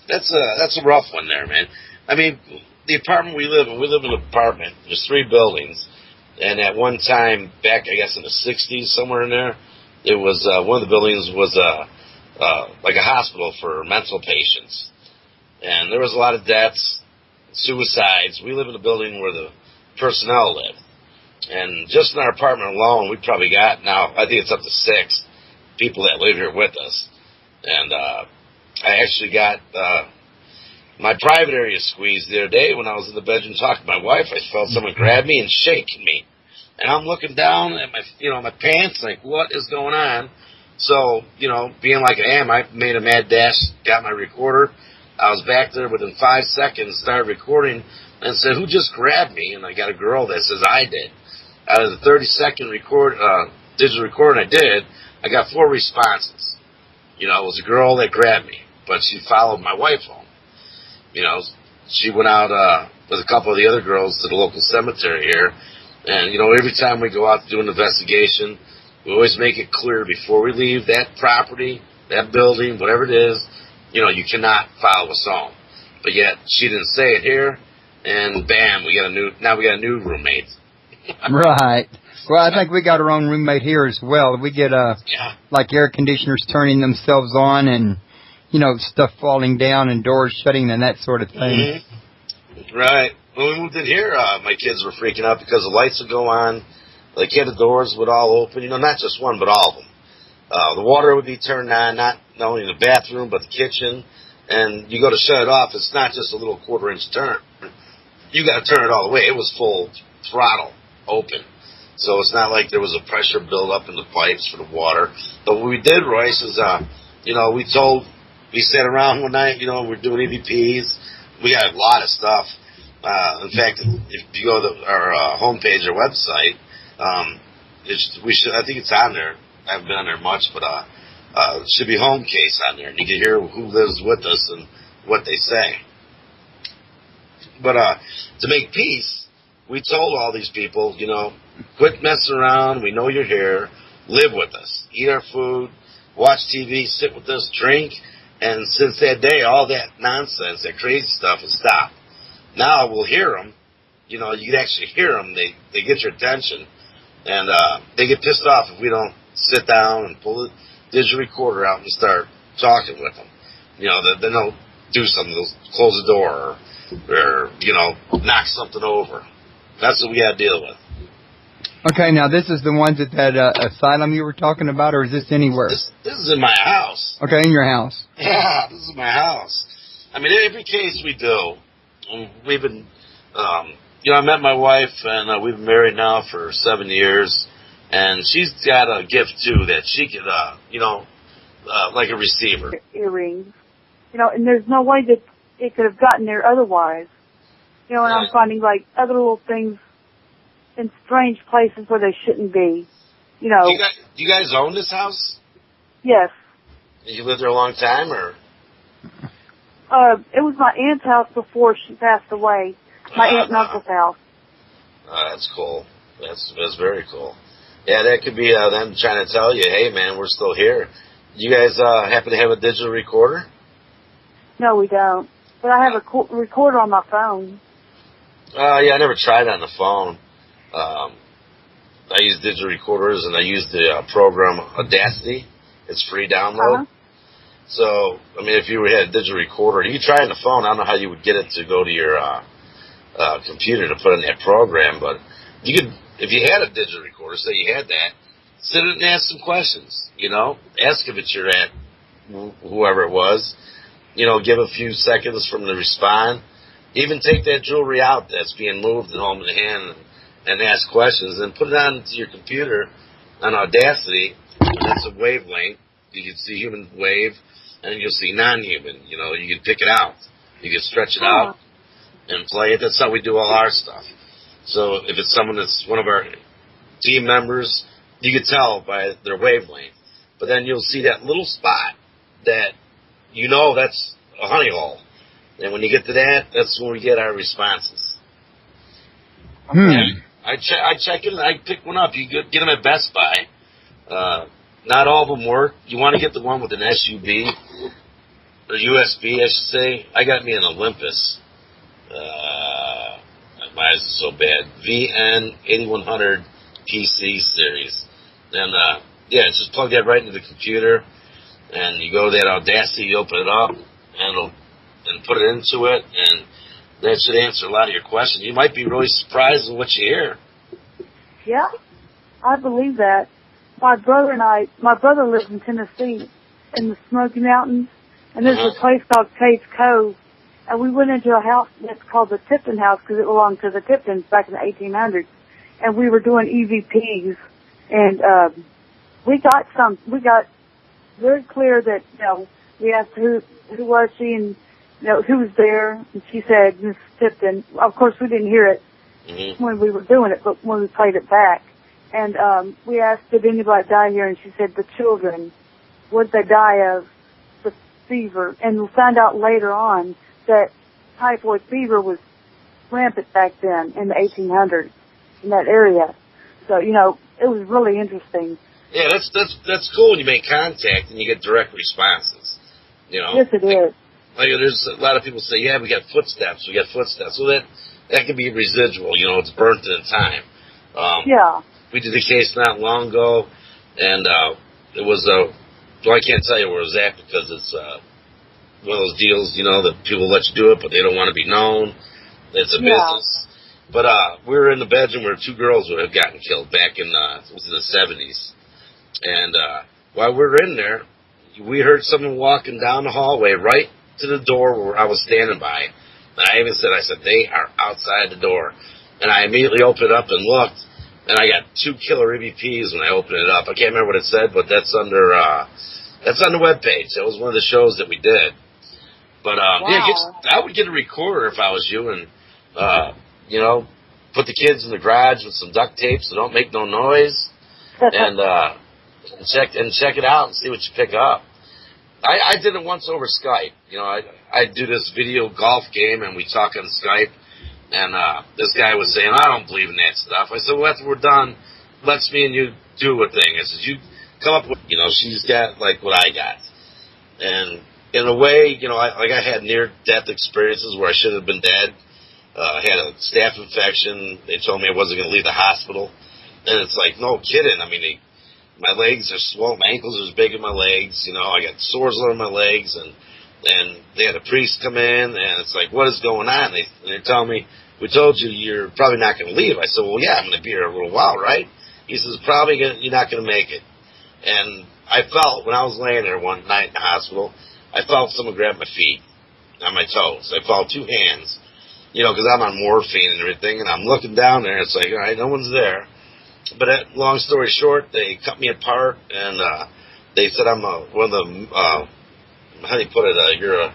that's a rough one there, man. I mean, the apartment we live in an apartment. There's 3 buildings. And at one time, back, I guess, in the 60s, somewhere in there, it was, one of the buildings was, like a hospital for mental patients. And there was a lot of deaths, suicides. We live in a building where the personnel lived. And just in our apartment alone, we probably got now, I think it's up to 6 people that live here with us. And, I actually got, my private area squeezed the other day when I was in the bedroom talking to my wife. I felt someone grab me and shake me. And I'm looking down at my, my pants, like, what is going on? So, being like I am, I made a mad dash, got my recorder. I was back there within 5 seconds, started recording, and said, who just grabbed me? And I got a girl that says I did. Out of the 30-second digital recording I did, I got 4 responses. It was a girl that grabbed me, but she followed my wife home. She went out with a couple of the other girls to the local cemetery here, and, every time we go out to do an investigation, we always make it clear before we leave that property, that building, whatever it is, you cannot follow us home. But yet, she didn't say it here, and bam, we got a new roommate. Right. Well, I think we got our own roommate here as well. We get, like air conditioners turning themselves on and, stuff falling down and doors shutting and that sort of thing. Mm-hmm. Right. When we moved in here, my kids were freaking out because the lights would go on. Like, the doors would all open, not just one, but all of them. The water would be turned on, not only in the bathroom, but the kitchen. And you go to shut it off, it's not just a little quarter-inch turn. You got to turn it all the way. It was full throttle open. So it's not like there was a pressure build-up in the pipes for the water. But what we did, Royce, is, we sat around one night, we're doing EVPs. We got a lot of stuff. In fact, if you go to our homepage or website, I think it's on there. I haven't been on there much, but it should be home case on there, and you can hear who lives with us and what they say. But to make peace, we told all these people, quit messing around. We know you're here. Live with us. Eat our food. Watch TV. Sit with us. Drink. And since that day, all that nonsense, that crazy stuff has stopped. Now we'll hear them. You can actually hear them. They get your attention. And they get pissed off if we don't sit down and pull the digital recorder out and start talking with them. Then they'll do something. They'll close the door or knock something over. That's what we got to deal with. Okay, now this is the ones at that asylum you were talking about, or is this anywhere? This is in my house. Okay, in your house. Yeah, this is my house. I mean, every case we do, we've been, I met my wife, and we've been married now for 7 years, and she's got a gift, too, that she could, like a receiver. Earrings. And there's no way that it could have gotten there otherwise. And I'm finding, like, other little things in strange places where they shouldn't be. Do you guys own this house? Yes. Did you live there a long time, or? It was my aunt's house before she passed away. My aunt and uncle's house. That's cool. That's very cool. Yeah, that could be them trying to tell you, hey, man, we're still here. You guys happen to have a digital recorder? No, we don't. But I have a recorder on my phone. Yeah, I never tried it on the phone. I use digital recorders, and I use the program Audacity. It's free download. So, I mean, if you had a digital recorder, you could try it on the phone. I don't know how you would get it to go to your computer to put in that program, but you could, if you had a digital recorder, say you had that, sit it and ask some questions, Ask if it's your aunt, whoever it was, give a few seconds from the respond. Even take that jewelry out that's being moved and hold in the hand and ask questions, and put it onto your computer on Audacity. That's a wavelength. You can see human wave, and you'll see non-human. You can pick it out. You can stretch it out and play it. That's how we do all our stuff. So if it's someone that's one of our team members, you can tell by their wavelength. But then you'll see that little spot that that's a honey hole. And when you get to that, that's when we get our responses. And I check it, and I pick one up. You get them at Best Buy. Not all of them work. You want to get the one with an SUB, or USB, I should say. I got me an Olympus. My eyes are so bad. VN8100 PC series. And, just plug that right into the computer, and you go to that Audacity, you open it up, and put it into it, and that should answer a lot of your questions. You might be really surprised at what you hear. Yeah, I believe that. My brother lives in Tennessee, in the Smoky Mountains, and there's a place called Tate's Cove, and we went into a house that's called the Tipton House because it belonged to the Tiptons back in the 1800s, and we were doing EVPs, and we got very clear that, we asked who was she and, who was there, and she said Mrs. Tipton. Of course, we didn't hear it when we were doing it, but when we played it back. And we asked, did anybody die here? And she said, the children. Would they die of the fever? And we found out later on that typhoid fever was rampant back then in the 1800s in that area. So, it was really interesting. Yeah, that's cool when you make contact and you get direct responses. Yes, it is. Like there's a lot of people say, yeah, we got footsteps. Well, that could be residual. It's burnt in time. Yeah. We did a case not long ago, and it was well, I can't tell you where it was at because it's one of those deals, that people let you do it, but they don't want to be known. It's a business. But we were in the bedroom where two girls would have gotten killed back in it was in the 70s. And while we were in there, we heard someone walking down the hallway right to the door where I was standing by. And I even said, they are outside the door. And I immediately opened it up and looked, and I got 2 killer EVPs when I opened it up. I can't remember what it said, but that's on the webpage. That was one of the shows that we did. But I would get a recorder if I was you, and put the kids in the garage with some duct tape so don't make no noise, and check it out and see what you pick up. I did it once over Skype. I do this video golf game, and we talk on Skype, and this guy was saying, I don't believe in that stuff. I said, well, after we're done, let's me and you do a thing. I said, you come up with, she's got like what I got. And in a way, I had near-death experiences where I should have been dead. I had a staph infection. They told me I wasn't going to leave the hospital. And it's like, no kidding. I mean, my legs are swollen. My ankles are as big as my legs. I got sores on my legs. And they had a priest come in, and it's like, what is going on? And they tell me, we told you you're probably not going to leave. I said, well, yeah, I'm going to be here a little while, right? He says, you're not going to make it. And I felt, when I was laying there one night in the hospital, I felt someone grab my feet on my toes. I felt 2 hands, because I'm on morphine and everything, and I'm looking down there, and it's like, all right, no one's there. But long story short, they cut me apart, and they said I'm one of the, how do you put it, you're a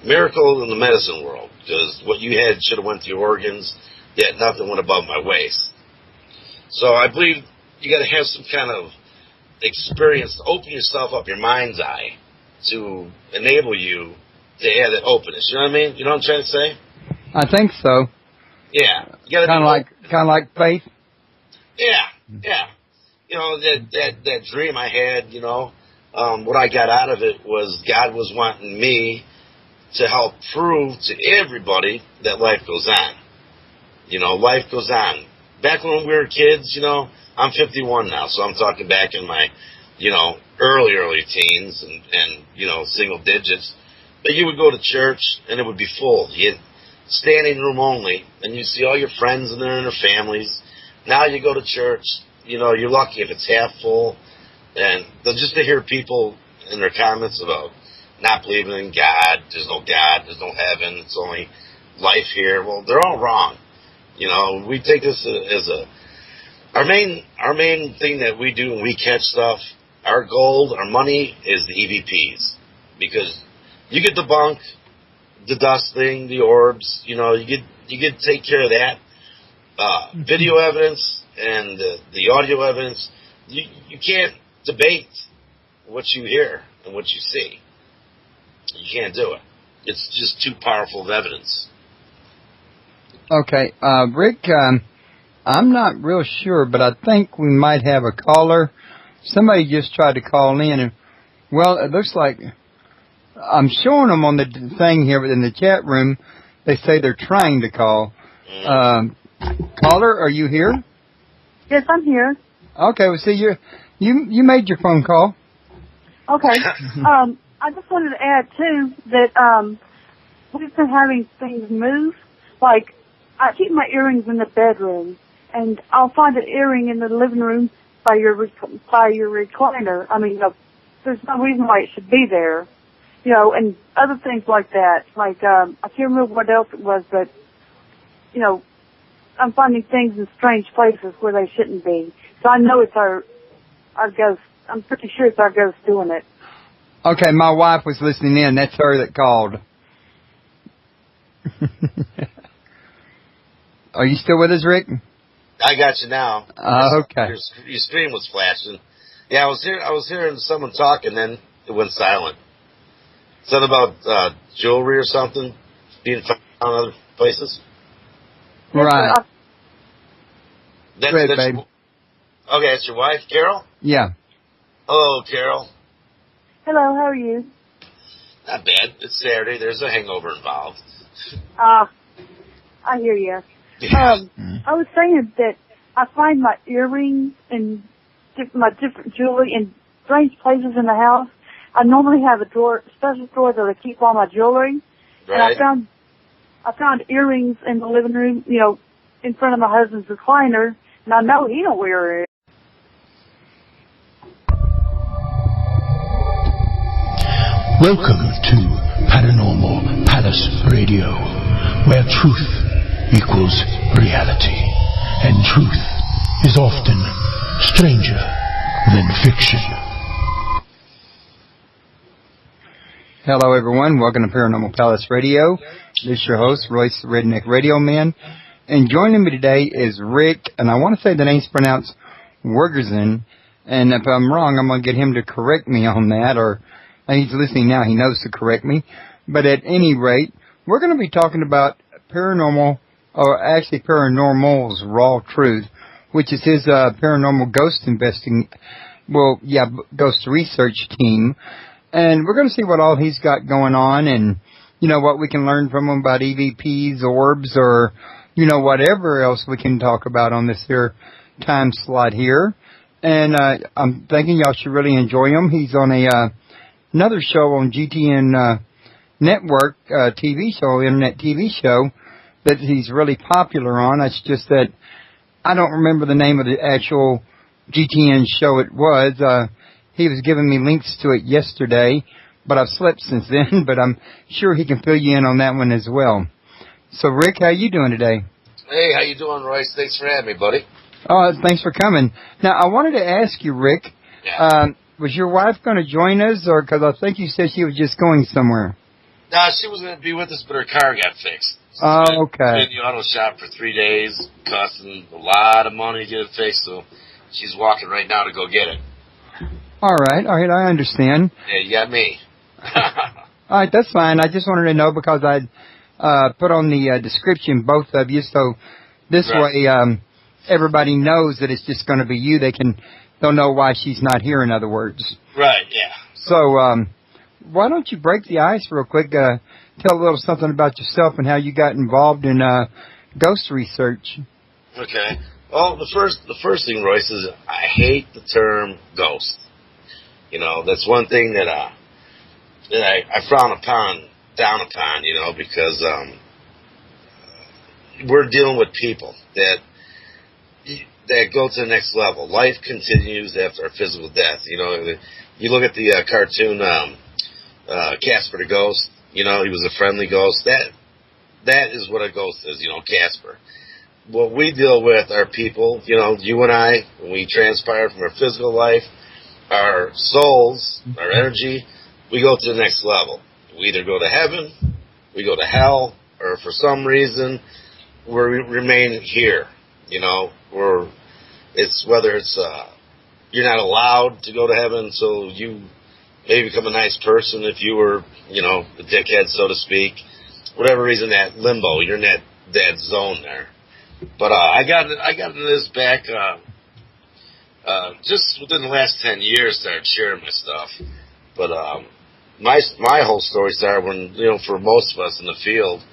miracle in the medicine world, because what you had should have went to your organs, yet nothing went above my waist. So I believe you got to have some kind of experience to open yourself up, your mind's eye, to enable you to have that openness. You know what I mean? You know what I'm trying to say? I think so. Yeah. Kind of like faith? Yeah. That dream I had, what I got out of it was God was wanting me to help prove to everybody that life goes on. Life goes on. Back when we were kids, I'm 51 now, so I'm talking back in my, early teens and single digits. But you would go to church, and it would be full. You had standing room only, and you see all your friends in there and their families. Now you go to church, you're lucky if it's half full. And just to hear people in their comments about not believing in God, there's no heaven, it's only life here. Well, they're all wrong. We take this as our main thing that we do when we catch stuff, our gold, our money is the EVPs. Because you get the bunk, the dust thing, the orbs, you get to take care of that. Video evidence and the audio evidence, you can't debate what you hear and what you see. You can't do it. It's just too powerful of evidence. Okay, Rick, I'm not real sure, but I think we might have a caller. Somebody just tried to call in, and, well, it looks like I'm showing them on the thing here, but in the chat room, they say they're trying to call. Caller, are you here? Yes, I'm here. Okay, well, see, you made your phone call. Okay. I just wanted to add, too, that we've been having things move. Like, I keep my earrings in the bedroom, and I'll find an earring in the living room by your recliner. I mean, there's no reason why it should be there. And other things like that. Like, I can't remember what else it was, but, I'm finding things in strange places where they shouldn't be. So I know it's our ghost. I'm pretty sure it's our ghost doing it. Okay, my wife was listening in. That's her that called. Are you still with us, Rick? I got you now. Okay. Your screen was flashing. Yeah, I was hearing someone talk, and then it went silent. Something about jewelry or something being found in other places. Right. That's babe. Okay, it's your wife, Carol? Yeah. Hello, Carol. Hello, how are you? Not bad. It's Saturday. There's a hangover involved. I hear you. Yeah. I was saying that I find my earrings and my different jewelry in strange places in the house. I normally have a special drawer that I keep all my jewelry. Right. And I found earrings in the living room, in front of my husband's recliner, and I know he don't wear it. Welcome to Paranormal Palace Radio, where truth equals reality, and truth is often stranger than fiction. Hello, everyone. Welcome to Paranormal Palace Radio. This is your host, Royce, the Redneck Radio Man. And joining me today is Rick, and I want to say the name's pronounced Wegrzyn. And if I'm wrong, I'm going to get him to correct me on that, or he's listening now, he knows to correct me. But at any rate, we're going to be talking about Paranormals Raw Truth, which is his paranormal ghost ghost research team. And we're going to see what all he's got going on and, what we can learn from him about EVPs, orbs, or, whatever else we can talk about on this here time slot here. And I'm thinking y'all should really enjoy him. He's on another show on GTN Network internet TV show that he's really popular on. It's just that I don't remember the name of the actual GTN show it was. He was giving me links to it yesterday, but I've slept since then, but I'm sure he can fill you in on that one as well. So, Rick, how you doing today? Hey, how you doing, Royce? Thanks for having me, buddy. Oh, thanks for coming. Now, I wanted to ask you, Rick, was your wife going to join us, or because I think you said she was just going somewhere? No, she was going to be with us, but her car got fixed. Oh, okay. Been in the auto shop for 3 days, costing a lot of money to get it fixed, so she's walking right now to go get it. All right, I understand. Yeah, you got me. All right, that's fine. I just wanted to know because I'd put on the description both of you, so this way everybody knows that it's just going to be you. They'll know why she's not here, in other words. Right, yeah. So why don't you break the ice real quick, tell a little something about yourself and how you got involved in ghost research. Okay. Well, the first thing, Royce, is I hate the term ghost. That's one thing that I frown down upon, because we're dealing with people that go to the next level. Life continues after our physical death. You look at the cartoon Casper the Ghost. He was a friendly ghost. That is what a ghost is. Casper. What we deal with are people. You and I, when we transpire from our physical life, our souls, our energy, we go to the next level. We either go to heaven, we go to hell, or for some reason, we remain here. Whether it's you're not allowed to go to heaven, so you maybe become a nice person if you were, a dickhead, so to speak. Whatever reason, that limbo, you're in that zone there. But I got into this back just within the last 10 years. Started sharing my stuff. But my whole story started when, for most of us in the field,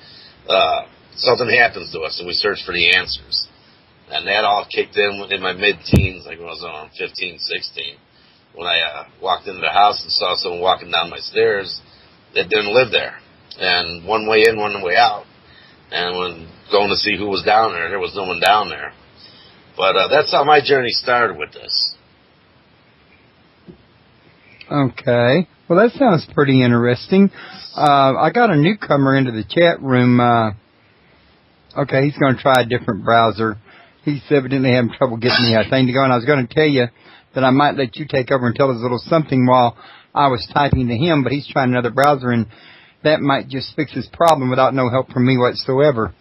something happens to us and we search for the answers. And that all kicked in my mid-teens, like when I was around 15, 16, when I walked into the house and saw someone walking down my stairs that didn't live there. And one way in, one way out. And when going to see who was down there was no one down there. But that's how my journey started with this. Okay. Well, that sounds pretty interesting. I got a newcomer into the chat room. Okay, he's going to try a different browser. He's evidently having trouble getting the thing to go. And I was going to tell you, that I might let you take over and tell us a little something while I was typing to him, but he's trying another browser, and that might just fix his problem without no help from me whatsoever.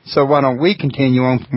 So why don't we continue on from